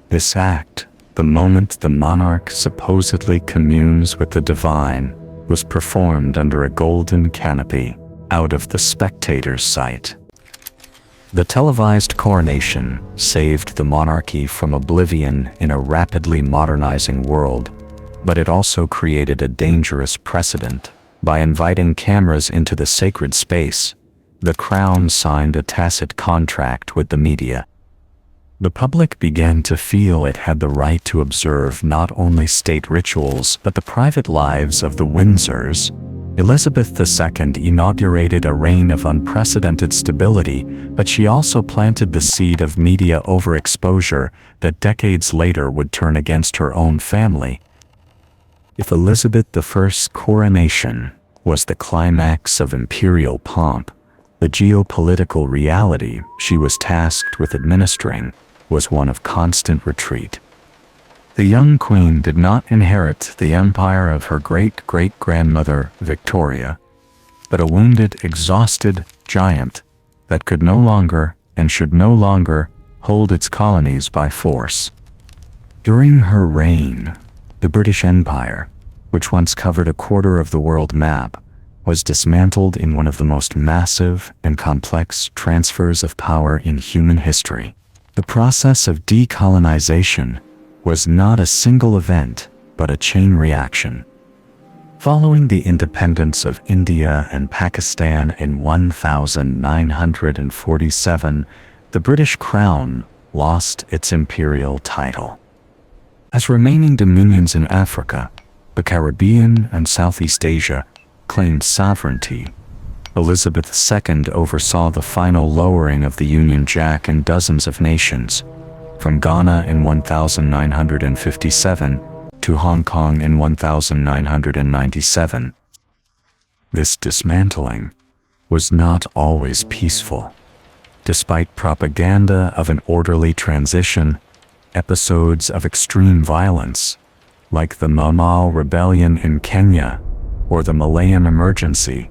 this act, the moment the monarch supposedly communes with the divine, was performed under a golden canopy, out of the spectator's sight. The televised coronation saved the monarchy from oblivion in a rapidly modernizing world, but it also created a dangerous precedent. By inviting cameras into the sacred space, the Crown signed a tacit contract with the media. The public began to feel it had the right to observe not only state rituals but the private lives of the Windsors. Elizabeth II inaugurated a reign of unprecedented stability, but she also planted the seed of media overexposure that decades later would turn against her own family. If Elizabeth I's coronation was the climax of imperial pomp, the geopolitical reality she was tasked with administering was one of constant retreat. The young queen did not inherit the empire of her great-great-grandmother Victoria, but a wounded, exhausted giant that could no longer and should no longer hold its colonies by force. During her reign, the British Empire, which once covered a quarter of the world map, was dismantled in one of the most massive and complex transfers of power in human history. The process of decolonization was not a single event, but a chain reaction. Following the independence of India and Pakistan in 1947, the British Crown lost its imperial title. As remaining dominions in Africa, the Caribbean and Southeast Asia claimed sovereignty, Elizabeth II oversaw the final lowering of the Union Jack in dozens of nations, from Ghana in 1957 to Hong Kong in 1997. This dismantling was not always peaceful. Despite propaganda of an orderly transition, episodes of extreme violence, like the Mau Mau Rebellion in Kenya or the Malayan Emergency,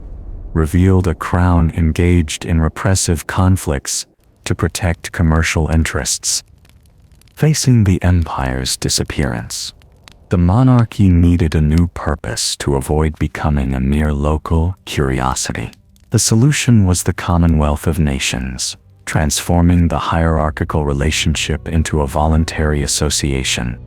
revealed a crown engaged in repressive conflicts to protect commercial interests. Facing the empire's disappearance, the monarchy needed a new purpose to avoid becoming a mere local curiosity. The solution was the Commonwealth of Nations, transforming the hierarchical relationship into a voluntary association.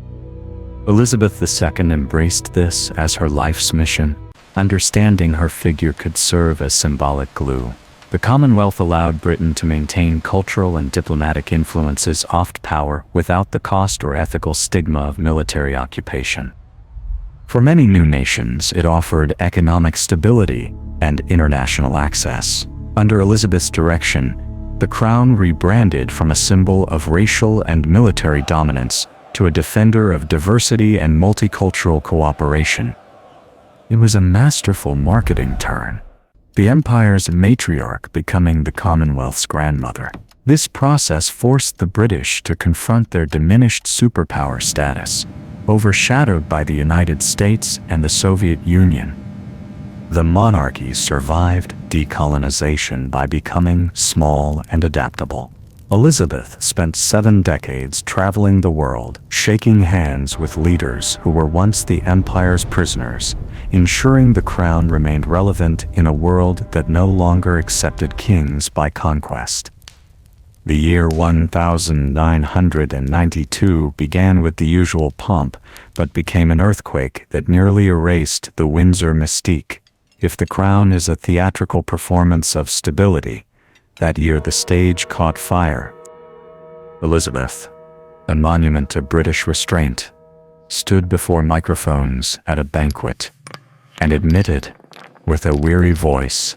Elizabeth II embraced this as her life's mission, understanding her figure could serve as symbolic glue. The Commonwealth allowed Britain to maintain cultural and diplomatic influences oft power without the cost or ethical stigma of military occupation. For many new nations, it offered economic stability and international access. Under Elizabeth's direction, the crown rebranded from a symbol of racial and military dominance to a defender of diversity and multicultural cooperation. It was a masterful marketing turn, the empire's matriarch becoming the Commonwealth's grandmother. This process forced the British to confront their diminished superpower status, overshadowed by the United States and the Soviet Union. The monarchy survived decolonization by becoming small and adaptable. Elizabeth spent 7 decades traveling the world, shaking hands with leaders who were once the empire's prisoners, ensuring the crown remained relevant in a world that no longer accepted kings by conquest. The year 1992 began with the usual pomp, but became an earthquake that nearly erased the Windsor mystique. If the crown is a theatrical performance of stability, that year the stage caught fire. Elizabeth, a monument to British restraint, stood before microphones at a banquet and admitted, with a weary voice,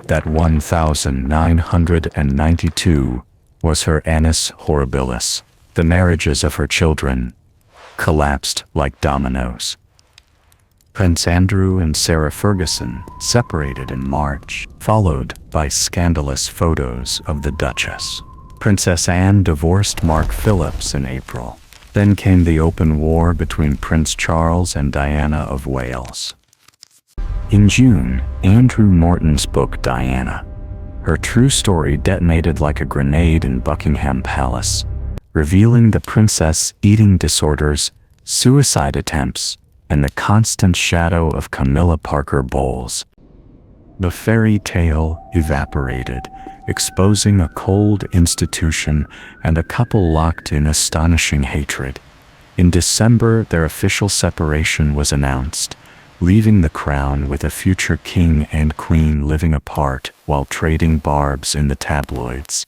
that 1992 was her annus horribilis. The marriages of her children collapsed like dominoes. Prince Andrew and Sarah Ferguson separated in March, followed by scandalous photos of the Duchess. Princess Anne divorced Mark Phillips in April. Then came the open war between Prince Charles and Diana of Wales. In June, Andrew Morton's book Diana, her true story detonated like a grenade in Buckingham Palace, revealing the princess' eating disorders, suicide attempts, and the constant shadow of Camilla Parker Bowles. The fairy tale evaporated, exposing a cold institution and a couple locked in astonishing hatred. In December, their official separation was announced, leaving the crown with a future king and queen living apart while trading barbs in the tabloids.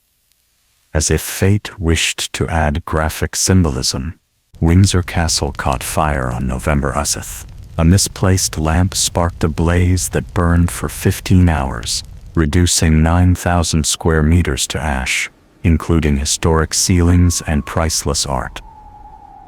As if fate wished to add graphic symbolism, Windsor Castle caught fire on November 8th. A misplaced lamp sparked a blaze that burned for 15 hours, reducing 9,000 square meters to ash, including historic ceilings and priceless art.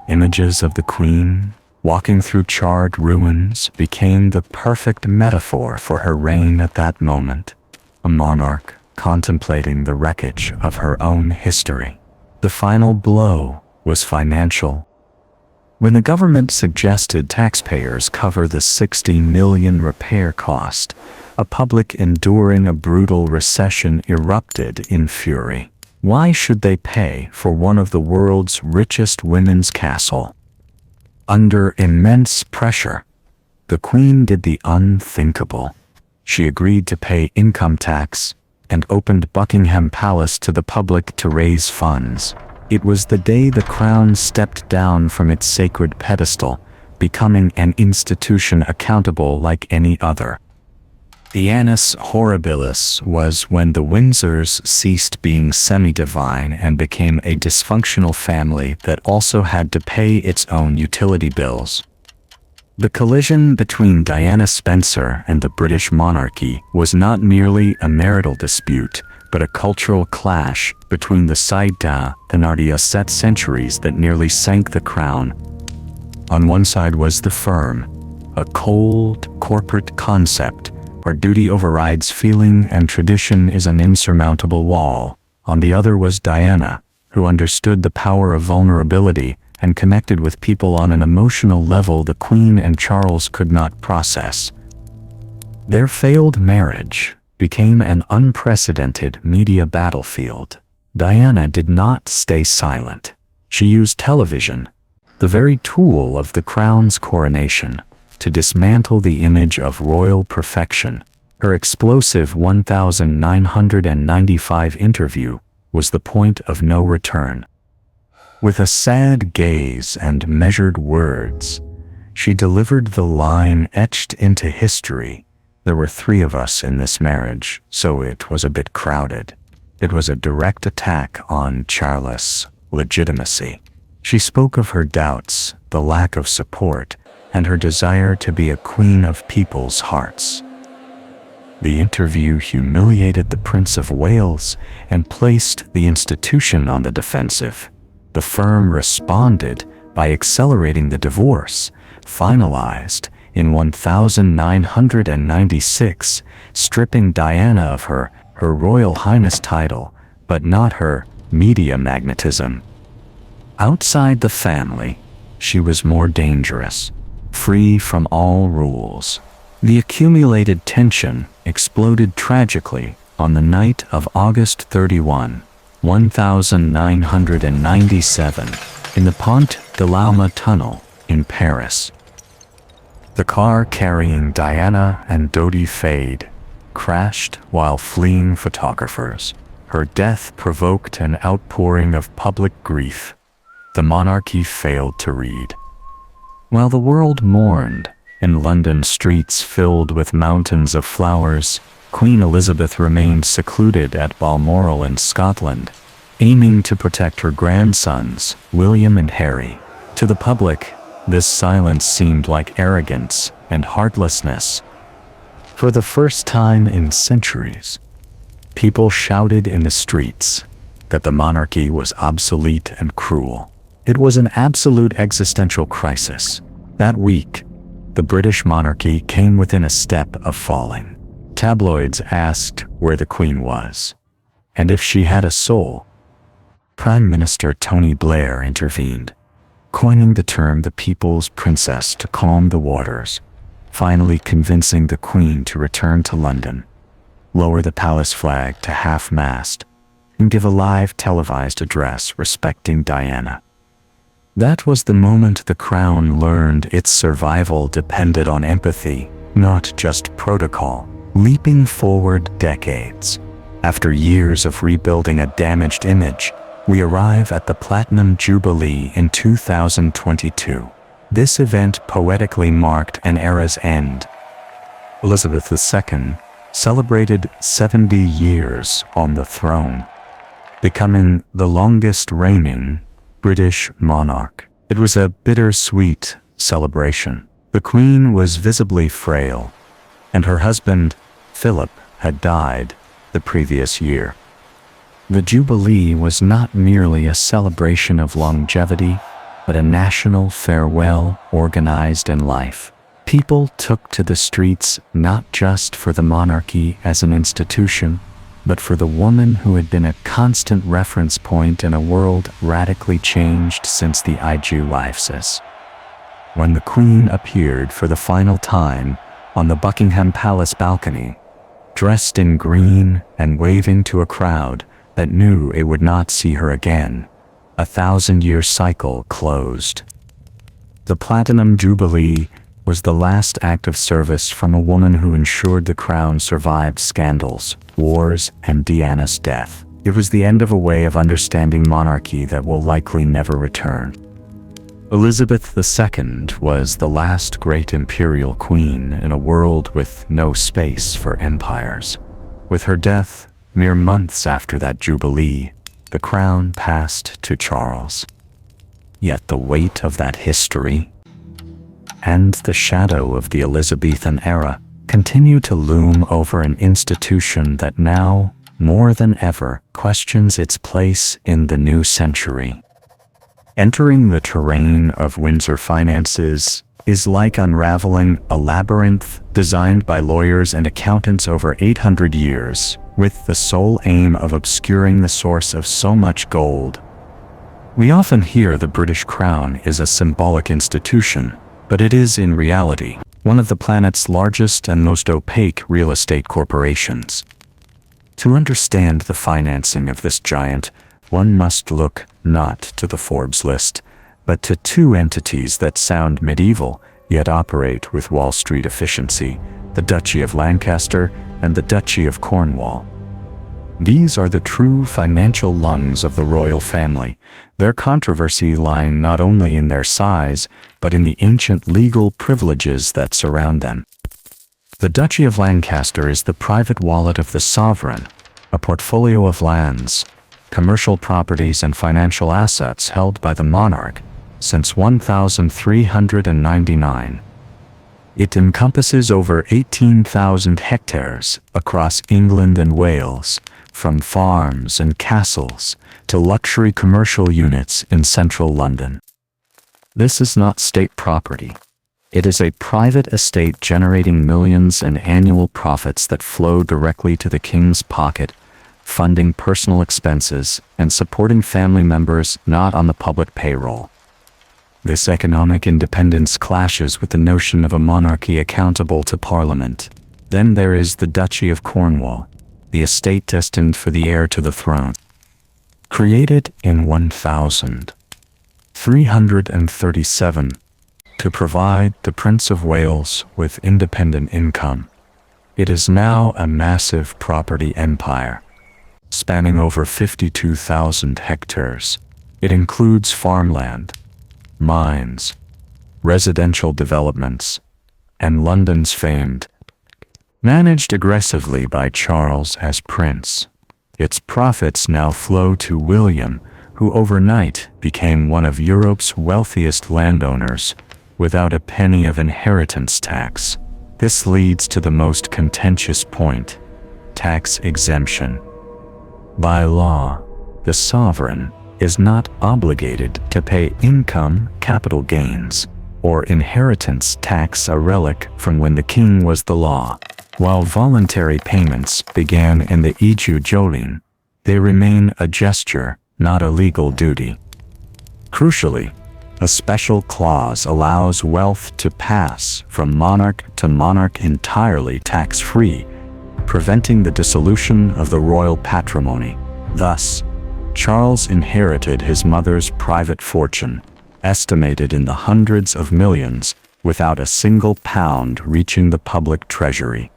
Images of the Queen, walking through charred ruins, became the perfect metaphor for her reign at that moment, a monarch contemplating the wreckage of her own history. The final blow was financial. When the government suggested taxpayers cover the $60 million repair cost, a public enduring a brutal recession erupted in fury. Why should they pay for one of the world's richest women's castle? Under immense pressure, the Queen did the unthinkable. She agreed to pay income tax and opened Buckingham Palace to the public to raise funds. It was the day the crown stepped down from its sacred pedestal, becoming an institution accountable like any other. The annus horribilis was when the Windsors ceased being semi-divine and became a dysfunctional family that also had to pay its own utility bills. The collision between Diana Spencer and the British monarchy was not merely a marital dispute, but a cultural clash between the Saïda and Ardea centuries that nearly sank the crown. On one side was the firm, a cold, corporate concept where duty overrides feeling and tradition is an insurmountable wall. On the other was Diana, who understood the power of vulnerability and connected with people on an emotional level the Queen and Charles could not process. Their failed marriage became an unprecedented media battlefield. Diana did not stay silent. She used television, the very tool of the crown's coronation, to dismantle the image of royal perfection. Her explosive 1995 interview was the point of no return. With a sad gaze and measured words, she delivered the line etched into history: "There were 3 of us in this marriage, so it was a bit crowded." It was a direct attack on Charles' legitimacy. She spoke of her doubts, the lack of support, and her desire to be a queen of people's hearts. The interview humiliated the Prince of Wales and placed the institution on the defensive. The firm responded by accelerating the divorce, finalized in 1996, stripping Diana of her Royal Highness title, but not her media magnetism. Outside the family, she was more dangerous, free from all rules. The accumulated tension exploded tragically on the night of August 31, 1997, in the Pont de l'Alma tunnel in Paris. The car carrying Diana and Dodi Fayed crashed while fleeing photographers. Her death provoked an outpouring of public grief. The monarchy failed to read. While the world mourned, in London streets filled with mountains of flowers, Queen Elizabeth remained secluded at Balmoral in Scotland, aiming to protect her grandsons, William and Harry. To the public, this silence seemed like arrogance and heartlessness. For the first time in centuries, people shouted in the streets that the monarchy was obsolete and cruel. It was an absolute existential crisis. That week, the British monarchy came within a step of falling. Tabloids asked where the Queen was, and if she had a soul. Prime Minister Tony Blair intervened, coining the term the People's Princess to calm the waters, finally convincing the Queen to return to London, lower the palace flag to half-mast, and give a live televised address respecting Diana. That was the moment the crown learned its survival depended on empathy, not just protocol. Leaping forward decades, after years of rebuilding a damaged image, we arrive at the Platinum Jubilee in 2022. This event poetically marked an era's end. Elizabeth II celebrated 70 years on the throne, becoming the longest reigning British monarch. It was a bittersweet celebration. The Queen was visibly frail, and her husband, Philip, had died the previous year. The Jubilee was not merely a celebration of longevity, but a national farewell organized in life. People took to the streets not just for the monarchy as an institution, but for the woman who had been a constant reference point in a world radically changed since the IJUIFSIS. When the Queen appeared for the final time on the Buckingham Palace balcony, dressed in green and waving to a crowd that knew it would not see her again, a 1,000-year cycle closed. The Platinum Jubilee was the last act of service from a woman who ensured the crown survived scandals, wars, and Diana's death. It was the end of a way of understanding monarchy that will likely never return. Elizabeth II was the last great imperial queen in a world with no space for empires. With her death, mere months after that jubilee, the crown passed to Charles. Yet the weight of that history and the shadow of the Elizabethan era continue to loom over an institution that now, more than ever, questions its place in the new century. Entering the terrain of Windsor finances is like unraveling a labyrinth designed by lawyers and accountants over 800 years, with the sole aim of obscuring the source of so much gold. We often hear the British Crown is a symbolic institution, but it is in reality one of the planet's largest and most opaque real estate corporations. To understand the financing of this giant, one must look not to the Forbes list, but to two entities that sound medieval yet operate with Wall Street efficiency: the Duchy of Lancaster and the Duchy of Cornwall. These are the true financial lungs of the royal family, their controversy lying not only in their size, but in the ancient legal privileges that surround them. The Duchy of Lancaster is the private wallet of the sovereign, a portfolio of lands, commercial properties and financial assets held by the monarch since 1399. It encompasses over 18,000 hectares across England and Wales, from farms and castles to luxury commercial units in central London. This is not state property. It is a private estate generating millions in annual profits that flow directly to the king's pocket, funding personal expenses and supporting family members not on the public payroll. This economic independence clashes with the notion of a monarchy accountable to Parliament. Then there is the Duchy of Cornwall, the estate destined for the heir to the throne. Created in 1337 to provide the Prince of Wales with independent income, it is now a massive property empire, spanning over 52,000 hectares. It includes farmland, mines, residential developments, and London's famed, managed aggressively by Charles as Prince. Its profits now flow to William, who overnight became one of Europe's wealthiest landowners without a penny of inheritance tax. This leads to the most contentious point: tax exemption. By law, the sovereign is not obligated to pay income, capital gains, or inheritance tax, a relic from when the king was the law. While voluntary payments began in the Iju Jolene, they remain a gesture, not a legal duty. Crucially, a special clause allows wealth to pass from monarch to monarch entirely tax-free, preventing the dissolution of the royal patrimony. Thus, Charles inherited his mother's private fortune, estimated in the hundreds of millions, without a single pound reaching the public treasury.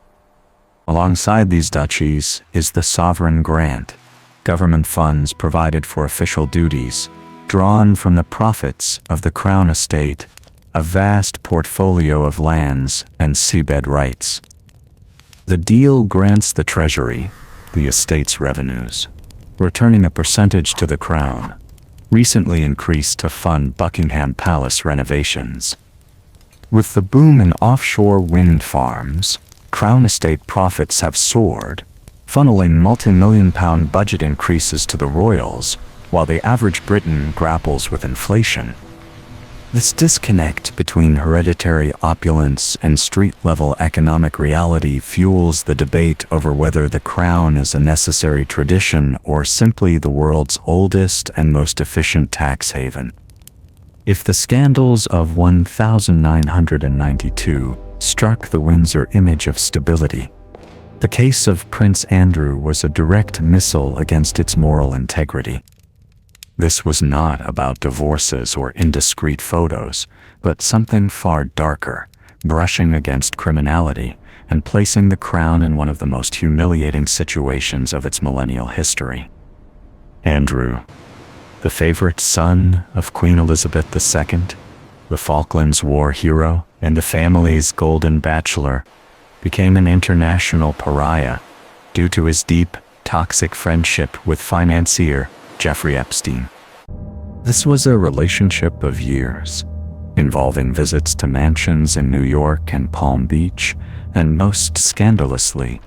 Alongside these duchies is the sovereign grant, government funds provided for official duties, drawn from the profits of the crown estate, a vast portfolio of lands and seabed rights. The deal grants the treasury, the estate's revenues, returning a percentage to the crown, recently increased to fund Buckingham Palace renovations. With the boom in offshore wind farms, Crown estate profits have soared, funneling multi-million-pound budget increases to the royals, while the average Briton grapples with inflation. This disconnect between hereditary opulence and street-level economic reality fuels the debate over whether the crown is a necessary tradition or simply the world's oldest and most efficient tax haven. If the scandals of 1992 struck the Windsor image of stability, the case of Prince Andrew was a direct missile against its moral integrity. This was not about divorces or indiscreet photos, but something far darker, brushing against criminality and placing the crown in one of the most humiliating situations of its millennial history. Andrew, the favorite son of Queen Elizabeth II, the Falklands War hero and the family's golden bachelor, became an international pariah due to his deep, toxic friendship with financier Jeffrey Epstein. This was a relationship of years, involving visits to mansions in New York and Palm Beach, and most scandalously,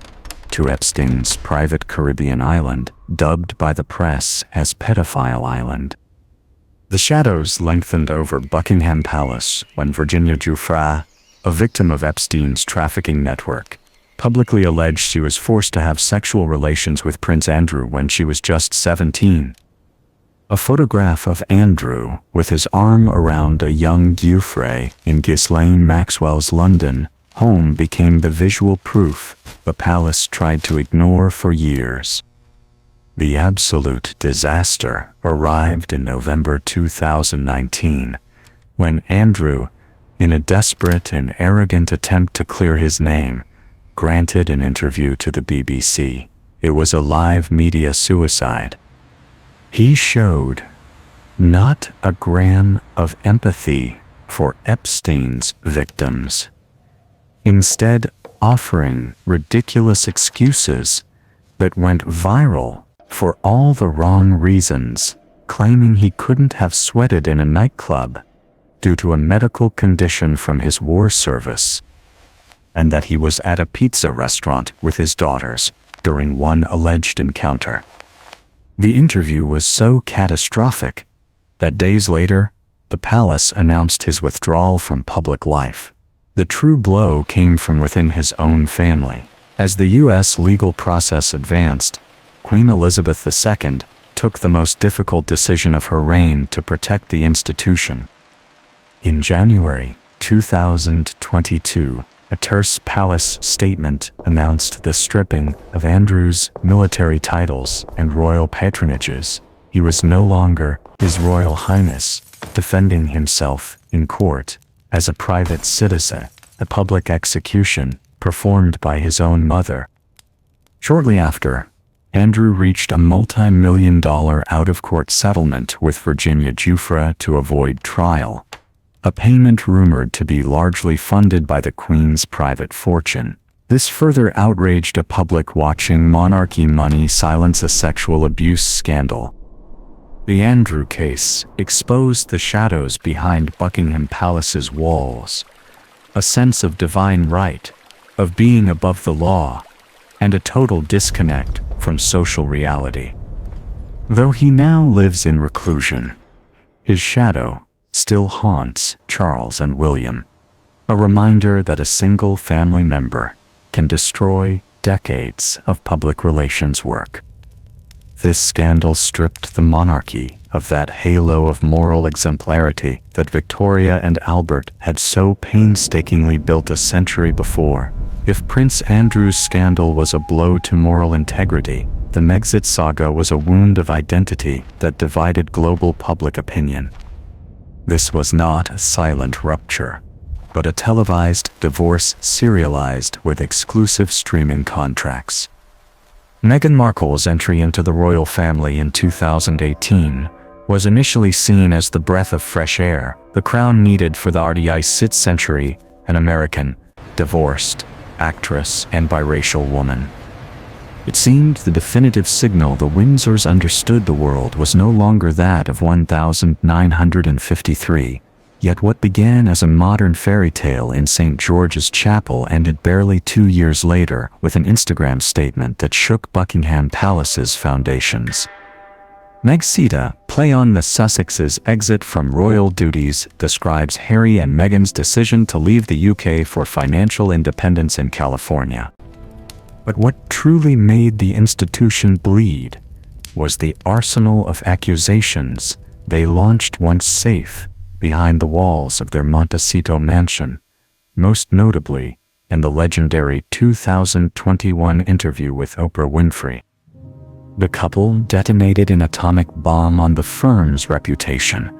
to Epstein's private Caribbean island, dubbed by the press as Pedophile Island. The shadows lengthened over Buckingham Palace when Virginia Giuffre, a victim of Epstein's trafficking network, publicly alleged she was forced to have sexual relations with Prince Andrew when she was just 17. A photograph of Andrew with his arm around a young Giuffre in Ghislaine Maxwell's London home became the visual proof the palace tried to ignore for years. The absolute disaster arrived in November 2019, when Andrew, in a desperate and arrogant attempt to clear his name, granted an interview to the BBC. It was a live media suicide. He showed not a gram of empathy for Epstein's victims, instead offering ridiculous excuses that went viral for all the wrong reasons, claiming he couldn't have sweated in a nightclub due to a medical condition from his war service, and that he was at a pizza restaurant with his daughters during one alleged encounter. The interview was so catastrophic that days later, the palace announced his withdrawal from public life. The true blow came from within his own family. As the U.S. legal process advanced, Queen Elizabeth II took the most difficult decision of her reign to protect the institution. In January 2022, a terse palace statement announced the stripping of Andrew's military titles and royal patronages. He was no longer His Royal Highness, defending himself in court as a private citizen, a public execution performed by his own mother. Shortly after, Andrew reached a multi-million-dollar out-of-court settlement with Virginia Giuffre to avoid trial, a payment rumored to be largely funded by the Queen's private fortune. This further outraged a public watching monarchy money silence a sexual abuse scandal. The Andrew case exposed the shadows behind Buckingham Palace's walls, a sense of divine right, of being above the law, and a total disconnect from social reality. Though he now lives in reclusion, his shadow still haunts Charles and William, a reminder that a single family member can destroy decades of public relations work. This scandal stripped the monarchy of that halo of moral exemplarity that Victoria and Albert had so painstakingly built a century before. If Prince Andrew's scandal was a blow to moral integrity, the Megxit saga was a wound of identity that divided global public opinion. This was not a silent rupture, but a televised divorce serialized with exclusive streaming contracts. Meghan Markle's entry into the royal family in 2018 was initially seen as the breath of fresh air, the crown needed for the 6th century, an American, divorced, actress and biracial woman. It seemed the definitive signal the Windsors understood the world was no longer that of 1953, yet what began as a modern fairy tale in St. George's Chapel ended barely 2 years later with an Instagram statement that shook Buckingham Palace's foundations. Megxit, play on the Sussexes' exit from royal duties, describes Harry and Meghan's decision to leave the UK for financial independence in California. But what truly made the institution bleed was the arsenal of accusations they launched once safe behind the walls of their Montecito mansion, most notably in the legendary 2021 interview with Oprah Winfrey. The couple detonated an atomic bomb on the firm's reputation,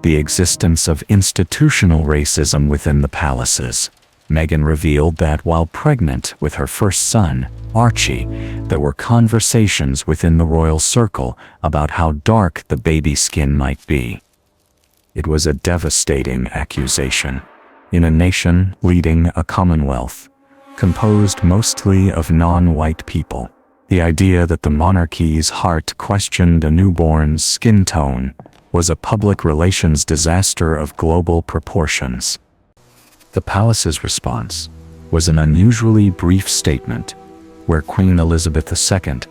the existence of institutional racism within the palaces. Meghan revealed that while pregnant with her first son, Archie, there were conversations within the royal circle about how dark the baby's skin might be. It was a devastating accusation. In a nation leading a commonwealth, composed mostly of non-white people, the idea that the monarchy's heart questioned a newborn's skin tone was a public relations disaster of global proportions. The palace's response was an unusually brief statement, where Queen Elizabeth II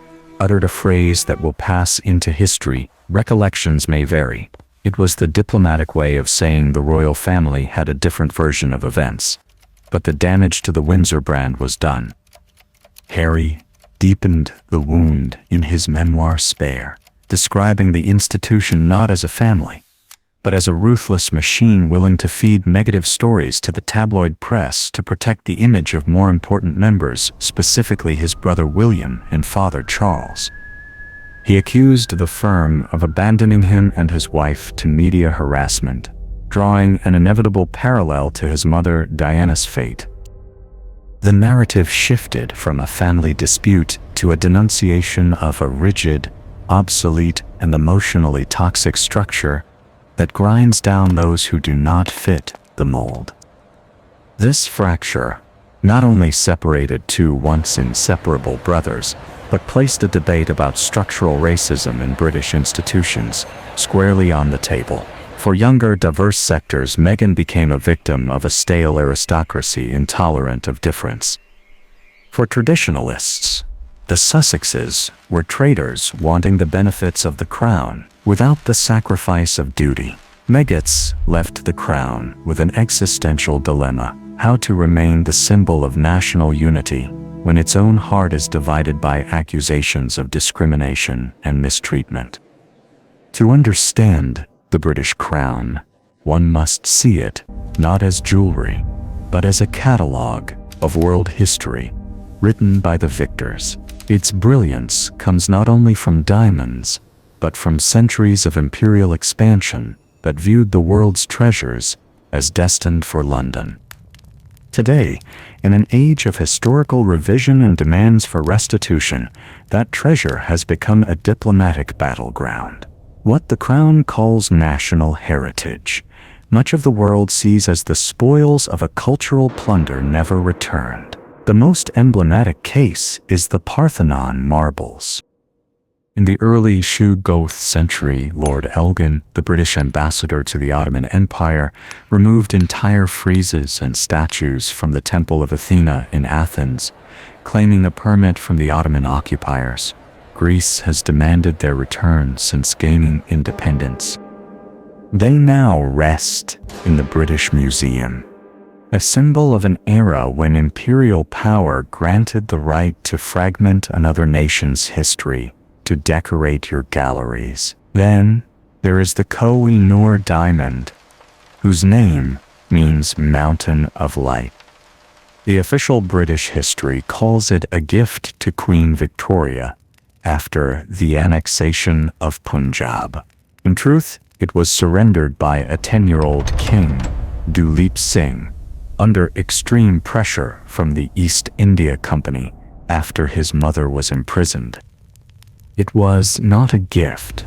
uttered a phrase that will pass into history. Recollections may vary. It was the diplomatic way of saying the royal family had a different version of events, but the damage to the Windsor brand was done. Harry deepened the wound in his memoir Spare, describing the institution not as a family, but as a ruthless machine willing to feed negative stories to the tabloid press to protect the image of more important members, specifically his brother William and father Charles. He accused the firm of abandoning him and his wife to media harassment, drawing an inevitable parallel to his mother Diana's fate. The narrative shifted from a family dispute to a denunciation of a rigid, obsolete, and emotionally toxic structure that grinds down those who do not fit the mold. This fracture not only separated two once inseparable brothers, but placed a debate about structural racism in British institutions squarely on the table. For younger, diverse sectors, Meghan became a victim of a stale aristocracy intolerant of difference. For traditionalists, the Sussexes were traitors wanting the benefits of the crown without the sacrifice of duty. Meghan left the crown with an existential dilemma: how to remain the symbol of national unity when its own heart is divided by accusations of discrimination and mistreatment. To understand the British crown, one must see it not as jewelry, but as a catalogue of world history written by the victors. Its brilliance comes not only from diamonds, but from centuries of imperial expansion that viewed the world's treasures as destined for London. Today, in an age of historical revision and demands for restitution, that treasure has become a diplomatic battleground. What the Crown calls national heritage, much of the world sees as the spoils of a cultural plunder never returned. The most emblematic case is the Parthenon marbles. In the early Shoggoth century, Lord Elgin, the British ambassador to the Ottoman Empire, removed entire friezes and statues from the Temple of Athena in Athens, claiming a permit from the Ottoman occupiers. Greece has demanded their return since gaining independence. They now rest in the British Museum, a symbol of an era when imperial power granted the right to fragment another nation's history, to decorate your galleries. Then there is the Kohinoor Diamond, whose name means Mountain of Light. The official British history calls it a gift to Queen Victoria after the annexation of Punjab. In truth, it was surrendered by a 10-year-old king, Duleep Singh, under extreme pressure from the East India Company after his mother was imprisoned. It was not a gift,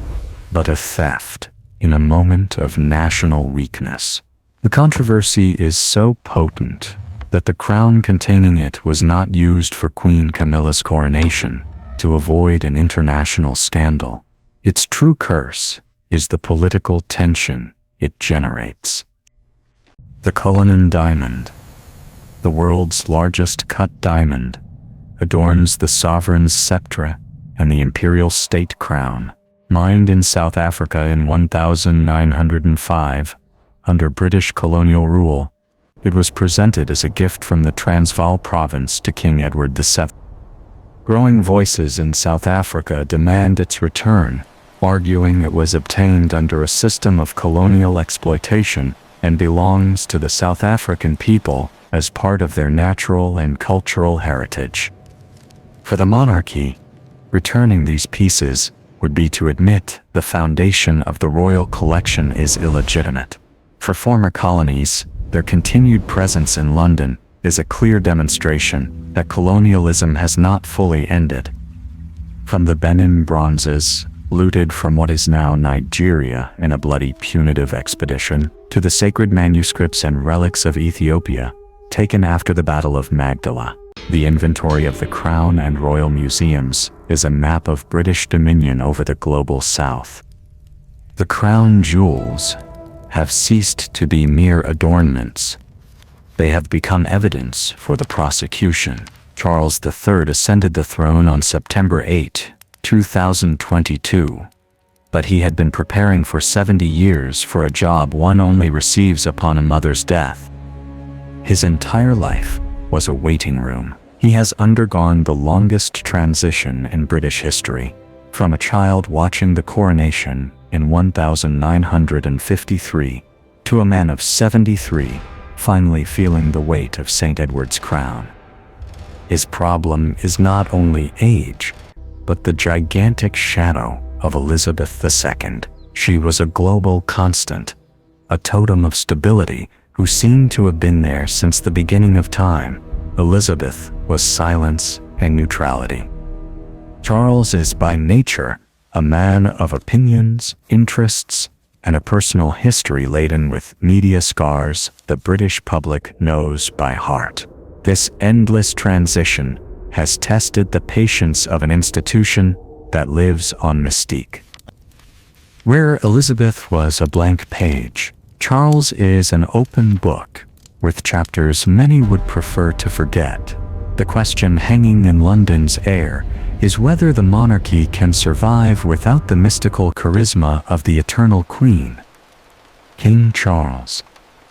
but a theft in a moment of national weakness. The controversy is so potent that the crown containing it was not used for Queen Camilla's coronation to avoid an international scandal. Its true curse is the political tension it generates. The Kohinoor Diamond, the world's largest cut diamond, adorns the sovereign's scepter and the imperial state crown. Mined in South Africa in 1905, under British colonial rule, it was presented as a gift from the Transvaal province to King Edward VII. Growing voices in South Africa demand its return, arguing it was obtained under a system of colonial exploitation and belongs to the South African people as part of their natural and cultural heritage. For the monarchy, Returning these pieces would be to admit the foundation of the royal collection is illegitimate. For former colonies, their continued presence in London is a clear demonstration that colonialism has not fully ended. From the Benin bronzes, looted from what is now Nigeria in a bloody punitive expedition, to the sacred manuscripts and relics of Ethiopia, taken after the Battle of Magdala, the inventory of the Crown and Royal Museums is a map of British dominion over the global South. The crown jewels have ceased to be mere adornments. They have become evidence for the prosecution. Charles III ascended the throne on September 8, 2022, but he had been preparing for 70 years for a job one only receives upon a mother's death. His entire life was a waiting room. He has undergone the longest transition in British history, from a child watching the coronation in 1953 to a man of 73, finally feeling the weight of St. Edward's crown. His problem is not only age, but the gigantic shadow of Elizabeth II. She was a global constant, a totem of stability who seemed to have been there since the beginning of time. Elizabeth was silence and neutrality. Charles is by nature a man of opinions, interests, and a personal history laden with media scars the British public knows by heart. This endless transition has tested the patience of an institution that lives on mystique. Where Elizabeth was a blank page, Charles is an open book, with chapters many would prefer to forget. The question hanging in London's air is whether the monarchy can survive without the mystical charisma of the eternal Queen. King Charles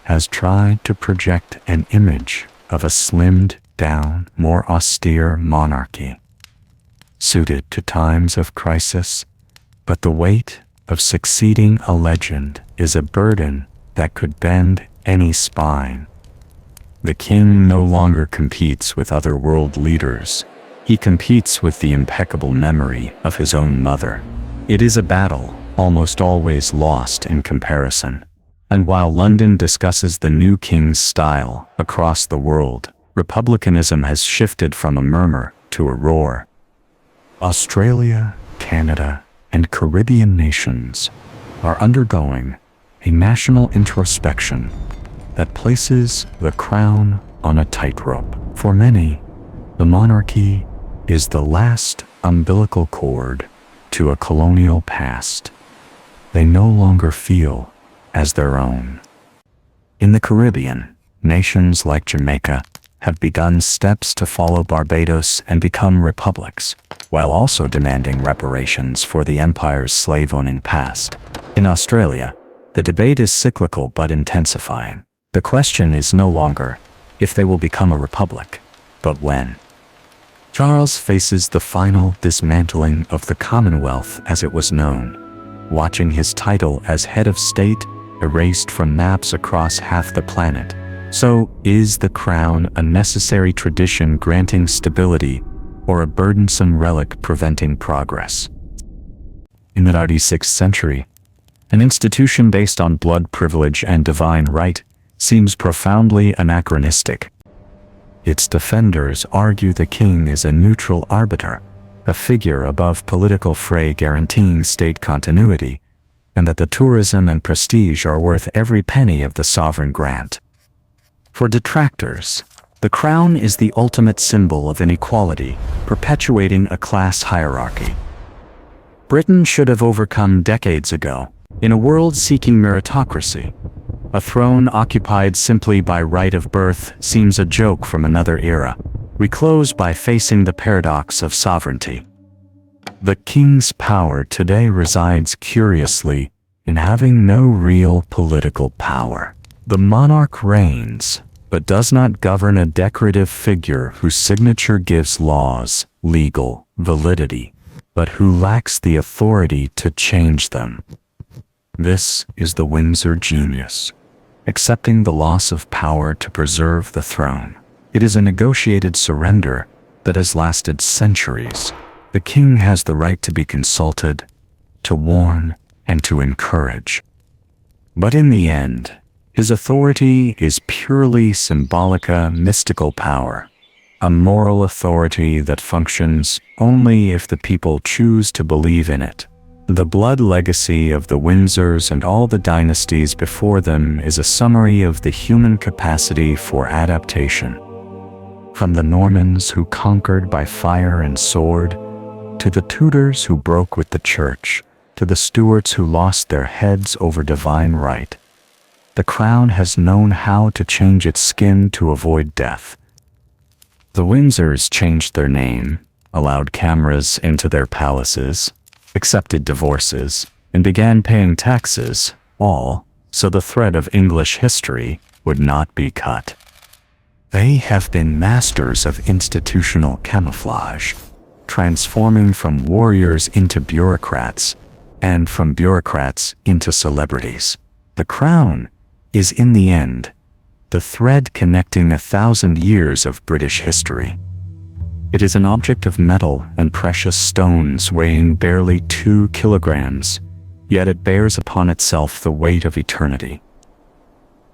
has tried to project an image of a slimmed-down, more austere monarchy, suited to times of crisis, but the weight of succeeding a legend is a burden that could bend any spine. The king no longer competes with other world leaders. He competes with the impeccable memory of his own mother. It is a battle almost always lost in comparison. And while London discusses the new king's style across the world, republicanism has shifted from a murmur to a roar. Australia, Canada, and Caribbean nations are undergoing a national introspection that places the crown on a tightrope. For many, the monarchy is the last umbilical cord to a colonial past they no longer feel as their own. In the Caribbean, nations like Jamaica have begun steps to follow Barbados and become republics, while also demanding reparations for the empire's slave-owning past. In Australia, the debate is cyclical but intensifying. The question is no longer if they will become a republic, but when. Charles faces the final dismantling of the Commonwealth as it was known, watching his title as head of state erased from maps across half the planet. So, is the crown a necessary tradition granting stability, or a burdensome relic preventing progress? In the 96th century, an institution based on blood privilege and divine right seems profoundly anachronistic. Its defenders argue the king is a neutral arbiter, a figure above political fray guaranteeing state continuity, and that the tourism and prestige are worth every penny of the sovereign grant. For detractors, the crown is the ultimate symbol of inequality, perpetuating a class hierarchy. Britain should have overcome decades ago, in a world seeking meritocracy. A throne occupied simply by right of birth seems a joke from another era. We close by facing the paradox of sovereignty. The king's power today resides curiously in having no real political power. The monarch reigns, but does not govern a decorative figure whose signature gives laws legal validity, but who lacks the authority to change them. This is the Windsor genius, accepting the loss of power to preserve the throne. It is a negotiated surrender that has lasted centuries, The king has the right to be consulted, to warn, and to encourage. But in the end, his authority is purely symbolica mystical power, a moral authority that functions only if the people choose to believe in it. The blood legacy of the Windsors and all the dynasties before them is a summary of the human capacity for adaptation. From the Normans who conquered by fire and sword, to the Tudors who broke with the church, to the Stuarts who lost their heads over divine right, the crown has known how to change its skin to avoid death. The Windsors changed their name, allowed cameras into their palaces, accepted divorces, and began paying taxes, all so the thread of English history would not be cut. They have been masters of institutional camouflage, transforming from warriors into bureaucrats, and from bureaucrats into celebrities. The crown is, in the end, the thread connecting 1,000 years of British history. It is an object of metal and precious stones weighing barely 2 kilograms, yet it bears upon itself the weight of eternity.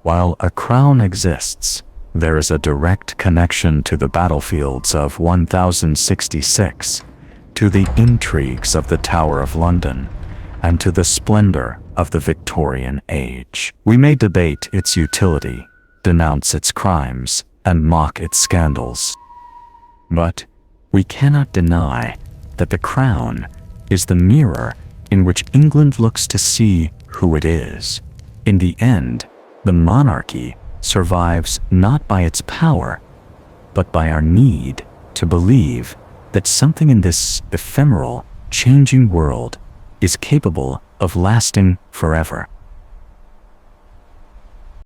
While a crown exists, there is a direct connection to the battlefields of 1066, to the intrigues of the Tower of London, and to the splendor of the Victorian age. We may debate its utility, denounce its crimes, and mock its scandals. But we cannot deny that the crown is the mirror in which England looks to see who it is. In the end, the monarchy survives not by its power, but by our need to believe that something in this ephemeral, changing world is capable of lasting forever.